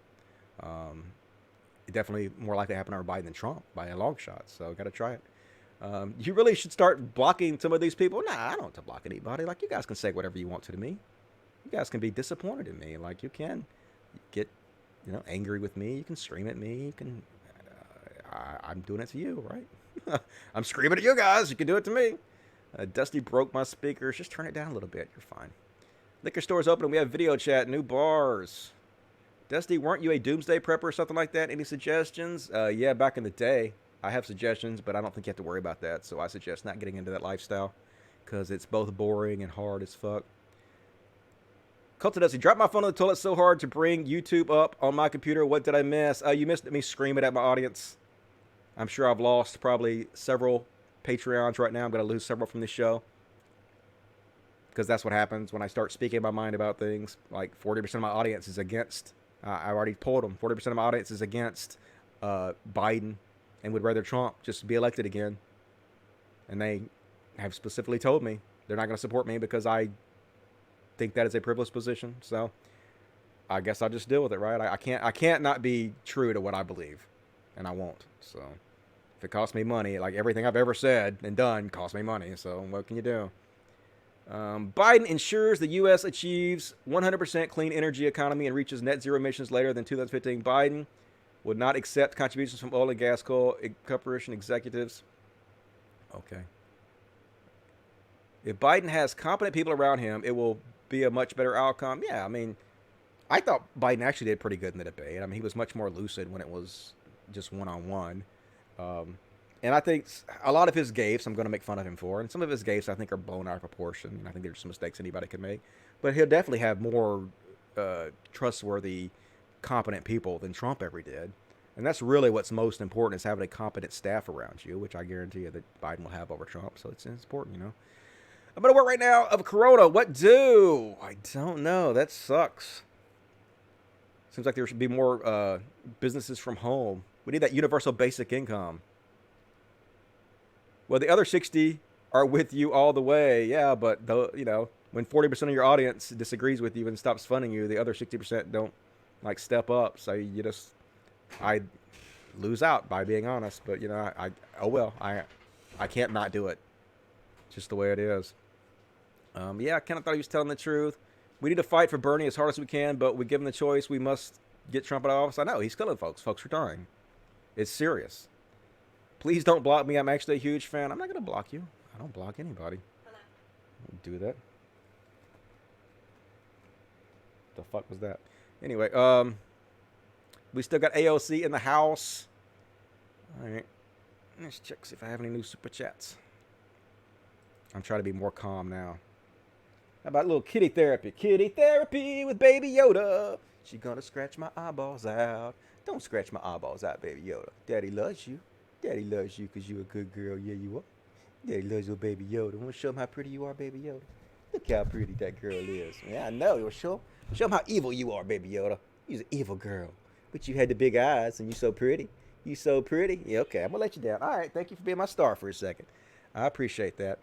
Definitely more likely to happen over Biden than Trump by a long shot. So got to try it. You really should start blocking some of these people. Nah, I don't have to block anybody. Like, you guys can say whatever you want to me. You guys can be disappointed in me. Like, you can get, angry with me. You can scream at me. You can. I'm doing it to you, right? I'm screaming at you guys. You can do it to me. Dusty broke my speakers. Just turn it down a little bit. You're fine. Liquor store's open and we have video chat. New bars. Dusty, weren't you a doomsday prepper or something like that? Any suggestions? Yeah, back in the day. I have suggestions, but I don't think you have to worry about that. So I suggest not getting into that lifestyle because it's both boring and hard as fuck. Cult of Dusty, dropped my phone on the toilet so hard to bring YouTube up on my computer. What did I miss? You missed me screaming at my audience. I'm sure I've lost probably several Patreons right now. I'm going to lose several from this show. Because that's what happens when I start speaking my mind about things. Like 40% of my audience is against, I already told them, 40% of my audience is against Biden and would rather Trump just be elected again. And they have specifically told me they're not going to support me because I think that is a privileged position. So I guess I'll just deal with it, right? I can't not be true to what I believe. And I won't. So if it costs me money, like everything I've ever said and done costs me money. So what can you do? Biden ensures the U.S. achieves 100% clean energy economy and reaches net zero emissions later than 2015. Biden would not accept contributions from oil and gas corporation executives. Okay. If Biden has competent people around him, it will be a much better outcome. Yeah, I mean, I thought Biden actually did pretty good in the debate. I mean, he was much more lucid when it was just one-on-one. And I think a lot of his gaffes I'm going to make fun of him for, and some of his gaffes I think are blown out of proportion, and I think there's some mistakes anybody could make. But he'll definitely have more trustworthy, competent people than Trump ever did. And that's really what's most important, is having a competent staff around you, which I guarantee you that Biden will have over Trump. So it's important, I'm going to work right now of Corona. What do? I don't know. That sucks. Seems like there should be more businesses from home. We need that universal basic income. Well, the other 60 are with you all the way. Yeah, but when 40% of your audience disagrees with you and stops funding you, the other 60% don't step up. So I lose out by being honest. But I can't not do it. Just the way it is. Yeah, I kind of thought he was telling the truth. We need to fight for Bernie as hard as we can, but we give him the choice. We must get Trump out of office. I know he's killing folks. Folks are dying. It's serious. Please don't block me. I'm actually a huge fan. I'm not going to block you. I don't block anybody. I don't do that. The fuck was that? Anyway, we still got AOC in the house. All right. Let's check, see if I have any new super chats. I'm trying to be more calm now. How about a little kitty therapy? Kitty therapy with Baby Yoda. She gonna scratch my eyeballs out. Don't scratch my eyeballs out, Baby Yoda. Daddy loves you. Daddy loves you because you're a good girl. Yeah, you are. Daddy loves your Baby Yoda. Want to show him how pretty you are, Baby Yoda? Look how pretty that girl is. Yeah, I know. You want to show him how evil you are, Baby Yoda. You're an evil girl. But you had the big eyes and you so pretty. You so pretty. Yeah, okay. I'm going to let you down. All right. Thank you for being my star for a second. I appreciate that.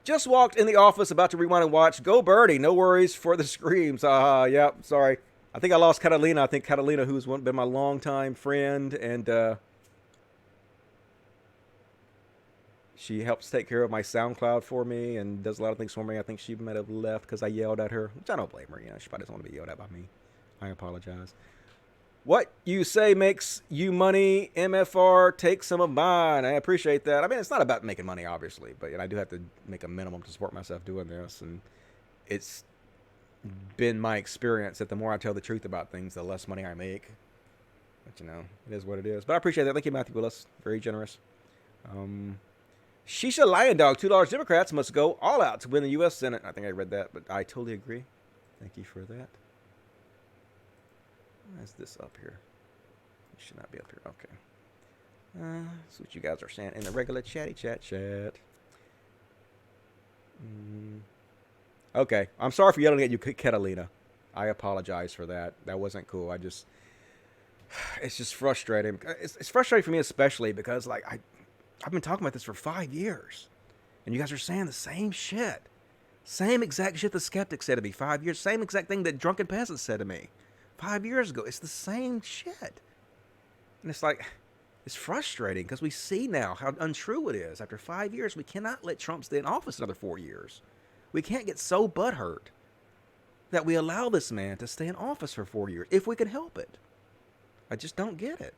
Just walked in the office, about to rewind and watch. Go Birdie. No worries for the screams. Yep. Sorry. I think I lost Catalina. I think Catalina, who's been my longtime friend, and she helps take care of my SoundCloud for me and does a lot of things for me. I think she might have left because I yelled at her, which I don't blame her. You know, she probably doesn't want to be yelled at by me. I apologize. What you say makes you money. MFR, take some of mine. I appreciate that. I mean, it's not about making money, obviously, but I do have to make a minimum to support myself doing this. And it's been my experience that the more I tell the truth about things, the less money I make. But, it is what it is. But I appreciate that. Thank you, Matthew Willis. Very generous. Shisha Lion Dog, $2 Democrats must go all out to win the U.S. Senate. I think I read that, but I totally agree. Thank you for that. Why is this up here? It should not be up here. Okay. That's what you guys are saying in the regular chatty chat. Okay. I'm sorry for yelling at you, Catalina. I apologize for that. That wasn't cool. It's just frustrating. It's frustrating for me especially because, I've been talking about this for 5 years. And you guys are saying the same shit. Same exact shit the skeptics said to me 5 years. Same exact thing that drunken peasants said to me 5 years ago. It's the same shit. And it's frustrating because we see now how untrue it is. After 5 years, we cannot let Trump stay in office another 4 years. We can't get so butthurt that we allow this man to stay in office for 4 years if we can help it. I just don't get it.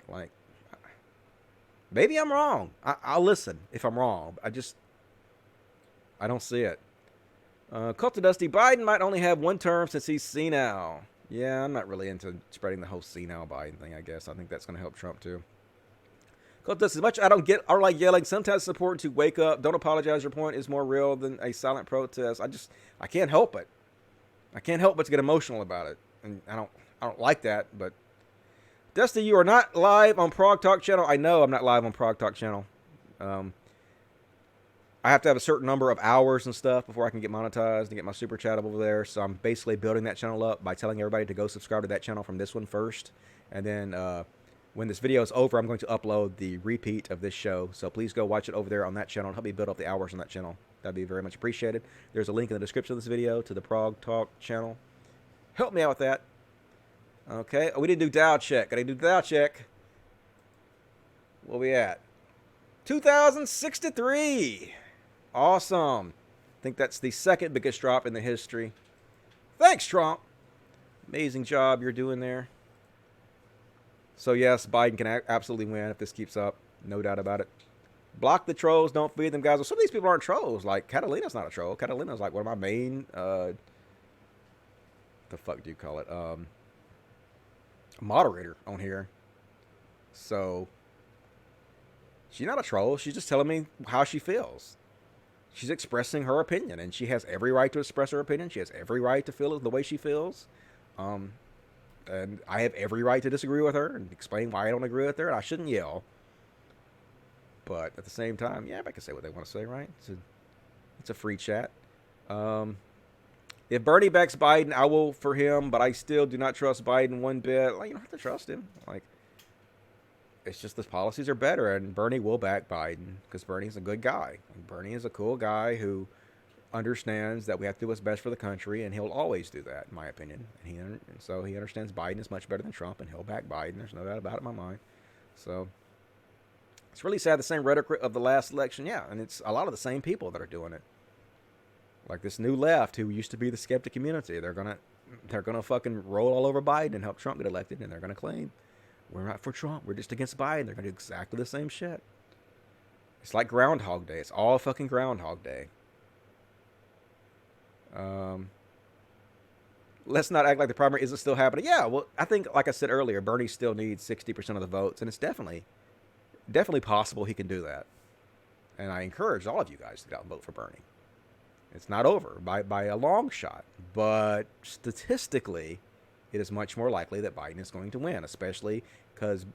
Maybe I'm wrong. I'll listen if I'm wrong. I don't see it. Cult of Dusty, Biden might only have one term since he's senile. Yeah, I'm not really into spreading the whole senile Biden thing, I guess. I think that's going to help Trump, too. Cult of Dusty, as much I don't get or like yelling, sometimes it's important to wake up. Don't apologize. Your point is more real than a silent protest. I can't help it. I can't help but to get emotional about it. And I don't like that, but Dusty, you are not live on Prog Talk channel. I know I'm not live on Prog Talk channel. I have to have a certain number of hours and stuff before I can get monetized and get my super chat over there. So I'm basically building that channel up by telling everybody to go subscribe to that channel from this one first. And then when this video is over, I'm going to upload the repeat of this show. So please go watch it over there on that channel and help me build up the hours on that channel. That'd be very much appreciated. There's a link in the description of this video to the Prog Talk channel. Help me out with that. Okay, we didn't do Dow check. I didn't do Dow check. Where we at? 2,063. Awesome. I think that's the second biggest drop in the history. Thanks, Trump. Amazing job you're doing there. So, yes, Biden can absolutely win if this keeps up. No doubt about it. Block the trolls. Don't feed them, guys. Well, some of these people aren't trolls. Like, Catalina's not a troll. Catalina's like one of my main, the fuck do you call it? Moderator on here. So, she's not a troll. She's just telling me how she feels. She's expressing her opinion, and she has every right to express her opinion. She has every right to feel the way she feels. And I have every right to disagree with her and explain why I don't agree with her, and I shouldn't yell. But at the same time, yeah, I can say what they want to say, right? It's a free chat. If Bernie backs Biden, I will for him, but I still do not trust Biden one bit. You don't have to trust him. It's just the policies are better, and Bernie will back Biden because Bernie's a good guy. Bernie is a cool guy who understands that we have to do what's best for the country, and he'll always do that, in my opinion. And so he understands Biden is much better than Trump, and he'll back Biden. There's no doubt about it in my mind. So it's really sad. The same rhetoric of the last election, yeah, and it's a lot of the same people that are doing it. Like this new left who used to be the skeptic community. They're gonna fucking roll all over Biden and help Trump get elected, and they're gonna claim we're not for Trump. We're just against Biden. They're gonna do exactly the same shit. It's like Groundhog Day. It's all fucking Groundhog Day. Let's not act like the primary isn't still happening. Yeah, well, I think, like I said earlier, Bernie still needs 60% of the votes, and it's definitely possible he can do that. And I encourage all of you guys to get out and vote for Bernie. It's not over by a long shot, but statistically, it is much more likely that Biden is going to win, especially because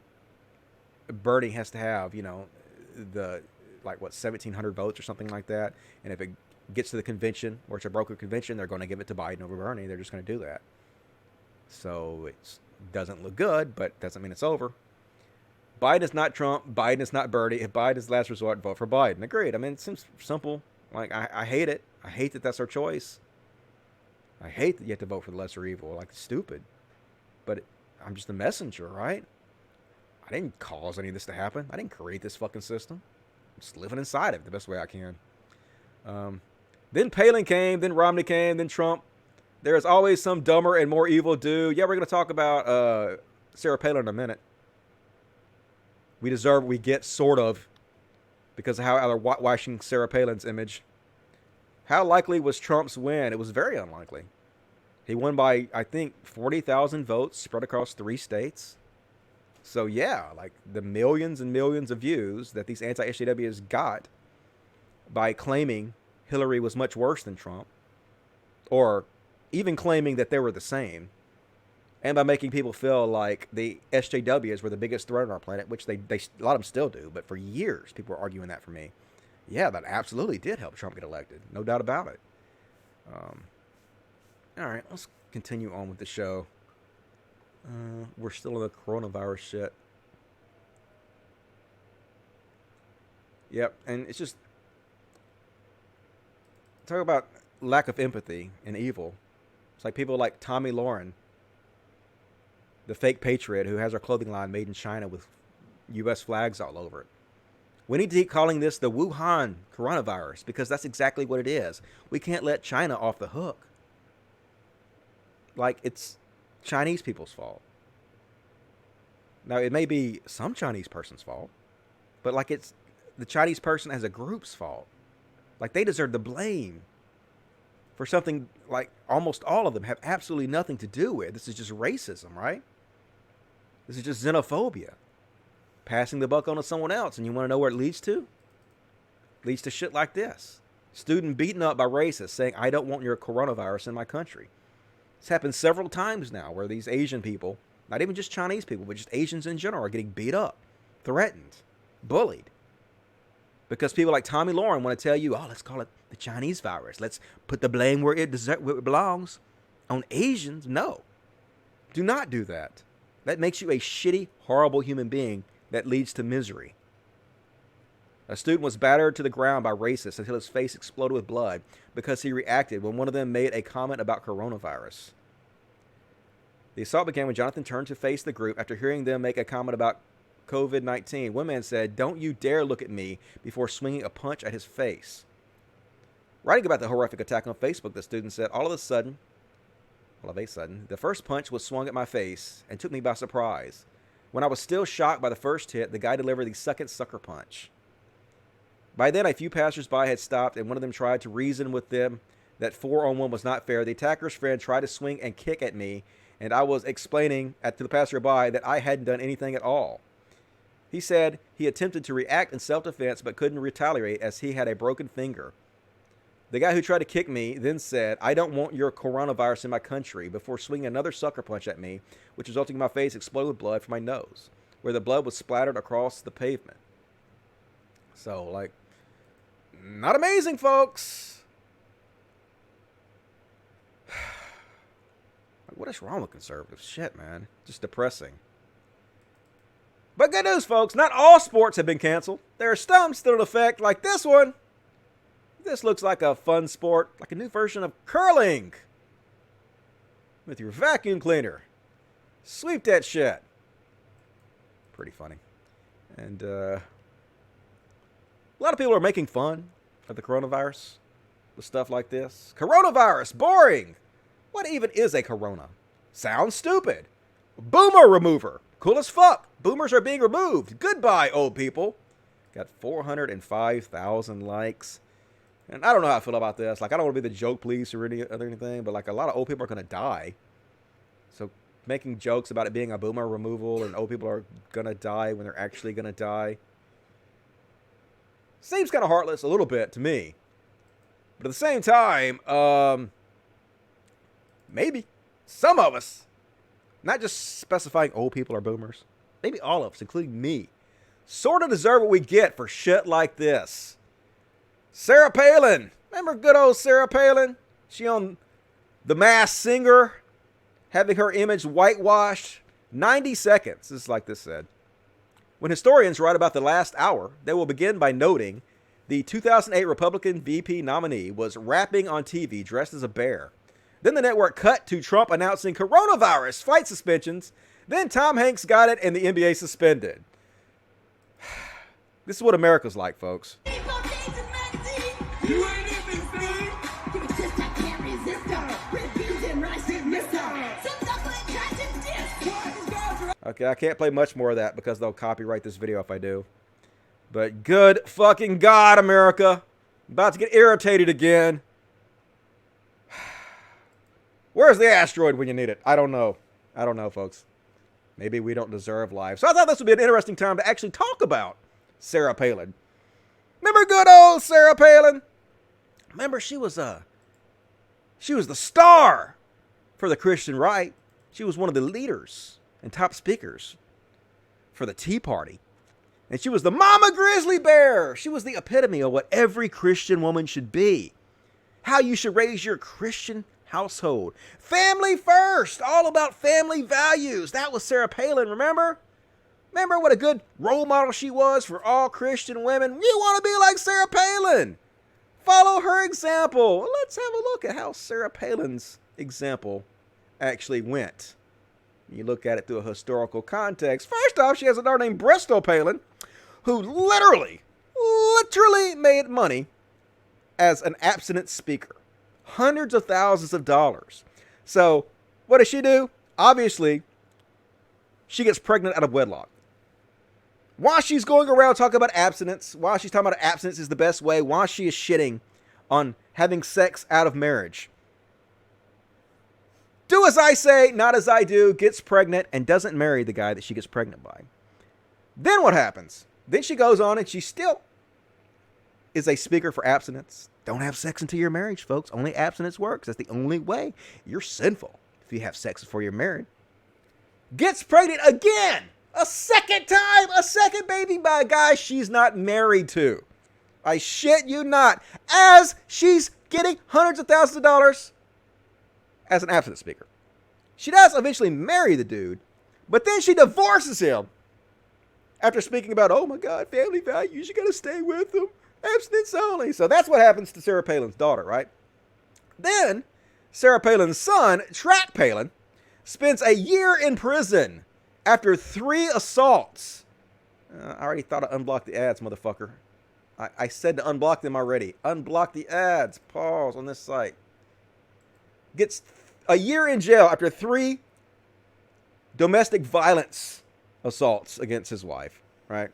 Bernie has to have, the 1,700 votes or something like that. And if it gets to the convention, or it's a broker convention, they're going to give it to Biden over Bernie. They're just going to do that. So it doesn't look good, but doesn't mean it's over. Biden is not Trump. Biden is not Bernie. If Biden is the last resort, vote for Biden. Agreed. I mean, it seems simple. Like, I hate it. I hate that that's our choice. I hate that you have to vote for the lesser evil. Like, it's stupid. But I'm just a messenger, right? I didn't cause any of this to happen. I didn't create this fucking system. I'm just living inside it the best way I can. Then Palin came, then Romney came, then Trump. There's always some dumber and more evil dude. Yeah, we're going to talk about Sarah Palin in a minute. We deserve what we get, sort of, because of how they're whitewashing Sarah Palin's image. How likely was Trump's win? It was very unlikely. He won by, I think, 40,000 votes spread across 3 states. So, yeah, like the millions and millions of views that these anti-SJWs got by claiming Hillary was much worse than Trump, or even claiming that they were the same, and by making people feel like the SJWs were the biggest threat on our planet, which they a lot of them still do, but for years people were arguing that for me. Yeah, that absolutely did help Trump get elected. No doubt about it. All right, let's continue on with the show. We're still in the coronavirus shit. Yep, and it's just... Talk about lack of empathy and evil. It's like people like Tommy Lauren, the fake patriot who has our clothing line made in China with U.S. flags all over it. We need to keep calling this the Wuhan coronavirus, because that's exactly what it is. We can't let China off the hook. Like, it's Chinese people's fault. Now, it may be some Chinese person's fault, but like, it's the Chinese person as a group's fault. Like, they deserve the blame for something like almost all of them have absolutely nothing to do with. This is just racism, right? This is just xenophobia. Passing the buck on to someone else. And you want to know where it leads to? It leads to shit like this. Student beaten up by racists saying, I don't want your coronavirus in my country. It's happened several times now where these Asian people, not even just Chinese people, but just Asians in general, are getting beat up, threatened, bullied. Because people like Tommy Lauren want to tell you, oh, let's call it the Chinese virus. Let's put the blame where it belongs. On Asians, no. Do not do that. That makes you a shitty, horrible human being that leads to misery. A student was battered to the ground by racists until his face exploded with blood because he reacted when one of them made a comment about coronavirus. The assault began when Jonathan turned to face the group after hearing them make a comment about COVID-19. One man said, "Don't you dare look at me," before swinging a punch at his face. Writing about the horrific attack on Facebook, the student said, all of a sudden, the first punch was swung at my face and took me by surprise. When I was still shocked by the first hit, the guy delivered the second sucker punch. By then, a few passersby had stopped, and one of them tried to reason with them that 4-on-1 was not fair. The attacker's friend tried to swing and kick at me, and I was explaining to the passerby that I hadn't done anything at all. He said he attempted to react in self-defense but couldn't retaliate as he had a broken finger. The guy who tried to kick me then said, "I don't want your coronavirus in my country," before swinging another sucker punch at me, which resulting in my face exploded with blood from my nose, where the blood was splattered across the pavement. So, like, not amazing, folks. What is wrong with conservatives? Shit, man. Just depressing. But good news, folks. Not all sports have been canceled. There are some still in effect, like this one. This looks like a fun sport, like a new version of curling. With your vacuum cleaner. Sweep that shit. Pretty funny. And a lot of people are making fun of the coronavirus with stuff like this. Coronavirus, boring. What even is a corona? Sounds stupid. Boomer remover. Cool as fuck. Boomers are being removed. Goodbye, old people. Got 405,000 likes. And I don't know how I feel about this. Like, I don't want to be the joke police or anything, but like, a lot of old people are going to die. So making jokes about it being a boomer removal and old people are going to die when they're actually going to die seems kind of heartless a little bit to me. But at the same time, maybe some of us not just specifying old people are boomers, maybe all of us, including me, sort of deserve what we get for shit like this. Sarah Palin. Remember good old Sarah Palin? She on The Masked Singer, having her image whitewashed. 90 seconds, this is like this said. When historians write about the last hour, they will begin by noting the 2008 Republican VP nominee was rapping on TV dressed as a bear. Then the network cut to Trump announcing coronavirus flight suspensions. Then Tom Hanks got it and the NBA suspended. This is what America's like, folks. Okay, I can't play much more of that because they'll copyright this video if I do. But good fucking God, America. I'm about to get irritated again. Where's the asteroid when you need it? I don't know. I don't know, folks. Maybe we don't deserve life. So I thought this would be an interesting time to actually talk about Sarah Palin. Remember good old Sarah Palin? Remember she was the star for the Christian right. She was one of the leaders and top speakers for the Tea Party. And she was the Mama Grizzly Bear. She was the epitome of what every Christian woman should be. How you should raise your Christian household. Family first. All about family values. That was Sarah Palin, remember? Remember what a good role model she was for all Christian women? You want to be like Sarah Palin. Follow her example. Let's have a look at how Sarah Palin's example actually went. You look at it through a historical context. First off, she has a daughter named Bristol Palin, who literally made money as an abstinence speaker. Hundreds of thousands of dollars. So, what does she do? Obviously, she gets pregnant out of wedlock. While she's going around talking about abstinence, while she's talking about abstinence is the best way, while she is shitting on having sex out of marriage. Do as I say, not as I do, gets pregnant and doesn't marry the guy that she gets pregnant by. Then what happens? Then she goes on and she still is a speaker for abstinence. Don't have sex until you're married, folks. Only abstinence works. That's the only way. You're sinful if you have sex before you're married. Gets pregnant again. A second time. A second baby by a guy she's not married to. I shit you not. As she's getting hundreds of thousands of dollars as an abstinence speaker. She does eventually marry the dude, but then she divorces him after speaking about, oh my God, family values, you gotta stay with them, abstinence only. So that's what happens to Sarah Palin's daughter, right? Then Sarah Palin's son, Track Palin, spends a year in prison after 3 assaults. I already thought I unblocked the ads, motherfucker. I said to unblock them already. Unblock the ads. Pause on this site. Gets a year in jail after 3 domestic violence assaults against his wife, right?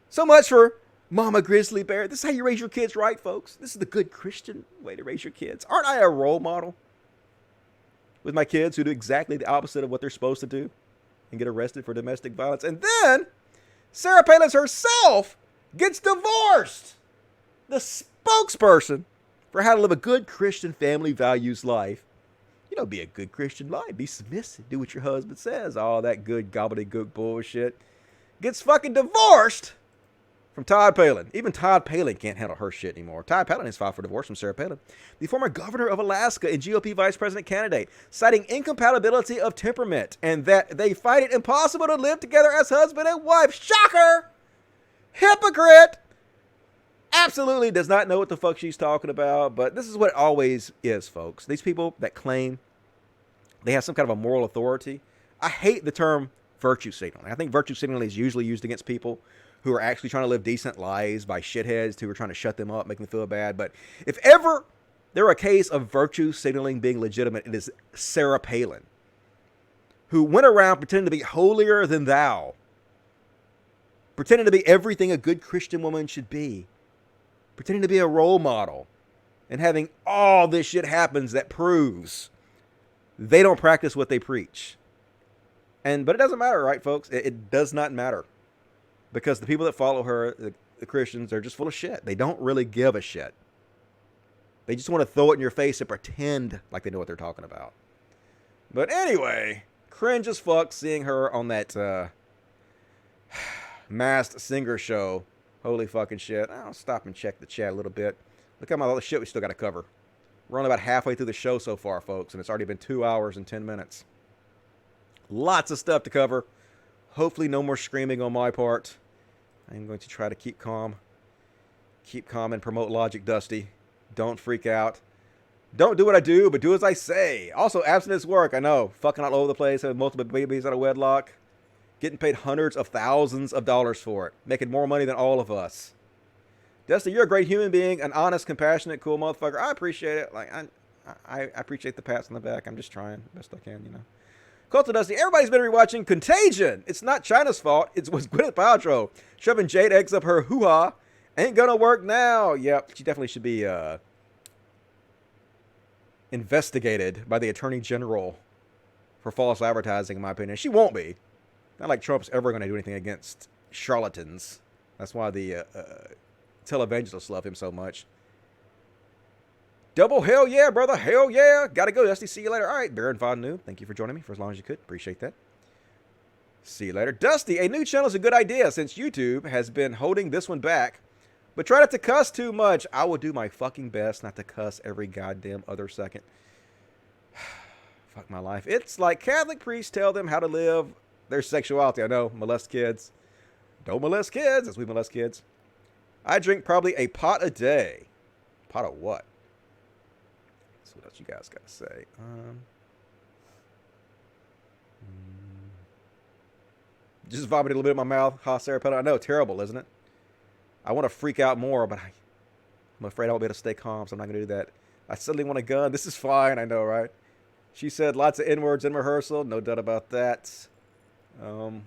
So much for Mama Grizzly Bear. This is how you raise your kids, right, folks? This is the good Christian way to raise your kids. Aren't I a role model with my kids who do exactly the opposite of what they're supposed to do and get arrested for domestic violence? And then Sarah Palin herself gets divorced. The spokesperson for how to live a good Christian family values life. You know, be a good Christian life. Be submissive. Do what your husband says. All that good gobbledygook bullshit. Gets fucking divorced from Todd Palin. Even Todd Palin can't handle her shit anymore. Todd Palin has filed for divorce from Sarah Palin, the former governor of Alaska and GOP vice president candidate, citing incompatibility of temperament and that they find it impossible to live together as husband and wife. Shocker! Hypocrite! Absolutely does not know what the fuck she's talking about, but this is what it always is, folks. These people that claim they have some kind of a moral authority. I hate the term virtue signaling. I think virtue signaling is usually used against people who are actually trying to live decent lives by shitheads who are trying to shut them up, make them feel bad. But if ever there were a case of virtue signaling being legitimate, it is Sarah Palin, who went around pretending to be holier than thou, pretending to be everything a good Christian woman should be, pretending to be a role model, and having all this shit happens that proves they don't practice what they preach. But it doesn't matter, right, folks? It does not matter. Because the people that follow her, the Christians, are just full of shit. They don't really give a shit. They just want to throw it in your face and pretend like they know what they're talking about. But anyway, cringe as fuck seeing her on that Masked Singer show. Holy fucking shit. I'll stop and check the chat a little bit. Look at all the shit we still got to cover. We're only about halfway through the show so far, folks, and it's already been 2 hours and 10 minutes. Lots of stuff to cover. Hopefully no more screaming on my part. I'm going to try to keep calm. Keep calm and promote logic, Dusty. Don't freak out. Don't do what I do, but do as I say. Also, abstinence work. I know. Fucking all over the place. Having multiple babies out of wedlock. Getting paid hundreds of thousands of dollars for it. Making more money than all of us. Dusty, you're a great human being. An honest, compassionate, cool motherfucker. I appreciate it. Like I appreciate the pats on the back. I'm just trying best I can, you know. Cult of Dusty, everybody's been rewatching Contagion. It's not China's fault. It was Gwyneth Paltrow shoving jade eggs up her hoo-ha. Ain't gonna work now. Yep, she definitely should be investigated by the Attorney General for false advertising, in my opinion. She won't be. Not like Trump's ever going to do anything against charlatans. That's why the televangelists love him so much. Double hell yeah, brother. Hell yeah. Gotta go, Dusty. See you later. All right, Baron Von New. Thank you for joining me for as long as you could. Appreciate that. See you later. Dusty, a new channel is a good idea since YouTube has been holding this one back. But try not to cuss too much. I will do my fucking best not to cuss every goddamn other second. Fuck my life. It's like Catholic priests tell them how to live their sexuality. I know, molest kids. Don't molest kids, as we molest kids. I drink probably a pot a day. Pot of what? So what else you guys got to say? Just vomited a little bit in my mouth. Ha, Sarah Petto. I know, terrible, isn't it? I want to freak out more, but I'm afraid I won't be able to stay calm, so I'm not going to do that. I suddenly want a gun. This is fine, I know, right? She said lots of N-words in rehearsal. No doubt about that.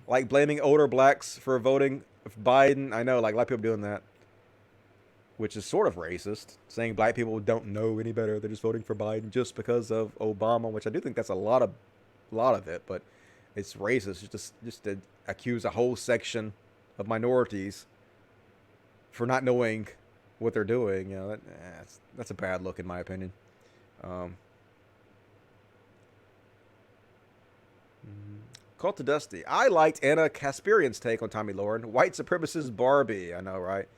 Like blaming older blacks for voting for Biden. I know, like a lot of people doing that. Which is sort of racist. Saying black people don't know any better. They're just voting for Biden just because of Obama, which I do think that's a lot of it, but it's racist just to accuse a whole section of minorities for not knowing what they're doing. You know, that's a bad look in my opinion. Cult of Dusty. I liked Anna Kasparian's take on Tommy Lauren. White supremacist Barbie. I know, right?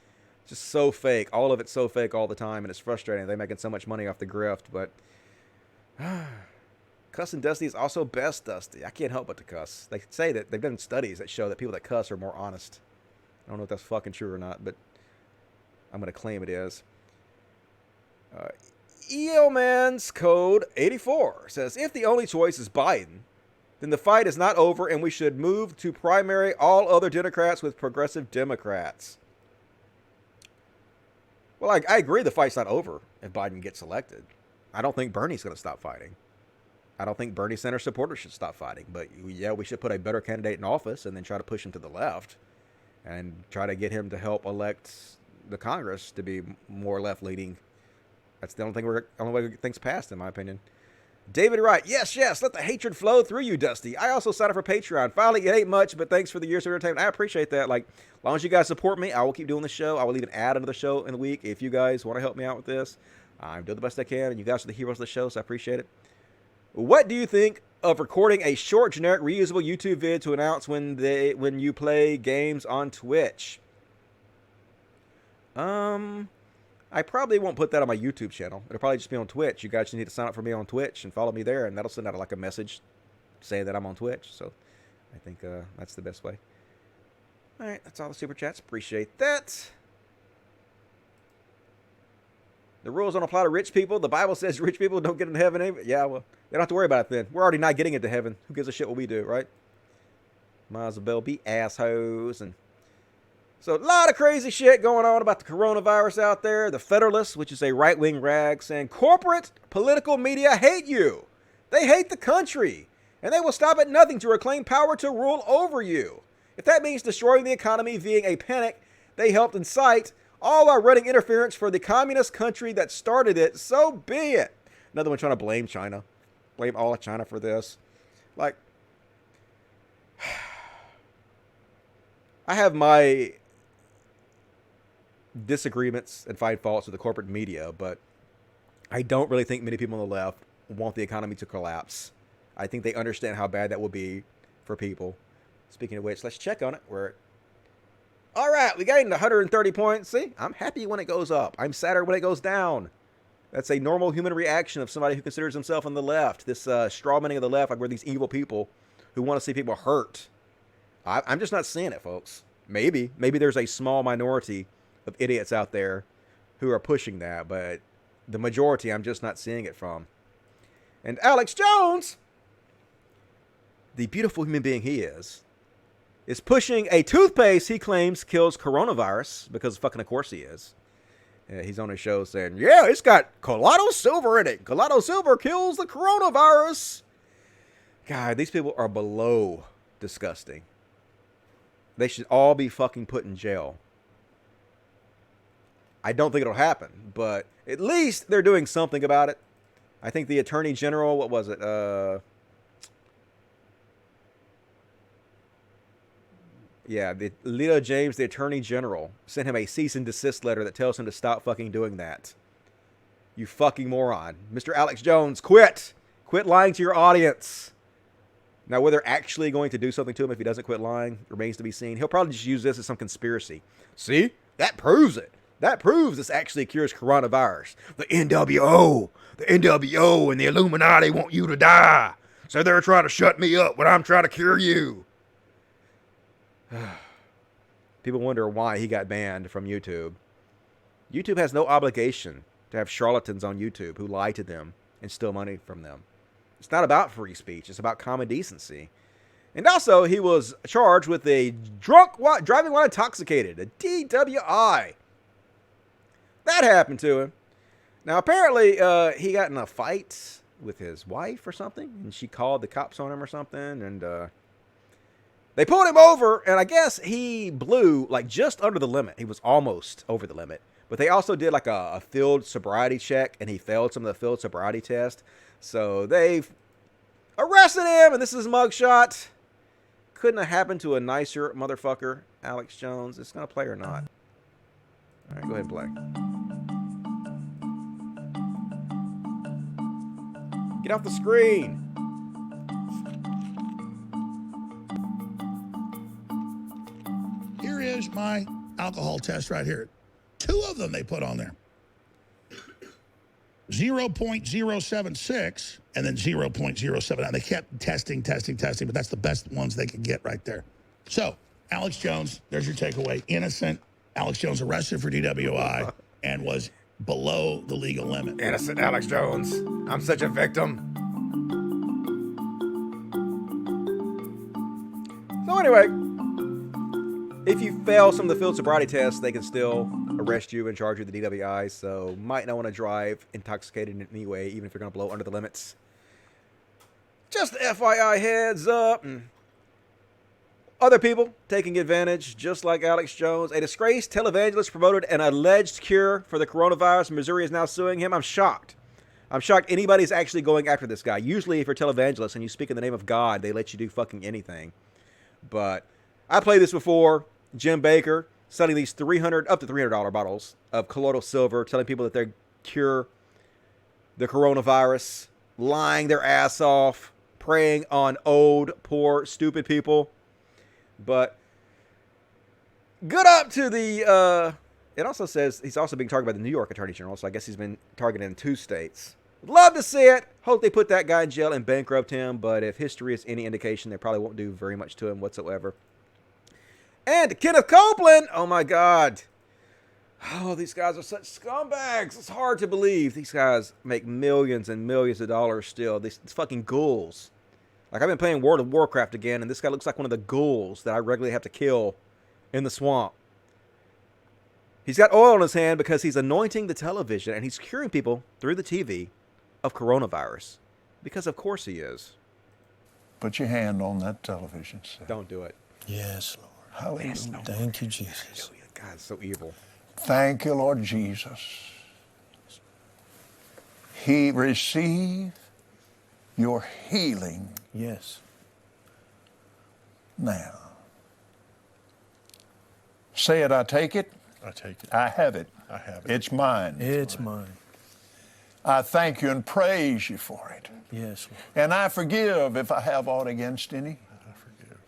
Just so fake. All of it's so fake all the time, and it's frustrating. They're making so much money off the grift, but cussing Dusty is also best Dusty. I can't help but to cuss. They say that they've done studies that show that people that cuss are more honest. I don't know if that's fucking true or not, but I'm going to claim it is. Eelman's Code 84 says, if the only choice is Biden, then the fight is not over and we should move to primary all other Democrats with progressive Democrats. Well, I agree the fight's not over if Biden gets elected. I don't think Bernie's going to stop fighting. I don't think Bernie Sanders supporters should stop fighting. But, yeah, we should put a better candidate in office and then try to push him to the left and try to get him to help elect the Congress to be more left-leaning. That's the only way things passed, in my opinion. David Wright, yes, let the hatred flow through you, Dusty. I also signed up for Patreon. Finally, it ain't much, but thanks for the years of entertainment. I appreciate that. Like, as long as you guys support me, I will keep doing the show. I will even add another show in the week. If you guys want to help me out with this, I'm doing the best I can, and you guys are the heroes of the show, so I appreciate it. What do you think of recording a short, generic, reusable YouTube vid to announce when you play games on Twitch? I probably won't put that on my YouTube channel. It'll probably just be on Twitch. You guys just need to sign up for me on Twitch and follow me there, and that'll send out like a message saying that I'm on Twitch. So I think that's the best way. All right, that's all the super chats. Appreciate that. The rules don't apply to rich people. The Bible says rich people don't get into heaven anyway. Yeah, well, they don't have to worry about it then. We're already not getting into heaven. Who gives a shit what we do, right? Might as well be assholes. And so a lot of crazy shit going on about the coronavirus out there. The Federalists, which is a right-wing rag, saying corporate political media hate you. They hate the country. And they will stop at nothing to reclaim power to rule over you. If that means destroying the economy via a panic they helped incite, all while running interference for the communist country that started it, so be it. Another one trying to blame China. Blame all of China for this. Like, I have my disagreements and find faults with the corporate media, but I don't really think many people on the left want the economy to collapse. I think they understand how bad that will be for people. Speaking of which, let's check on it. All right, we gained 130 points. See, I'm happy when it goes up. I'm sadder when it goes down. That's a normal human reaction of somebody who considers himself on the left. This strawmanning of the left, like we're these evil people who want to see people hurt. I'm just not seeing it, folks. Maybe there's a small minority of idiots out there who are pushing that, but the majority I'm just not seeing it from. And Alex Jones, the beautiful human being he is pushing a toothpaste he claims kills coronavirus, because fucking of course he is. He's on his show saying, yeah, it's got Colado Silver in it. Colado Silver kills the coronavirus. God, these people are below disgusting. They should all be fucking put in jail. I don't think it'll happen, but at least they're doing something about it. I think the Attorney General, what was it? Letitia James, the Attorney General, sent him a cease and desist letter that tells him to stop fucking doing that. You fucking moron. Mr. Alex Jones, quit. Quit lying to your audience. Now, whether they're actually going to do something to him if he doesn't quit lying remains to be seen. He'll probably just use this as some conspiracy. See? That proves it. That proves this actually cures coronavirus. The NWO and the Illuminati want you to die. So they're trying to shut me up when I'm trying to cure you. People wonder why he got banned from YouTube. YouTube has no obligation to have charlatans on YouTube who lie to them and steal money from them. It's not about free speech. It's about common decency. And also, he was charged with a driving while intoxicated, a DWI. That happened to him. Now, apparently, he got in a fight with his wife or something, and she called the cops on him or something, and they pulled him over, and I guess he blew like just under the limit. He was almost over the limit. But they also did like a field sobriety check, and he failed some of the field sobriety test. So they've arrested him, and this is his mugshot. Couldn't have happened to a nicer motherfucker, Alex Jones. It's going to play or not? All right, go ahead and play. Get off the screen. Here is my alcohol test right here. 2 of them they put on there. 0.076 and then 0.079. They kept testing, but that's the best ones they could get right there. So, Alex Jones, there's your takeaway. Innocent. Alex Jones arrested for DWI and was below the legal limit. Innocent Alex Jones. I'm such a victim. So anyway, if you fail some of the field sobriety tests, they can still arrest you and charge you the DWI. So might not want to drive intoxicated in any way, even if you're going to blow under the limits. Just FYI, heads up. Other people taking advantage, just like Alex Jones. A disgraced televangelist promoted an alleged cure for the coronavirus. Missouri is now suing him. I'm shocked. I'm shocked anybody's actually going after this guy. Usually, if you're a televangelist and you speak in the name of God, they let you do fucking anything. But I played this before. Jim Bakker selling these up to $300 bottles of Colloidal Silver, telling people that they cure the coronavirus, lying their ass off, preying on old, poor, stupid people. But good up to the, it also says he's also being targeted by the New York Attorney General, so I guess he's been targeted in 2 states. Love to see it. Hope they put that guy in jail and bankrupt him, but if history is any indication, they probably won't do very much to him whatsoever. And Kenneth Copeland, oh my God. Oh, these guys are such scumbags. It's hard to believe. These guys make millions and millions of dollars still. These fucking ghouls. Like, I've been playing World of Warcraft again, and this guy looks like one of the ghouls that I regularly have to kill in the swamp. He's got oil in his hand because he's anointing the television, and he's curing people through the TV of coronavirus. Because of course he is. Put your hand on that television set. Don't do it. Yes, Lord. Hallelujah. Yes, Lord. Thank you, Jesus. Hallelujah. God, it's so evil. Thank you, Lord Jesus. He received your healing. Yes. Now, say it, I take it. I take it. I have it. I have it. It's mine. It's mine. I thank you and praise you for it. Yes, Lord. And I forgive if I have aught against any. I forgive.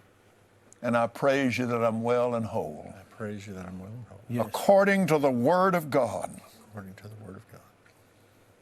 And I praise you that I'm well and whole. I praise you that I'm well and whole. Yes. According to the word of God, According to the word of God,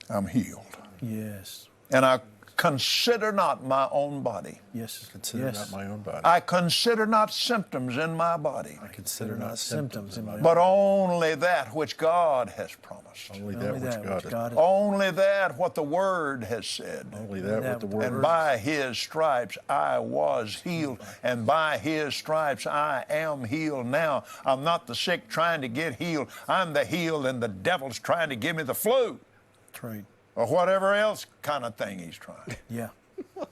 I'm healed. Yes. And I consider not my own body. Yes. Consider yes. not my own body. I consider not symptoms in my body. I consider not symptoms in my But body. only that which God has promised. Only that which God has. Only that what the Word has said. Only that what the Word And by His stripes I was healed, and by His stripes I am healed now. I'm not the sick trying to get healed. I'm the healed, and the devil's trying to give me the flu. That's right. Or whatever else kind of thing he's trying. Yeah.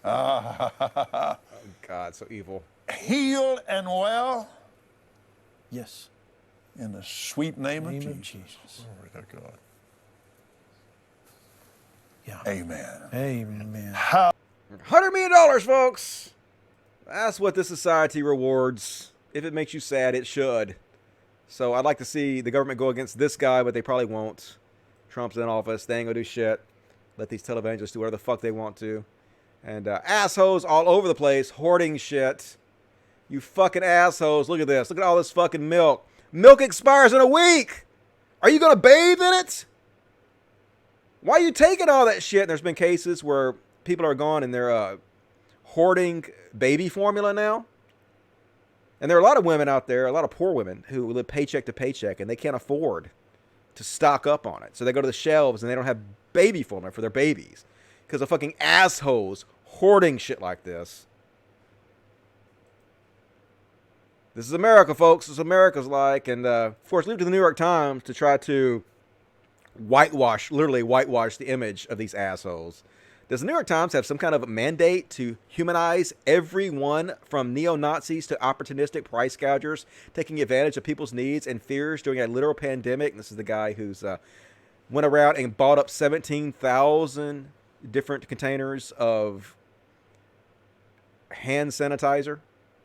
Oh, God, so evil. Healed and well. Yes. In the sweet name of Jesus. Jesus. Glory to God. Yeah. Amen. Amen. $100 million, folks. That's what this society rewards. If it makes you sad, it should. So I'd like to see the government go against this guy, but they probably won't. Trump's in office. They ain't gonna do shit. Let these televangelists do whatever the fuck they want to. And assholes all over the place hoarding shit. You fucking assholes. Look at this. Look at all this fucking milk. Milk expires in a week. Are you gonna bathe in it? Why are you taking all that shit? And there's been cases where people are gone and they're hoarding baby formula now. And there are a lot of women out there, a lot of poor women who live paycheck to paycheck and they can't afford to stock up on it. So they go to the shelves and they don't have baby formula for their babies because of fucking assholes hoarding shit like this. This is America, folks. This is America's like. And, of course, leave it to the New York Times to try to literally whitewash the image of these assholes. Does the New York Times have some kind of a mandate to humanize everyone from neo-Nazis to opportunistic price gougers, taking advantage of people's needs and fears during a literal pandemic? And this is the guy who's went around and bought up 17,000 different containers of hand sanitizer.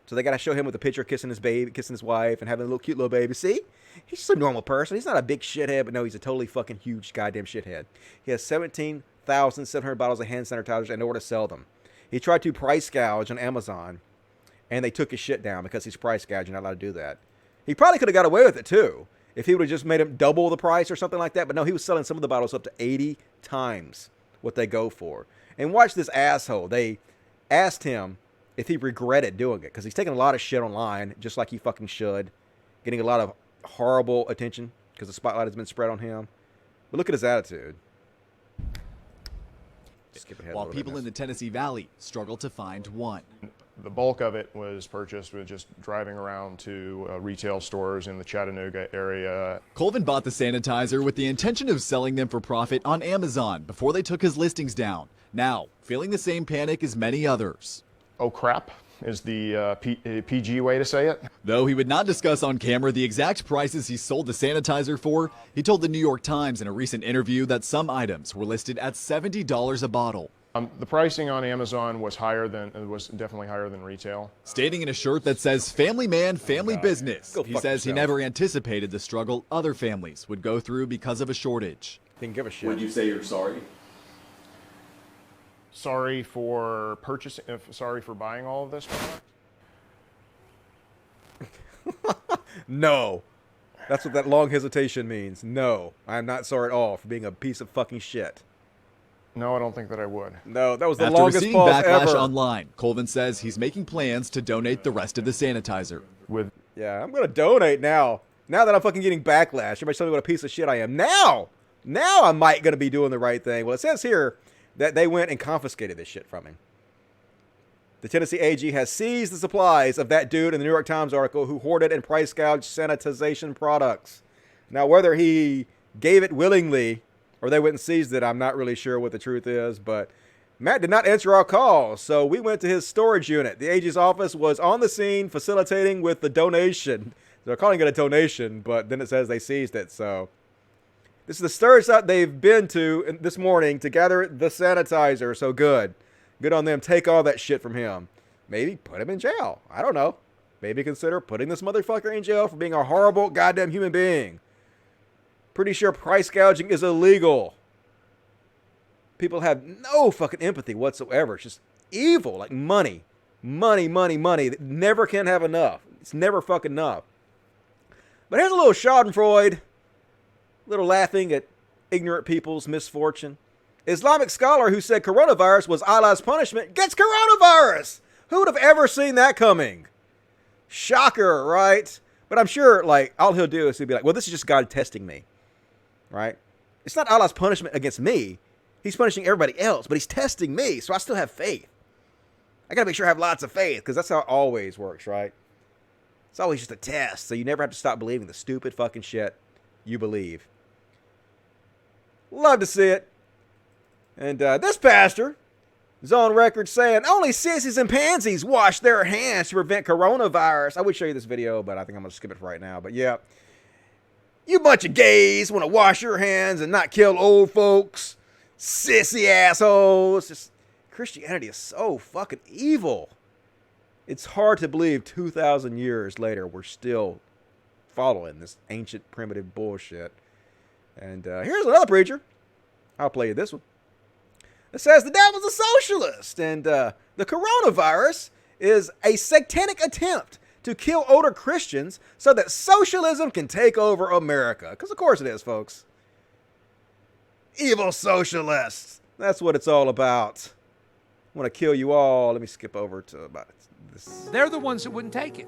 So they got to show him with a picture kissing his baby, kissing his wife, and having a little cute little baby. See? He's just a normal person. He's not a big shithead, but no, he's a totally fucking huge goddamn shithead. He has 17,700 bottles of hand sanitizers in order to sell them. He tried to price gouge on Amazon, and they took his shit down because he's price gouging. Not allowed to do that. He probably could have got away with it, too, if he would have just made him double the price or something like that. But no, he was selling some of the bottles up to 80 times what they go for. And watch this asshole. They asked him if he regretted doing it, because he's taking a lot of shit online, just like he fucking should, getting a lot of horrible attention because the spotlight has been spread on him. But look at his attitude. Skip ahead. While people in the Tennessee Valley struggle to find one. The bulk of it was purchased with just driving around to retail stores in the Chattanooga area. Colvin bought the sanitizer with the intention of selling them for profit on Amazon before they took his listings down. Now, feeling the same panic as many others. Oh crap is the PG way to say it. Though he would not discuss on camera the exact prices he sold the sanitizer for, he told the New York Times in a recent interview that some items were listed at $70 a bottle. The pricing on Amazon was definitely higher than retail. Stating in a shirt that says "Family Man, Family Business," he says he never anticipated the struggle other families would go through because of a shortage. Didn't give a shit. Would you say you're sorry? Sorry for purchasing. Sorry for buying all of this product. No. That's what that long hesitation means. No. I'm not sorry at all for being a piece of fucking shit. No, I don't think that I would. No, that was the After longest receiving pause backlash ever. online, Colvin says he's making plans to donate the rest of the sanitizer. Yeah, I'm going to donate now. Now that I'm fucking getting backlash. Everybody's telling me what a piece of shit I am. Now I might going to be doing the right thing. Well, it says here that they went and confiscated this shit from him. The Tennessee AG has seized the supplies of that dude in the New York Times article who hoarded and price gouged sanitization products. Now, whether he gave it willingly or they went and seized it, I'm not really sure what the truth is, but Matt did not answer our call, so we went to his storage unit. The AG's office was on the scene facilitating with the donation. They're calling it a donation, but then it says they seized it, so this is the third site they've been to this morning to gather the sanitizer, so good. Good on them. Take all that shit from him. Maybe put him in jail. I don't know. Maybe consider putting this motherfucker in jail for being a horrible goddamn human being. Pretty sure price gouging is illegal. People have no fucking empathy whatsoever. It's just evil, like money. Money, money, money that never can have enough. It's never fucking enough. But here's a little schadenfreude, a little laughing at ignorant people's misfortune. Islamic scholar who said coronavirus was Allah's punishment gets coronavirus. Who would have ever seen that coming? Shocker, right? But I'm sure, like, all he'll do is he'll be like, well, this is just God testing me, right? It's not Allah's punishment against me. He's punishing everybody else, but he's testing me, so I still have faith. I got to make sure I have lots of faith, because that's how it always works, right? It's always just a test, so you never have to stop believing the stupid fucking shit you believe. Love to see it. And this pastor is on record saying only sissies and pansies wash their hands to prevent coronavirus. I would show you this video, but I think I'm going to skip it for right now. But yeah, you bunch of gays want to wash your hands and not kill old folks. Sissy assholes. Just Christianity is so fucking evil. It's hard to believe 2,000 years later we're still following this ancient primitive bullshit. And here's another preacher. I'll play you this one. It says the devil's a socialist, and the coronavirus is a satanic attempt to kill older Christians so that socialism can take over America. Because of course it is, folks. Evil socialists. That's what it's all about. I want to kill you all. Let me skip over to about this. They're the ones that wouldn't take it.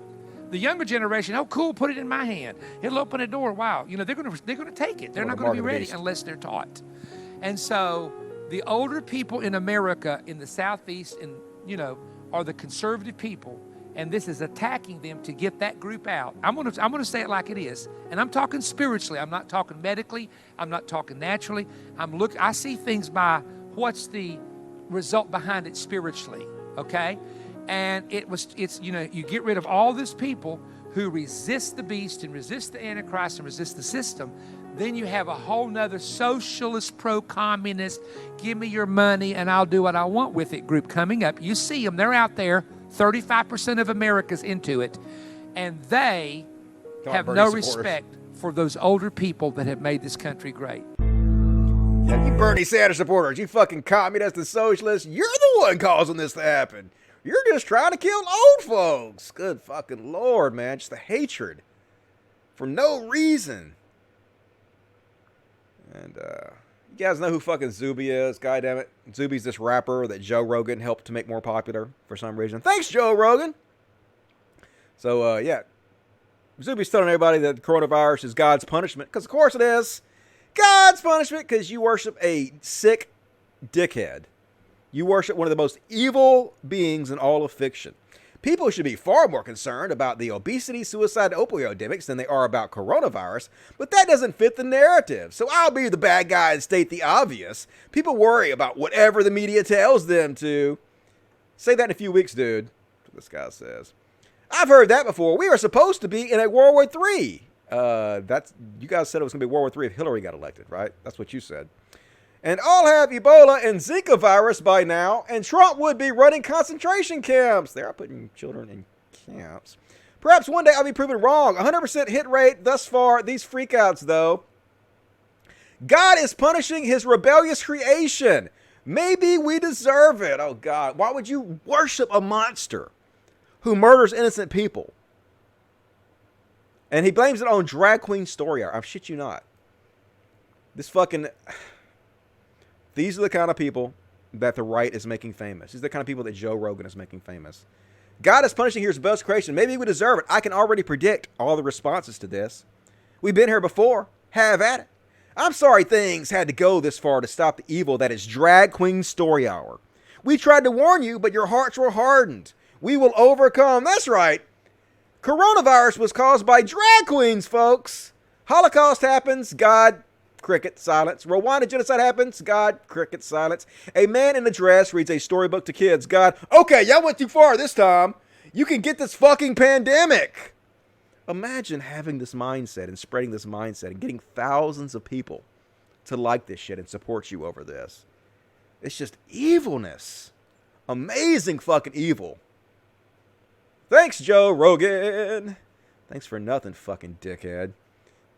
The younger generation, oh cool, put it in my hand. It'll open a door. Wow, you know they're gonna take it. They're not gonna be ready unless they're taught. And so the older people in America, in the Southeast, and are the conservative people, and this is attacking them to get that group out. I'm gonna say it like it is, and I'm talking spiritually. I'm not talking medically. I'm not talking naturally. I see things by what's the result behind it spiritually. Okay. And it's you get rid of all these people who resist the beast and resist the Antichrist and resist the system. Then you have a whole nother socialist, pro-communist, give me your money and I'll do what I want with it group coming up. You see them, they're out there. 35% of America's into it. And they have no respect for those older people that have made this country great. Yeah, you Bernie Sanders supporters, you fucking communists and socialists, you're the one causing this to happen. You're just trying to kill old folks. Good fucking Lord, man. Just the hatred. For no reason. And, you guys know who fucking Zuby is? God damn it. Zuby's this rapper that Joe Rogan helped to make more popular for some reason. Thanks, Joe Rogan. So, yeah. Zuby's telling everybody that coronavirus is God's punishment. Because, of course, it is. God's punishment because you worship a sick dickhead. You worship one of the most evil beings in all of fiction. People should be far more concerned about the obesity, suicide, and opioid epidemics than they are about coronavirus, but that doesn't fit the narrative. So I'll be the bad guy and state the obvious. People worry about whatever the media tells them to. Say that in a few weeks, dude. That's what this guy says. I've heard that before. We are supposed to be in a World War III. You guys said it was going to be World War III if Hillary got elected, right? That's what you said. And all have Ebola and Zika virus by now, and Trump would be running concentration camps. They are putting children in camps. Perhaps one day I'll be proven wrong. 100% hit rate thus far. These freakouts, though. God is punishing his rebellious creation. Maybe we deserve it. Oh, God. Why would you worship a monster who murders innocent people? And he blames it on drag queen story hour. I shit you not. This fucking... These are the kind of people that the right is making famous. These are the kind of people that Joe Rogan is making famous. God is punishing his best creation. Maybe we deserve it. I can already predict all the responses to this. We've been here before. Have at it. I'm sorry things had to go this far to stop the evil that is drag queen story hour. We tried to warn you, but your hearts were hardened. We will overcome. That's right. Coronavirus was caused by drag queens, folks. Holocaust happens. God... cricket, silence. Rwanda genocide happens. God, cricket, silence. A man in a dress reads a storybook to kids. God, okay, y'all went too far this time. You can get this fucking pandemic. Imagine having this mindset and spreading this mindset and getting thousands of people to like this shit and support you over this. It's just evilness. Amazing fucking evil. Thanks, Joe Rogan. Thanks for nothing, fucking dickhead.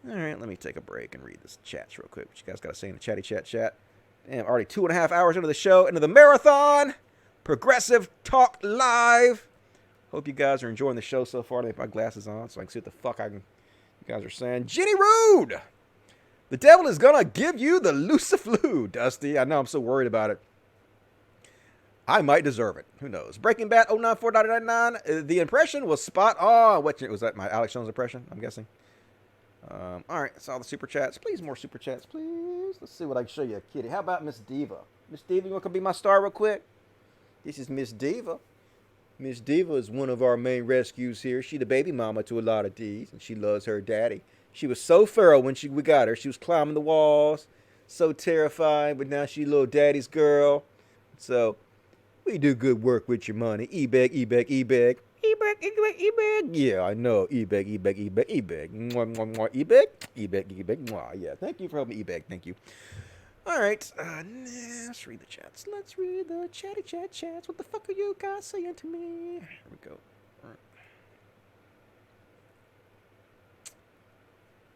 All right, let me take a break and read this chats real quick. What you guys got to say in the chat? Damn, already 2.5 hours into the show, into the marathon. Progressive Talk Live. Hope you guys are enjoying the show so far. I have my glasses on so I can see what the fuck you guys are saying. Jenny Rude! The devil is gonna give you the Luciflu, Dusty. I know, I'm so worried about it. I might deserve it. Who knows? Breaking Bad 094.99. The impression was spot on. What was that? My Alex Jones impression, I'm guessing. All right, that's all the super chats. Please, more super chats, please. Let's see what I can show you, Kitty. How about Miss Diva? Miss Diva, you want to come be my star real quick? This is Miss Diva. Miss Diva is one of our main rescues here. She the baby mama to a lot of D's, and she loves her daddy. She was so feral when we got her. She was climbing the walls, so terrifying, but now she little daddy's girl. So we do good work with your money. E-beg, e-beg, e-beg. E-beg, e-beg, e-beg. Yeah, I know. E-beg, e-beg, e-beg, e-beg. Mwah, mwah, mwah. E-beg, e-beg, e-beg. Mwah. Yeah, thank you for helping me, e-beg. Thank you. All right, let's read the chats. Let's read the chatty chats. What the fuck are you guys saying to me? Here we go. All right.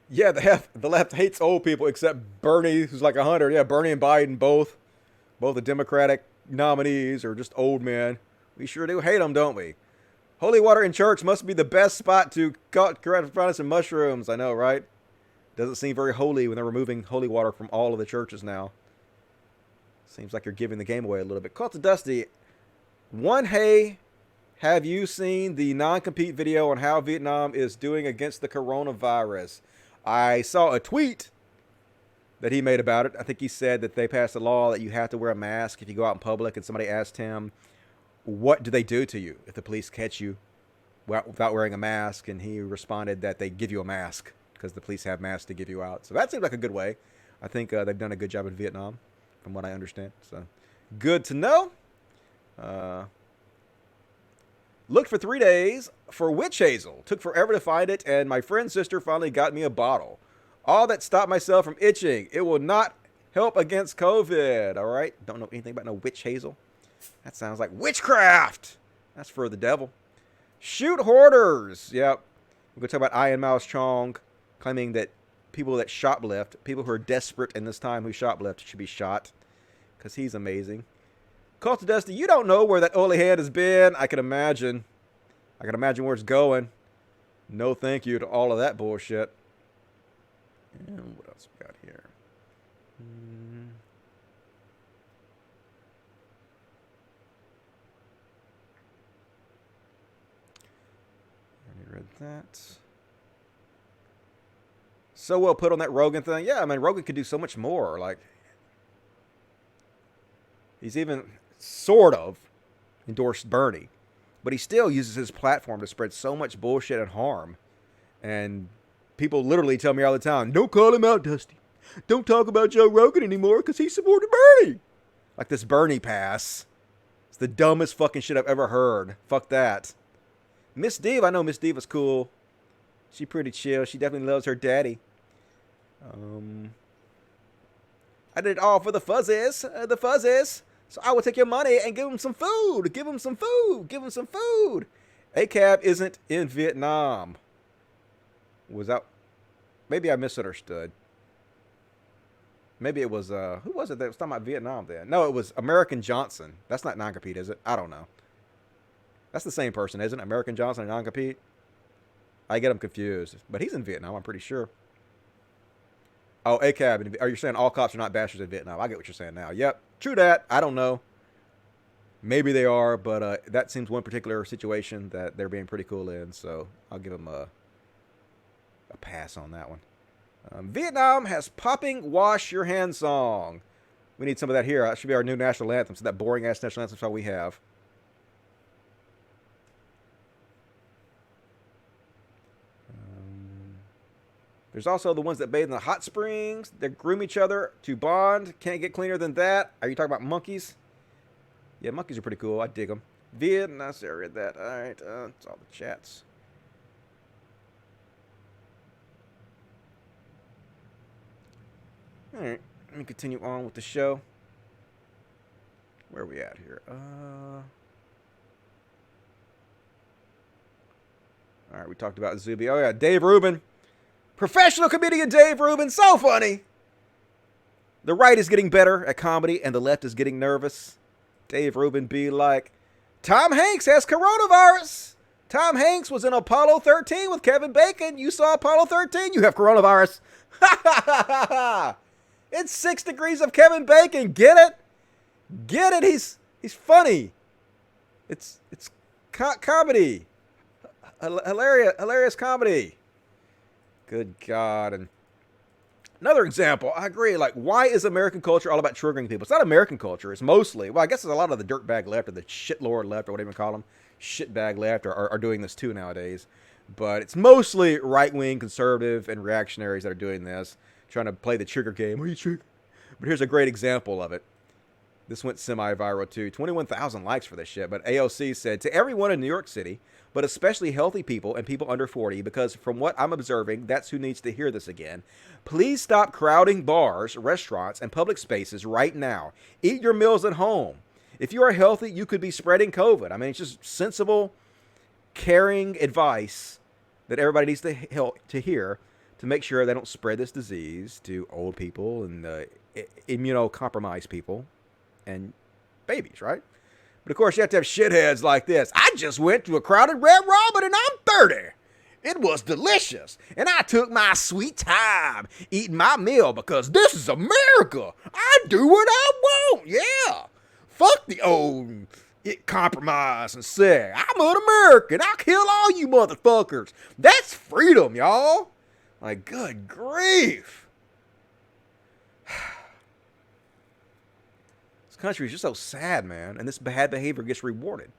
Yeah, the left hates old people except Bernie, who's like 100. Yeah, Bernie and Biden both the Democratic nominees are just old men. We sure do hate them, don't we? Holy water in church must be the best spot to cut correspondence and mushrooms. I know, right? Doesn't seem very holy when they're removing holy water from all of the churches now. Seems like you're giving the game away a little bit. Call to Dusty. Hey, have you seen the non-compete video on how Vietnam is doing against the coronavirus? I saw a tweet that he made about it. I think he said that they passed a law that you have to wear a mask if you go out in public, and somebody asked him, what do they do to you if the police catch you without wearing a mask? And he responded that they give you a mask because the police have masks to give you out. So that seems like a good way. I think they've done a good job in Vietnam, from what I understand. So good to know. Looked for 3 days for witch hazel. Took forever to find it, and my friend's sister finally got me a bottle. All that stopped myself from itching. It will not help against COVID. All right? Don't know anything about no witch hazel. That sounds like witchcraft. That's for the devil. Shoot hoarders. Yep. We're going to talk about Ian Mouse Chong claiming that people that shoplift, people who are desperate in this time who shoplift, should be shot because he's amazing. Call to Dusty, you don't know where that oily hand has been. I can imagine. I can imagine where it's going. No thank you to all of that bullshit. And what else we got here? Already read that. So well put on that Rogan thing. Yeah, I mean, Rogan could do so much more. Like, he's even sort of endorsed Bernie, but he still uses his platform to spread so much bullshit and harm. And people literally tell me all the time, don't call him out, Dusty. Don't talk about Joe Rogan anymore because he supported Bernie. Like this Bernie pass. It's the dumbest fucking shit I've ever heard. Fuck that. Miss Diva, I know Miss Diva's cool. She pretty chill. She definitely loves her daddy. I did it all for the fuzzies. The fuzzies. So I will take your money and give them some food. Give them some food. Give them some food. ACAB isn't in Vietnam. Was that? Maybe I misunderstood. Maybe it was, who was it that was talking about Vietnam then? No, it was American Johnson. That's not non-compete, is it? I don't know. That's the same person, isn't it? American Johnson and non-compete? I get them confused. But he's in Vietnam, I'm pretty sure. Oh, ACAB. Are you saying all cops are not bastards in Vietnam? I get what you're saying now. Yep. True that. I don't know. Maybe they are, but that seems one particular situation that they're being pretty cool in. So I'll give them a pass on that one. Vietnam has popping wash your hands song. We need some of that here. That should be our new national anthem. So that boring ass national anthem is all we have. There's also the ones that bathe in the hot springs. They groom each other to bond. Can't get cleaner than that. Are you talking about monkeys? Yeah, monkeys are pretty cool. I dig them. Vietnam. I read that. All right. That's all the chats. All right. Let me continue on with the show. Where are we at here? All right. We talked about Zuby. Oh, yeah. Dave Rubin. Professional comedian Dave Rubin, so funny. The right is getting better at comedy and the left is getting nervous. Dave Rubin be like, Tom Hanks has coronavirus. Tom Hanks was in Apollo 13 with Kevin Bacon. You saw Apollo 13, you have coronavirus. Ha ha ha ha ha. It's 6 degrees of Kevin Bacon. Get it? Get it? He's funny. It's comedy. Hilarious comedy. Good God. And another example, I agree. Like, why is American culture all about triggering people? It's not American culture. It's mostly, well, I guess it's a lot of the dirtbag left or the shitlord left or whatever you call them. Shitbag left are doing this too nowadays. But it's mostly right-wing conservative and reactionaries that are doing this, trying to play the trigger game. Are you trigger? But here's a great example of it. This went semi-viral too. 21,000 likes for this shit. But AOC said, to everyone in New York City, but especially healthy people and people under 40, because from what I'm observing, that's who needs to hear this again. Please stop crowding bars, restaurants, and public spaces right now. Eat your meals at home. If you are healthy, you could be spreading COVID. I mean, it's just sensible, caring advice that everybody needs to hear to make sure they don't spread this disease to old people and immunocompromised people and babies, right? But of course, you have to have shitheads like this. I just went to a crowded Red Robin and I'm 30. It was delicious. And I took my sweet time eating my meal because this is America. I do what I want. Yeah. Fuck the old compromise and say, I'm an American. I'll kill all you motherfuckers. That's freedom, y'all. Like, good grief. This country is just so sad, man. And this bad behavior gets rewarded.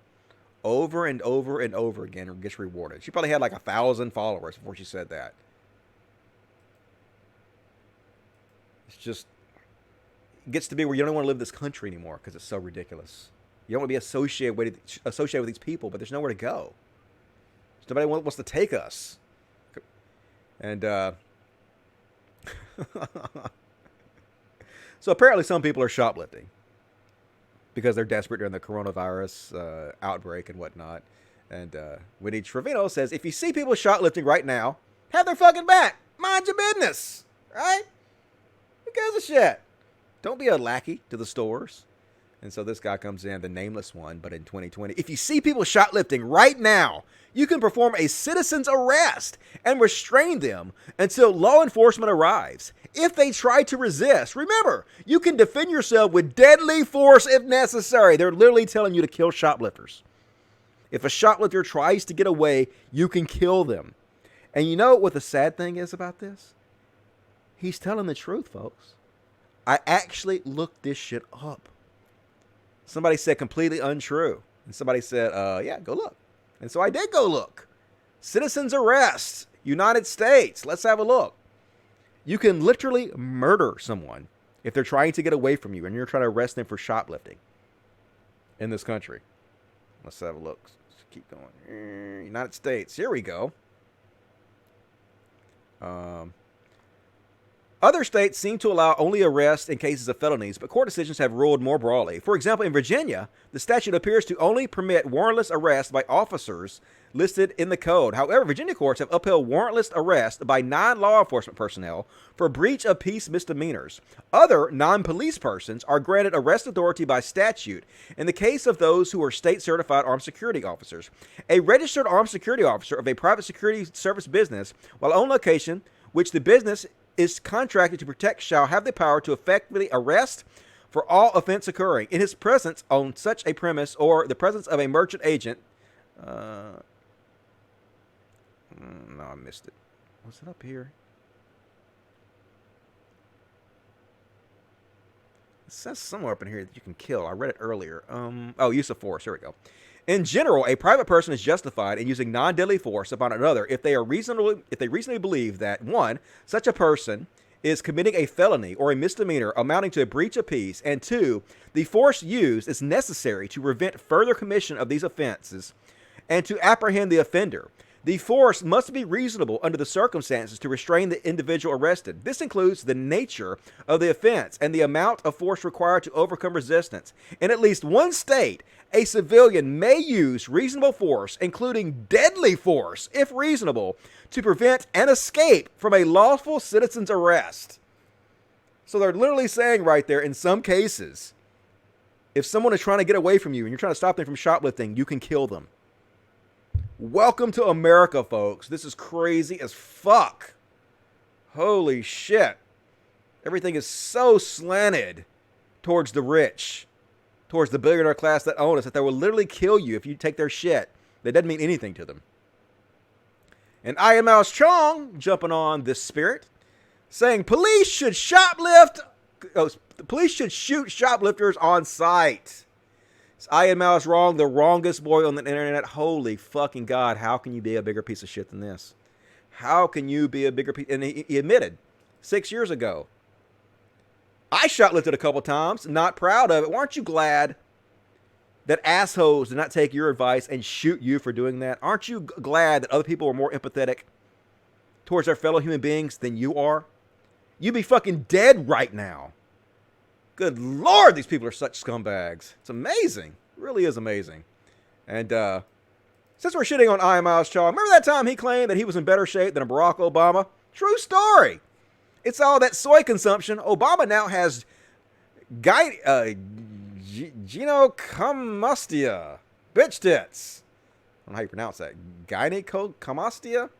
Over and over and over again, it gets rewarded. She probably had like 1,000 followers before she said that. It's just, it gets to be where you don't want to live in this country anymore because it's so ridiculous. You don't want to be associated with these people, but there's nowhere to go. Nobody wants to take us. And so apparently some people are shoplifting because they're desperate during the coronavirus outbreak and whatnot. And Winnie Trevino says, if you see people shoplifting right now, have their fucking back. Mind your business. Right? Who gives a shit? Don't be a lackey to the stores. And so this guy comes in, the nameless one, but in 2020. If you see people shoplifting right now, you can perform a citizen's arrest and restrain them until law enforcement arrives. If they try to resist, remember, you can defend yourself with deadly force if necessary. They're literally telling you to kill shoplifters. If a shoplifter tries to get away, you can kill them. And you know what the sad thing is about this? He's telling the truth, folks. I actually looked this shit up. Somebody said completely untrue. And somebody said, yeah, go look. And so I did go look. Citizen's arrest, United States. Let's have a look. You can literally murder someone if they're trying to get away from you and you're trying to arrest them for shoplifting in this country. Let's have a look. Let's keep going. United States. Here we go. Other states seem to allow only arrest in cases of felonies, but court decisions have ruled more broadly. For example, in Virginia, the statute appears to only permit warrantless arrest by officers listed in the code. However, Virginia courts have upheld warrantless arrest by non-law enforcement personnel for breach of peace misdemeanors. Other non-police persons are granted arrest authority by statute in the case of those who are state-certified armed security officers. A registered armed security officer of a private security service business, while on location, which the business is contracted to protect, shall have the power to effectively arrest for all offense occurring in his presence on such a premise or the presence of a merchant agent. No, I missed it. Was it up here? It says somewhere up in here that you can kill. I read it earlier. Oh, use of force. Here we go. In general, a private person is justified in using non-deadly force upon another if they reasonably believe that, one, such a person is committing a felony or a misdemeanor amounting to a breach of peace, and two, the force used is necessary to prevent further commission of these offenses and to apprehend the offender. The force must be reasonable under the circumstances to restrain the individual arrested. This includes the nature of the offense and the amount of force required to overcome resistance. In at least one state, a civilian may use reasonable force, including deadly force, if reasonable, to prevent an escape from a lawful citizen's arrest. So they're literally saying right there, in some cases, if someone is trying to get away from you and you're trying to stop them from shoplifting, you can kill them. Welcome to America, folks. This is crazy as fuck. Holy shit. Everything is so slanted towards the rich, towards the billionaire class that own us, that they will literally kill you if you take their shit. That doesn't mean anything to them. And I Am Mouse Chong jumping on this spirit, saying police should police should shoot shoplifters on sight. Is I Am Mouse wrong? The wrongest boy on the internet. Holy fucking God, how can you be a bigger piece of shit than this? How can you be a bigger piece? And he admitted 6 years ago, I shoplifted a couple times, not proud of it. Aren't you glad that assholes did not take your advice and shoot you for doing that? Aren't you glad that other people are more empathetic towards their fellow human beings than you are? You'd be fucking dead right now. Good Lord, these people are such scumbags. It's amazing. It really is amazing. And since we're shitting on I Am Mouse Chong, remember that time he claimed that he was in better shape than Barack Obama? True story. It's all that soy consumption. Obama now has gynecomastia. Bitch tits. I don't know how you pronounce that. Gynecomastia?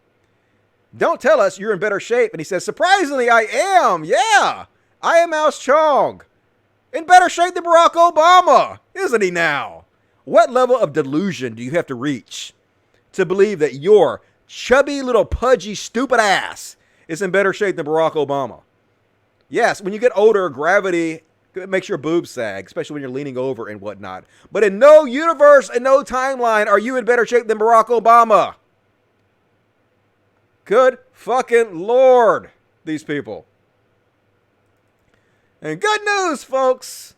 Don't tell us you're in better shape. And he says, surprisingly, I am. Yeah. I Am Mouse Chong. In better shape than Barack Obama. Isn't he now? What level of delusion do you have to reach to believe that your chubby little pudgy stupid ass is in better shape than Barack Obama? Yes, when you get older, gravity makes your boobs sag, especially when you're leaning over and whatnot. But in no universe and no timeline are you in better shape than Barack Obama. Good fucking Lord, these people. And good news, folks.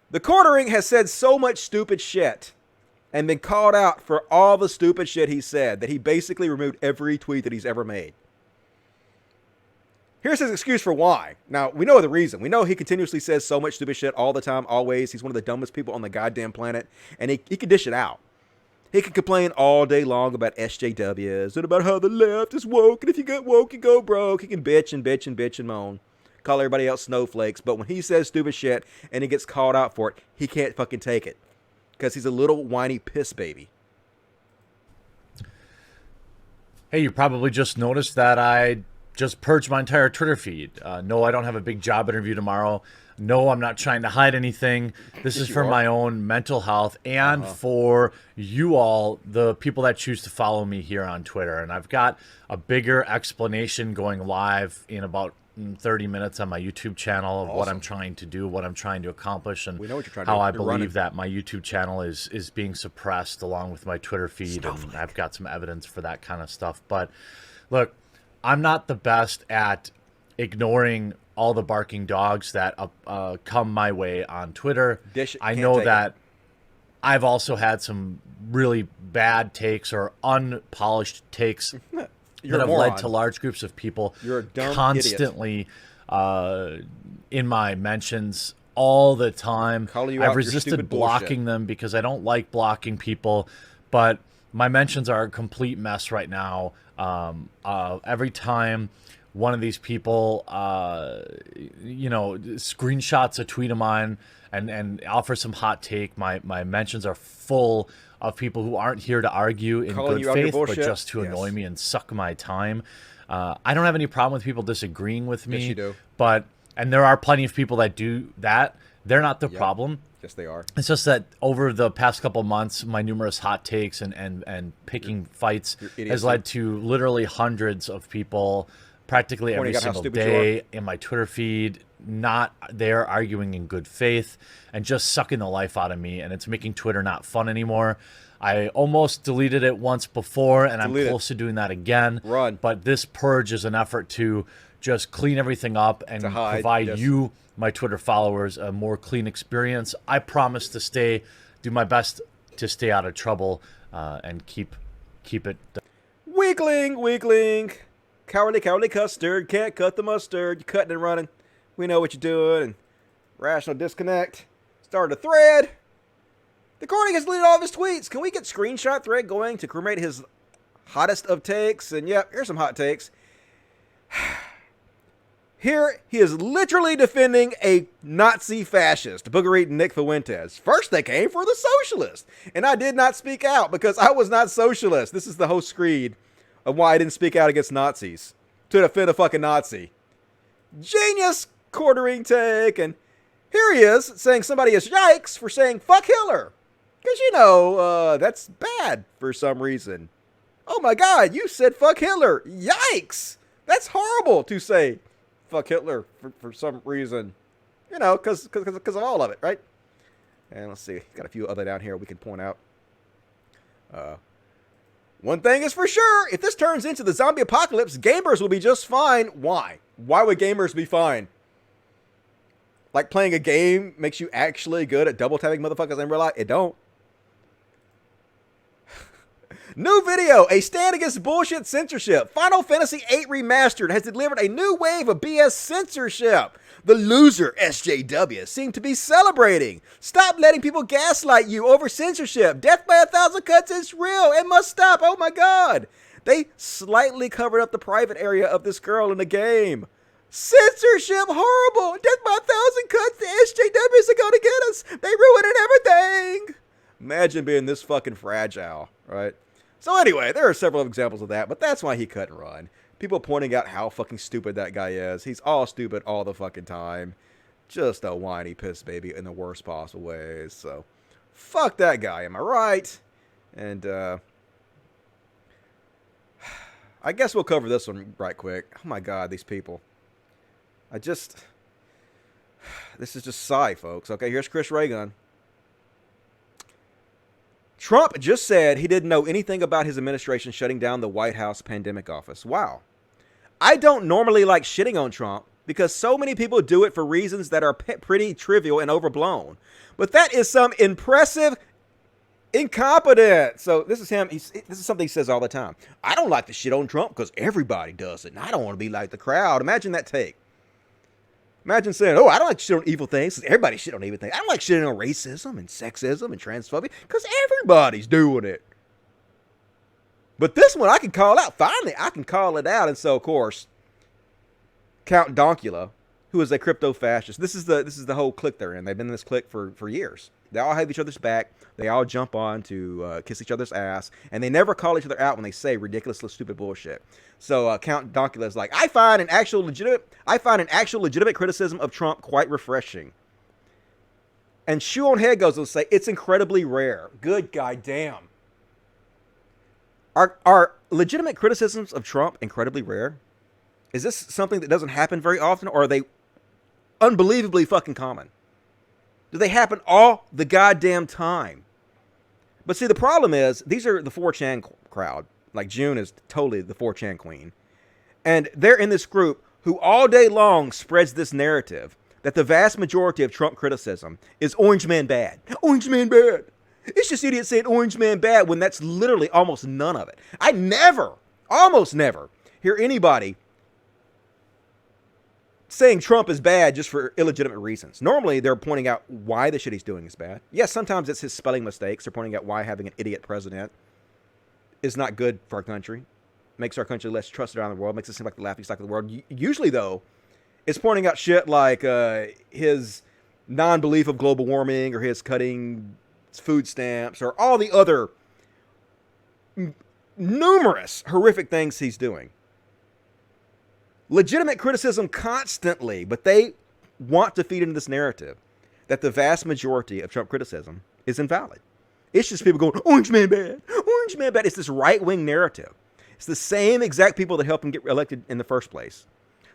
The Quartering has said so much stupid shit and been called out for all the stupid shit he said that he basically removed every tweet that he's ever made. Here's his excuse for why. Now, we know the reason. We know he continuously says so much stupid shit all the time, always. He's one of the dumbest people on the goddamn planet, and he can dish it out. He can complain all day long about SJWs and about how the left is woke, and if you get woke, you go broke. He can bitch and bitch and bitch and moan, call everybody else snowflakes, but when he says stupid shit and he gets called out for it, he can't fucking take it because he's a little whiny piss baby. Hey, you probably just noticed that I just purged my entire Twitter feed. No, I don't have a big job interview tomorrow. No, I'm not trying to hide anything. This is for my own mental health and for you all, the people that choose to follow me here on Twitter. And I've got a bigger explanation going live in about 30 minutes on my YouTube channel of what I'm trying to do, what I'm trying to accomplish, and we know what you're trying how to do. I believe that my YouTube channel is being suppressed along with my Twitter feed. And I've got some evidence for that kind of stuff. But look, I'm not the best at ignoring all the barking dogs that come my way on Twitter. I know that I've also had some really bad takes or unpolished takes that have led to large groups of people constantly in my mentions all the time. I've resisted blocking them because I don't like blocking people, but my mentions are a complete mess right now. Every time one of these people, screenshots a tweet of mine and offers some hot take, my mentions are full of people who aren't here to argue in good faith, but just to annoy me and suck my time. I don't have any problem with people disagreeing with me. Yes, you do. And there are plenty of people that do that. They're not the problem. Yes, they are. It's just that over the past couple months, my numerous hot takes and picking fights has led to literally hundreds of people practically every single day in my Twitter feed, not there arguing in good faith and just sucking the life out of me. And it's making Twitter not fun anymore. I almost deleted it once before, and I'm close to doing that again. But this purge is an effort to just clean everything up and provide you, my Twitter followers, a more clean experience. I promise to do my best to stay out of trouble and keep it. Weakling. Cowardly custard. Can't cut the mustard. You're cutting and running. We know what you're doing. And rational disconnect. Started a thread. The Quartering has deleted all of his tweets. Can we get screenshot thread going to cremate his hottest of takes? And yep, here's some hot takes. Here, he is literally defending a Nazi fascist, Booger Eating Nick Fuentes. First, they came for the socialist, and I did not speak out because I was not socialist. This is the whole screed of why I didn't speak out against Nazis, to defend a fucking Nazi. Genius quartering take, and here he is saying somebody is yikes for saying fuck Hitler. Because, you know, that's bad for some reason. Oh my God, you said fuck Hitler. Yikes! That's horrible to say fuck Hitler for some reason. You know, because of all of it, right? And let's see, got a few other down here we can point out. One thing is for sure, if this turns into the zombie apocalypse, gamers will be just fine. Why? Why would gamers be fine? Like playing a game makes you actually good at double tapping motherfuckers in real life? It don't. New video, a stand against bullshit censorship. Final Fantasy VIII Remastered has delivered a new wave of BS censorship. The loser, SJW, seem to be celebrating. Stop letting people gaslight you over censorship. Death by 1,000 cuts is real and must stop. Oh my God. They slightly covered up the private area of this girl in the game. Censorship, horrible. Death by 1,000 cuts. The SJWs are going to get us. They ruining everything. Imagine being this fucking fragile, right? So anyway, there are several examples of that, but that's why he couldn't run. People pointing out how fucking stupid that guy is. He's all stupid all the fucking time. Just a whiny piss baby in the worst possible ways. So, fuck that guy, am I right? And, I guess we'll cover this one right quick. Oh my God, these people. This is just sigh, folks. Okay, here's Chris Reagan. Trump just said he didn't know anything about his administration shutting down the White House pandemic office. Wow. I don't normally like shitting on Trump because so many people do it for reasons that are pretty trivial and overblown. But that is some impressive incompetence. So this is him. This is something he says all the time. I don't like to shit on Trump because everybody does it. And I don't want to be like the crowd. Imagine that take. Imagine saying, oh, I don't like shit on evil things because everybody shit on evil things. I don't like shitting on racism and sexism and transphobia because everybody's doing it. But this one I can call out. Finally, I can call it out. And so, of course, Count Dankula, who is a crypto fascist. This is the whole clique they're in. They've been in this clique for years. They all have each other's back. They all jump on to kiss each other's ass. And they never call each other out when they say ridiculously stupid bullshit. So Count Dankula is like, I find an actual legitimate criticism of Trump quite refreshing. And Shoe on Head goes to say, it's incredibly rare. Good goddamn. Are legitimate criticisms of Trump incredibly rare? Is this something that doesn't happen very often, or are they unbelievably fucking common? Do they happen all the goddamn time? But see, the problem is, these are the 4chan crowd. Like, June is totally the 4chan queen. And they're in this group who all day long spreads this narrative that the vast majority of Trump criticism is Orange Man bad. Orange Man bad. It's just idiots saying Orange Man bad when that's literally almost none of it. I almost never, hear anybody saying Trump is bad just for illegitimate reasons. Normally, they're pointing out why the shit he's doing is bad. Yes, sometimes it's his spelling mistakes. They're pointing out why having an idiot president is not good for our country. Makes our country less trusted around the world. Makes it seem like the laughingstock of the world. Usually, though, it's pointing out shit like his non-belief of global warming or his cutting food stamps or all the other numerous horrific things he's doing. Legitimate criticism constantly, but they want to feed into this narrative that the vast majority of Trump criticism is invalid. It's just people going, Orange Man bad, Orange Man bad. It's this right-wing narrative. It's the same exact people that helped him get elected in the first place.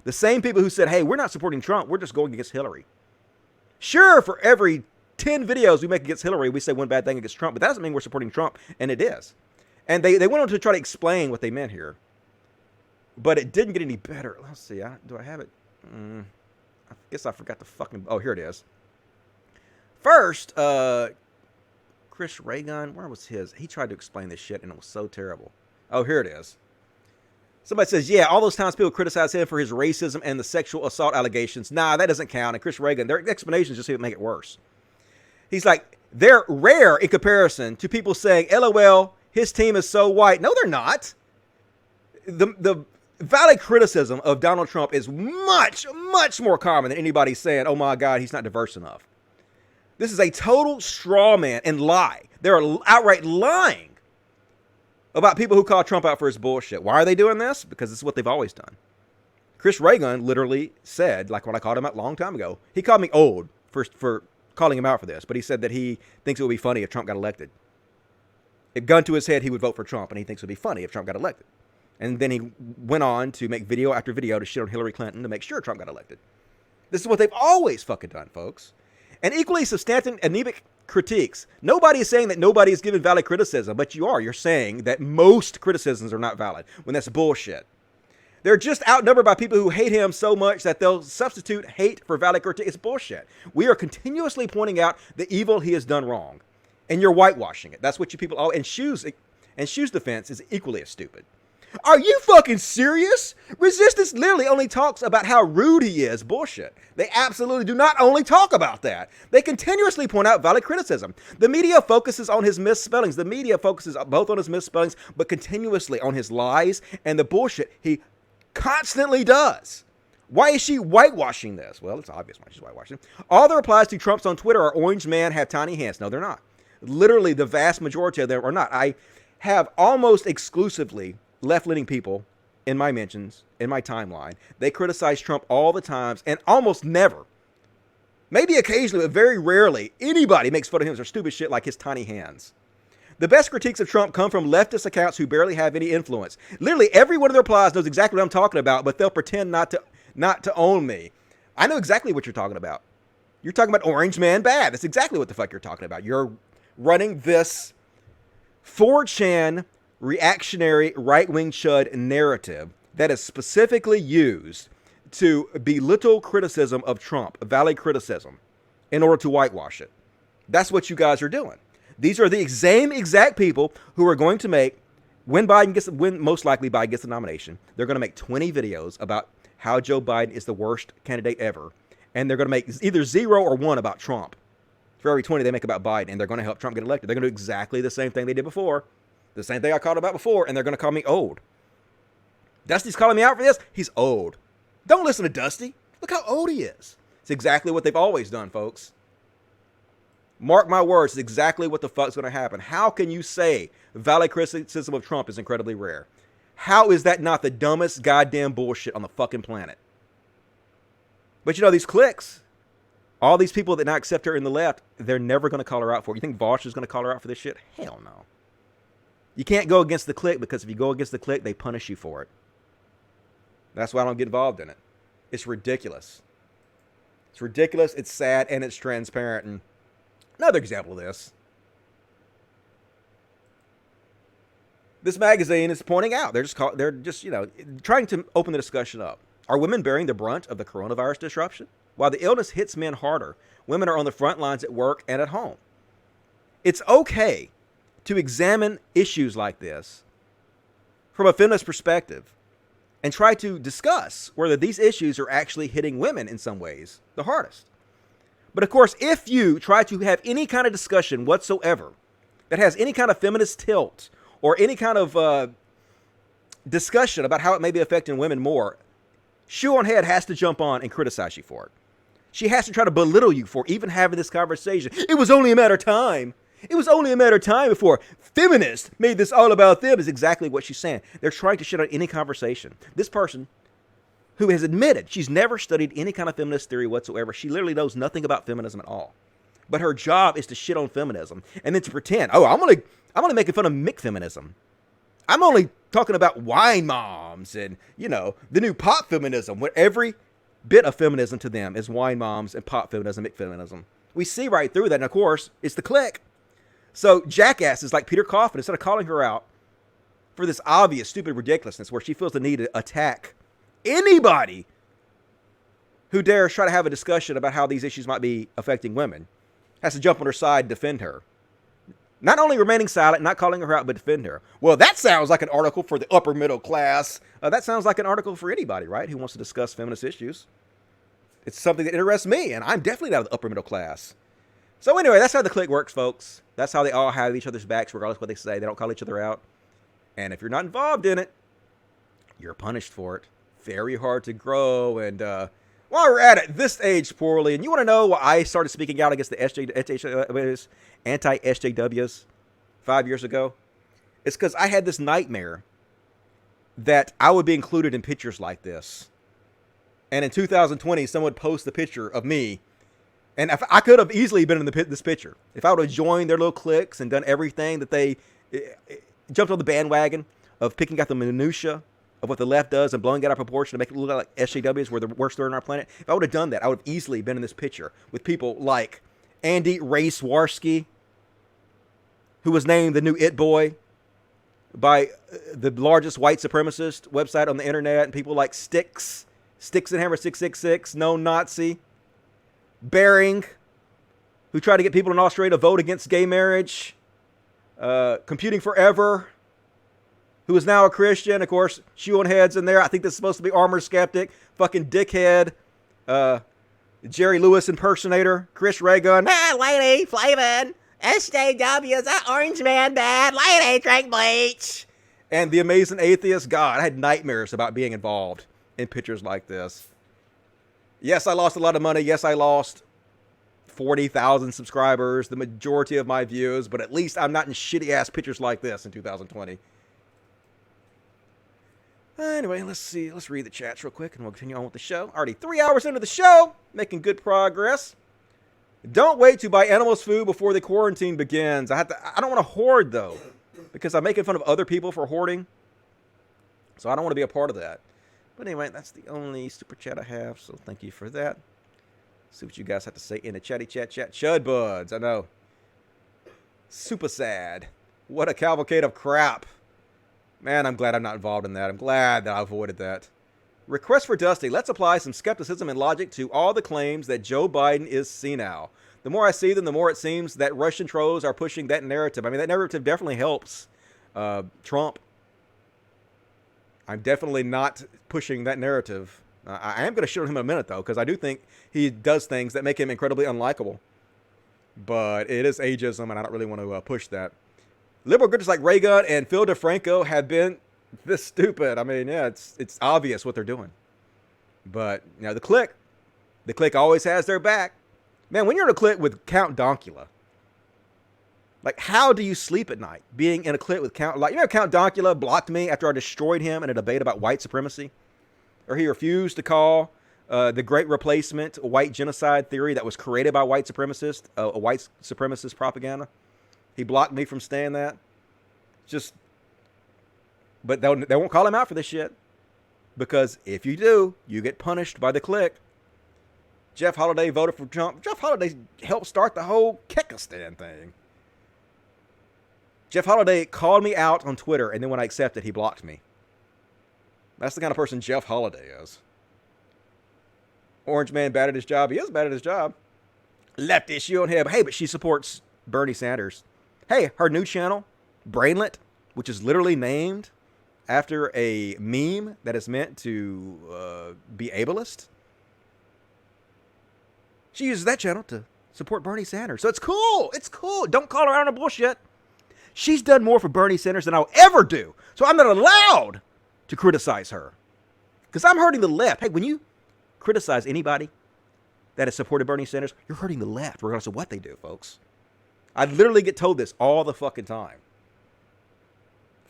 The same people who said, hey, we're not supporting Trump, we're just going against Hillary. Sure, for every 10 videos we make against Hillary, we say one bad thing against Trump, but that doesn't mean we're supporting Trump, and it is. And they went on to try to explain what they meant here. But it didn't get any better. Let's see. Do I have it? I guess I forgot the fucking... Oh, here it is. First, Chris Reagan, where was his? He tried to explain this shit, and it was so terrible. Oh, here it is. Somebody says, yeah, all those times people criticize him for his racism and the sexual assault allegations. Nah, that doesn't count. And Chris Reagan, their explanations just make it worse. He's like, they're rare in comparison to people saying, LOL, his team is so white. No, they're not. valid criticism of Donald Trump is much, much more common than anybody saying, oh my God, he's not diverse enough. This is a total straw man and lie. They're outright lying about people who call Trump out for his bullshit. Why are they doing this? Because this is what they've always done. Chris Reagan literally said, like when I called him out a long time ago, he called me old for calling him out for this, but he said that he thinks it would be funny if Trump got elected. A gun to his head, he would vote for Trump, and he thinks it would be funny if Trump got elected. And then he went on to make video after video to shit on Hillary Clinton to make sure Trump got elected. This is what they've always fucking done, folks. And equally substantive, anemic critiques. Nobody is saying that nobody is giving valid criticism, but you are. You're saying that most criticisms are not valid, when that's bullshit. They're just outnumbered by people who hate him so much that they'll substitute hate for valid critique. It's bullshit. We are continuously pointing out the evil he has done wrong, and you're whitewashing it. That's what you people. Oh, and Shoe's defense is equally as stupid. Are you fucking serious? Resistance literally only talks about how rude he is. Bullshit. They absolutely do not only talk about that. They continuously point out valid criticism. The media focuses on his misspellings. The media focuses both on his misspellings, but continuously on his lies and the bullshit he constantly does. Why is she whitewashing this? Well, it's obvious why she's whitewashing. All the replies to Trumps on Twitter are orange man have tiny hands. No, they're not. Literally, the vast majority of them are not. I have almost exclusively left-leaning people in my mentions, in my timeline. They criticize Trump all the times, and almost never, maybe occasionally, but very rarely, anybody makes fun of him for stupid shit like his tiny hands. The best critiques of Trump come from leftist accounts who barely have any influence. Literally, every one of their replies knows exactly what I'm talking about, but they'll pretend not to own me. I know exactly what you're talking about. You're talking about Orange Man Bad. That's exactly what the fuck you're talking about. You're running this 4chan reactionary right-wing chud narrative that is specifically used to belittle criticism of Trump, valid criticism, in order to whitewash it. That's what you guys are doing. These are the same exact people who are going to make, when most likely Biden gets the nomination, they're going to make 20 videos about how Joe Biden is the worst candidate ever, and they're going to make either 0 or 1 about Trump. For every 20 they make about Biden, and they're going to help Trump get elected. They're going to do exactly the same thing they did before. The same thing I called about before, and they're going to call me old. Dusty's calling me out for this. He's old. Don't listen to Dusty. Look how old he is. It's exactly what they've always done, folks. Mark my words, it's exactly what the fuck's going to happen. How can you say valid criticism of Trump is incredibly rare? How is that not the dumbest goddamn bullshit on the fucking planet? But you know, these clicks, all these people that now accept her in the left, they're never going to call her out for it. You think Vosh is going to call her out for this shit? Hell no. You can't go against the clique, because if you go against the clique, they punish you for it. That's why I don't get involved in it. It's ridiculous. It's ridiculous, it's sad, and it's transparent. And another example of this. This magazine is pointing out, they're just trying to open the discussion up. Are women bearing the brunt of the coronavirus disruption? While the illness hits men harder, women are on the front lines at work and at home. It's okay to examine issues like this from a feminist perspective and try to discuss whether these issues are actually hitting women in some ways the hardest. But of course, if you try to have any kind of discussion whatsoever that has any kind of feminist tilt or any kind of discussion about how it may be affecting women more, Shoe on Head has to jump on and criticize you for it. She has to try to belittle you for even having this conversation. It was only a matter of time. It was only a matter of time before feminists made this all about them, is exactly what she's saying. They're trying to shit on any conversation. This person, who has admitted she's never studied any kind of feminist theory whatsoever, she literally knows nothing about feminism at all. But her job is to shit on feminism and then to pretend, oh, I'm gonna make fun of McFeminism. I'm only talking about wine moms and, the new pop feminism, where every bit of feminism to them is wine moms and pop feminism, McFeminism. We see right through that, and of course, it's the clique. So jackasses like Peter Coffin, instead of calling her out for this obvious, stupid ridiculousness where she feels the need to attack anybody who dares try to have a discussion about how these issues might be affecting women, has to jump on her side and defend her. Not only remaining silent, not calling her out, but defend her. Well, that sounds like an article for the upper middle class. That sounds like an article for anybody, right, who wants to discuss feminist issues. It's something that interests me, and I'm definitely not of the upper middle class. So anyway, that's how the clique works, folks. That's how they all have each other's backs, regardless of what they say. They don't call each other out. And if you're not involved in it, you're punished for it. Very hard to grow. And while we're at it, this aged poorly. And you want to know why I started speaking out against the anti-SJWs 5 years ago? It's because I had this nightmare that I would be included in pictures like this. And in 2020, someone would post the picture of me. And if I could have easily been in this picture. If I would have joined their little cliques and done everything that they jumped on the bandwagon of picking out the minutia of what the left does and blowing it out of proportion to make it look like SJWs were the worst threat on our planet. If I would have done that, I would have easily been in this picture with people like Andy Ray Swarsky, who was named the new It Boy by the largest white supremacist website on the internet, and people like Sticks and Hammer 666, known Nazi, Bering, who tried to get people in Australia to vote against gay marriage, Computing Forever, who is now a Christian, of course, shoe on heads in there. I think this is supposed to be Armor Skeptic, fucking dickhead, Jerry Lewis impersonator, Chris Reagan, lady, Flavin, SJWs, that orange man bad, lady, drink bleach. And the amazing atheist. God, I had nightmares about being involved in pictures like this. Yes, I lost a lot of money. Yes, I lost 40,000 subscribers, the majority of my views, but at least I'm not in shitty-ass pictures like this in 2020. Anyway, let's see. Let's read the chats real quick, and we'll continue on with the show. Already 3 hours into the show, making good progress. Don't wait to buy animals food before the quarantine begins. I don't want to hoard, though, because I'm making fun of other people for hoarding. So I don't want to be a part of that. But anyway, that's the only super chat I have, so thank you for that. See what you guys have to say in the chatty chat. Chud buds, I know. Super sad. What a cavalcade of crap. Man, I'm glad I'm not involved in that. I'm glad that I avoided that. Request for Dusty. Let's apply some skepticism and logic to all the claims that Joe Biden is senile. The more I see them, the more it seems that Russian trolls are pushing that narrative. I mean, that narrative definitely helps Trump. I'm definitely not pushing that narrative. I am going to shit on him in a minute, though, because I do think he does things that make him incredibly unlikable. But it is ageism, and I don't really want to push that. Liberal groups like Reagan and Phil DeFranco have been this stupid. I mean, yeah, it's obvious what they're doing. But, you know, the clique always has their back. Man, when you're in a clique with Count Dankula, like, how do you sleep at night being in a clique with Count? Like, you know, Count Dankula blocked me after I destroyed him in a debate about white supremacy, or he refused to call the Great Replacement a white genocide theory that was created by white supremacists, a white supremacist propaganda. He blocked me from saying that. But they won't call him out for this shit, because if you do, you get punished by the clique. Jeff Holiday voted for Trump. Jeff Holiday helped start the whole Kekistan thing. Jeff Holiday called me out on Twitter, and then when I accepted, he blocked me. That's the kind of person Jeff Holiday is. Orange man bad at his job. He is bad at his job. Left issue on him. Hey, but she supports Bernie Sanders. Hey, her new channel, Brainlet, which is literally named after a meme that is meant to be ableist. She uses that channel to support Bernie Sanders. So it's cool. It's cool. Don't call her out on the bullshit. She's done more for Bernie Sanders than I'll ever do. So I'm not allowed to criticize her, because I'm hurting the left. Hey, when you criticize anybody that has supported Bernie Sanders, you're hurting the left, regardless of what they do, folks. I literally get told this all the fucking time.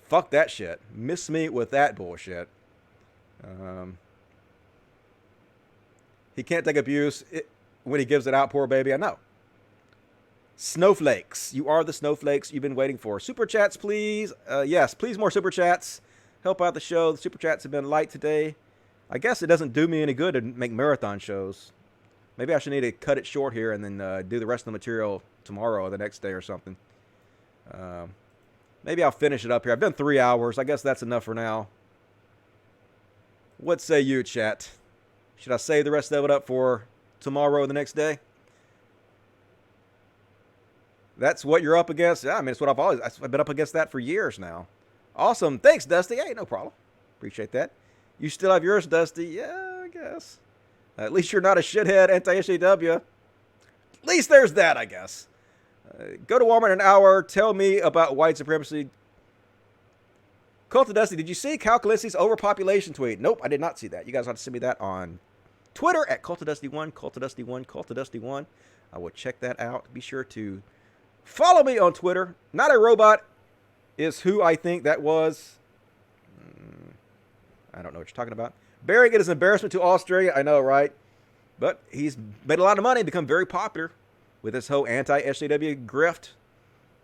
Fuck that shit. Miss me with that bullshit. He can't take abuse when he gives it out, poor baby. I know. Snowflakes. You are the snowflakes you've been waiting for. Super chats, please. Yes, please, more super chats. Help out the show. The super chats have been light today. I guess it doesn't do me any good to make marathon shows. Maybe I should need to cut it short here and then do the rest of the material tomorrow or the next day or something. Maybe I'll finish it up here. I've done 3 hours. I guess that's enough for now. What say you, chat? Should I save the rest of it up for tomorrow or the next day? That's what you're up against? Yeah, I mean, it's what I've been up against that for years now. Awesome. Thanks, Dusty. Hey, no problem. Appreciate that. You still have yours, Dusty? Yeah, I guess. At least you're not a shithead anti-SJW. At least there's that, I guess. Go to Walmart in an hour. Tell me about white supremacy. Cult of Dusty, did you see Cal Calisi's overpopulation tweet? Nope, I did not see that. You guys have to send me that on Twitter at Cult of Dusty 1, Cult of Dusty 1, Cult of Dusty 1. I will check that out. Be sure to follow me on Twitter. Not a Robot is who I think that was. I don't know what you're talking about. Bearing it as an embarrassment to Australia. I know, right? But he's made a lot of money and become very popular with this whole anti-SJW grift.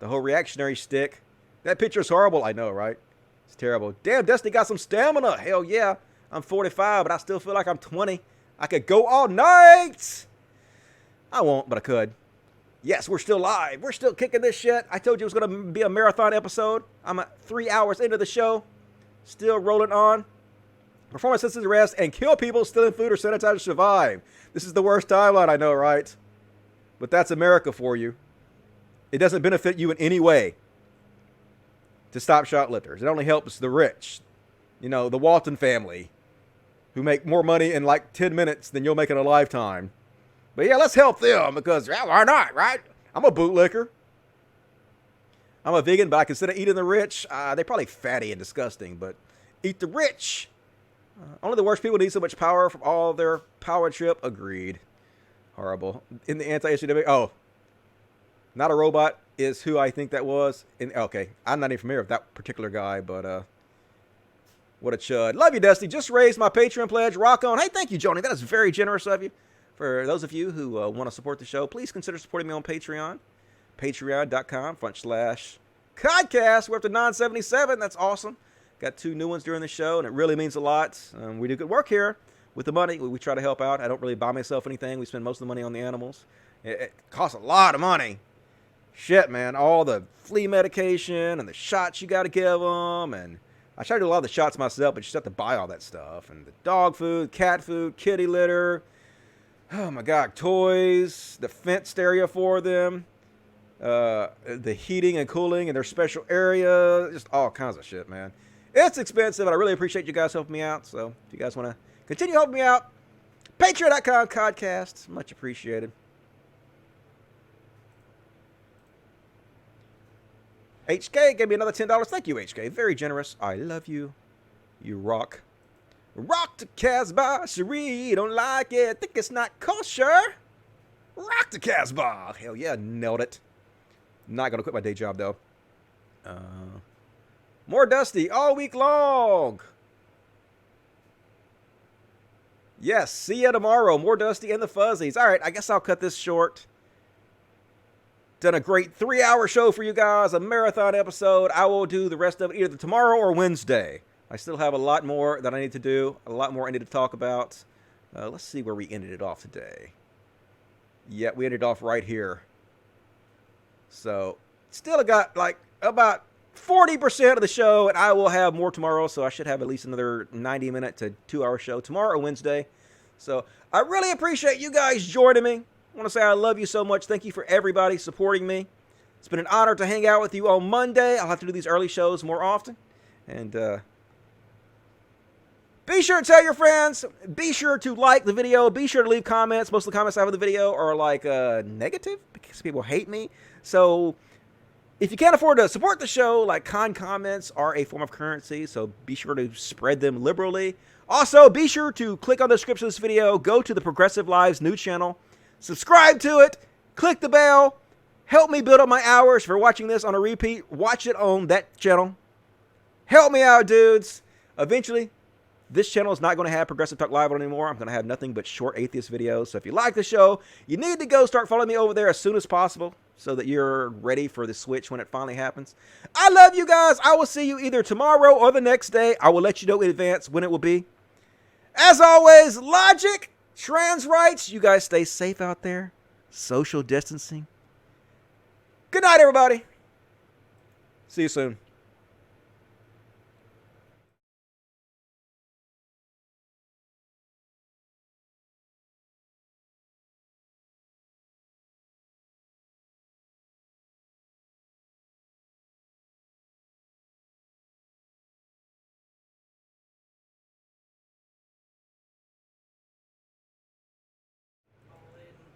The whole reactionary stick. That picture is horrible. I know, right? It's terrible. Damn, Dusty got some stamina. Hell yeah. I'm 45, but I still feel like I'm 20. I could go all night. I won't, but I could. Yes, we're still live. We're still kicking this shit. I told you it was going to be a marathon episode. I'm at 3 hours into the show. Still rolling on. Perform a citizen's arrest and kill people stealing food or sanitizer to survive. This is the worst timeline, I know, right? But that's America for you. It doesn't benefit you in any way to stop shoplifters. It only helps the rich. You know, the Walton family, who make more money in like 10 minutes than you'll make in a lifetime. But yeah, let's help them because, well, why not, right? I'm a bootlicker. I'm a vegan, but I consider eating the rich. They're probably fatty and disgusting, but eat the rich. Only the worst people need so much power from all their power trip. Agreed. Horrible. In the anti-SJW. Oh. Not a Robot is who I think that was. Okay. I'm not even familiar with that particular guy, but what a chud. Love you, Dusty. Just raised my Patreon pledge. Rock on. Hey, thank you, Joni. That is very generous of you. For those of you who want to support the show, please consider supporting me on Patreon. Patreon.com/Codcast. We're up to 977. That's awesome. Got 2 new ones during the show, and it really means a lot. We do good work here with the money. We try to help out. I don't really buy myself anything. We spend most of the money on the animals. It costs a lot of money. Shit, man. All the flea medication and the shots you got to give them. And I try to do a lot of the shots myself, but you just have to buy all that stuff. And the dog food, cat food, kitty litter. Oh, my God. Toys. The fenced area for them. The heating and cooling in their special area. Just all kinds of shit, man. It's expensive, and I really appreciate you guys helping me out. So if you guys want to continue helping me out, Patreon.com/Codcast. Much appreciated. HK gave me another $10. Thank you, HK. Very generous. I love you. You rock. Rock the Casbah. Cherie, don't like it. Think it's not kosher. Rock the Casbah. Hell yeah, nailed it. Not going to quit my day job, though. More Dusty all week long. Yes, see ya tomorrow. More Dusty and the Fuzzies. All right, I guess I'll cut this short. Done a great 3-hour show for you guys, a marathon episode. I will do the rest of it either tomorrow or Wednesday. I still have a lot more that I need to do, a lot more I need to talk about. Let's see where we ended it off today. Yeah, we ended off right here. So, still got like about 40% of the show, and I will have more tomorrow, so I should have at least another 90-minute to 2-hour show tomorrow or Wednesday. So, I really appreciate you guys joining me. I want to say I love you so much. Thank you for everybody supporting me. It's been an honor to hang out with you on Monday. I'll have to do these early shows more often. And be sure to tell your friends. Be sure to like the video. Be sure to leave comments. Most of the comments I have in the video are like negative because people hate me. So if you can't afford to support the show, like kind comments are a form of currency. So be sure to spread them liberally. Also, be sure to click on the description of this video. Go to the Progressive Lives new channel. Subscribe to it. Click the bell. Help me build up my hours. If you're watching this on a repeat, watch it on that channel. Help me out, dudes. Eventually, this channel is not going to have Progressive Talk Live on anymore. I'm going to have nothing but short atheist videos. So if you like the show, you need to go start following me over there as soon as possible so that you're ready for the switch when it finally happens. I love you guys. I will see you either tomorrow or the next day. I will let you know in advance when it will be. As always, logic, trans rights. You guys stay safe out there. Social distancing. Good night, everybody. See you soon.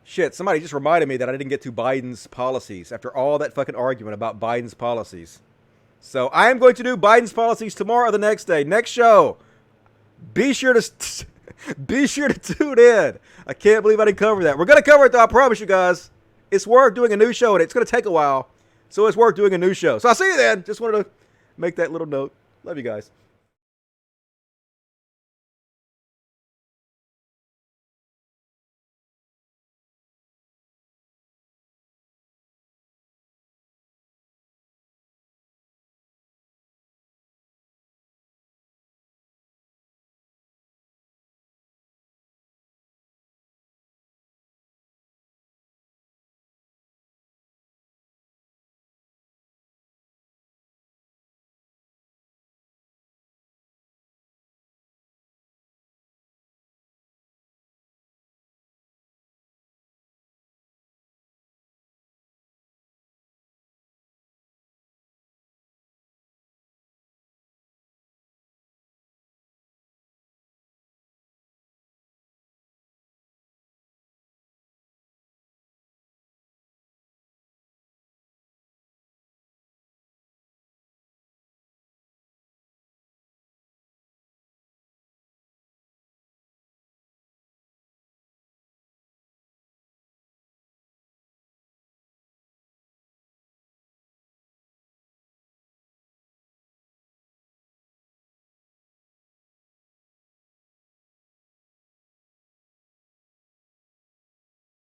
Shit, somebody just reminded me that I didn't get to Biden's policies after all that fucking argument about Biden's policies. So I am going to do Biden's policies tomorrow or the next day. Next show. Be sure to tune in. I can't believe I didn't cover that. We're going to cover it, though. I promise you guys. It's worth doing a new show, and it's going to take a while. So it's worth doing a new show. So I'll see you then. Just wanted to make that little note. Love you guys.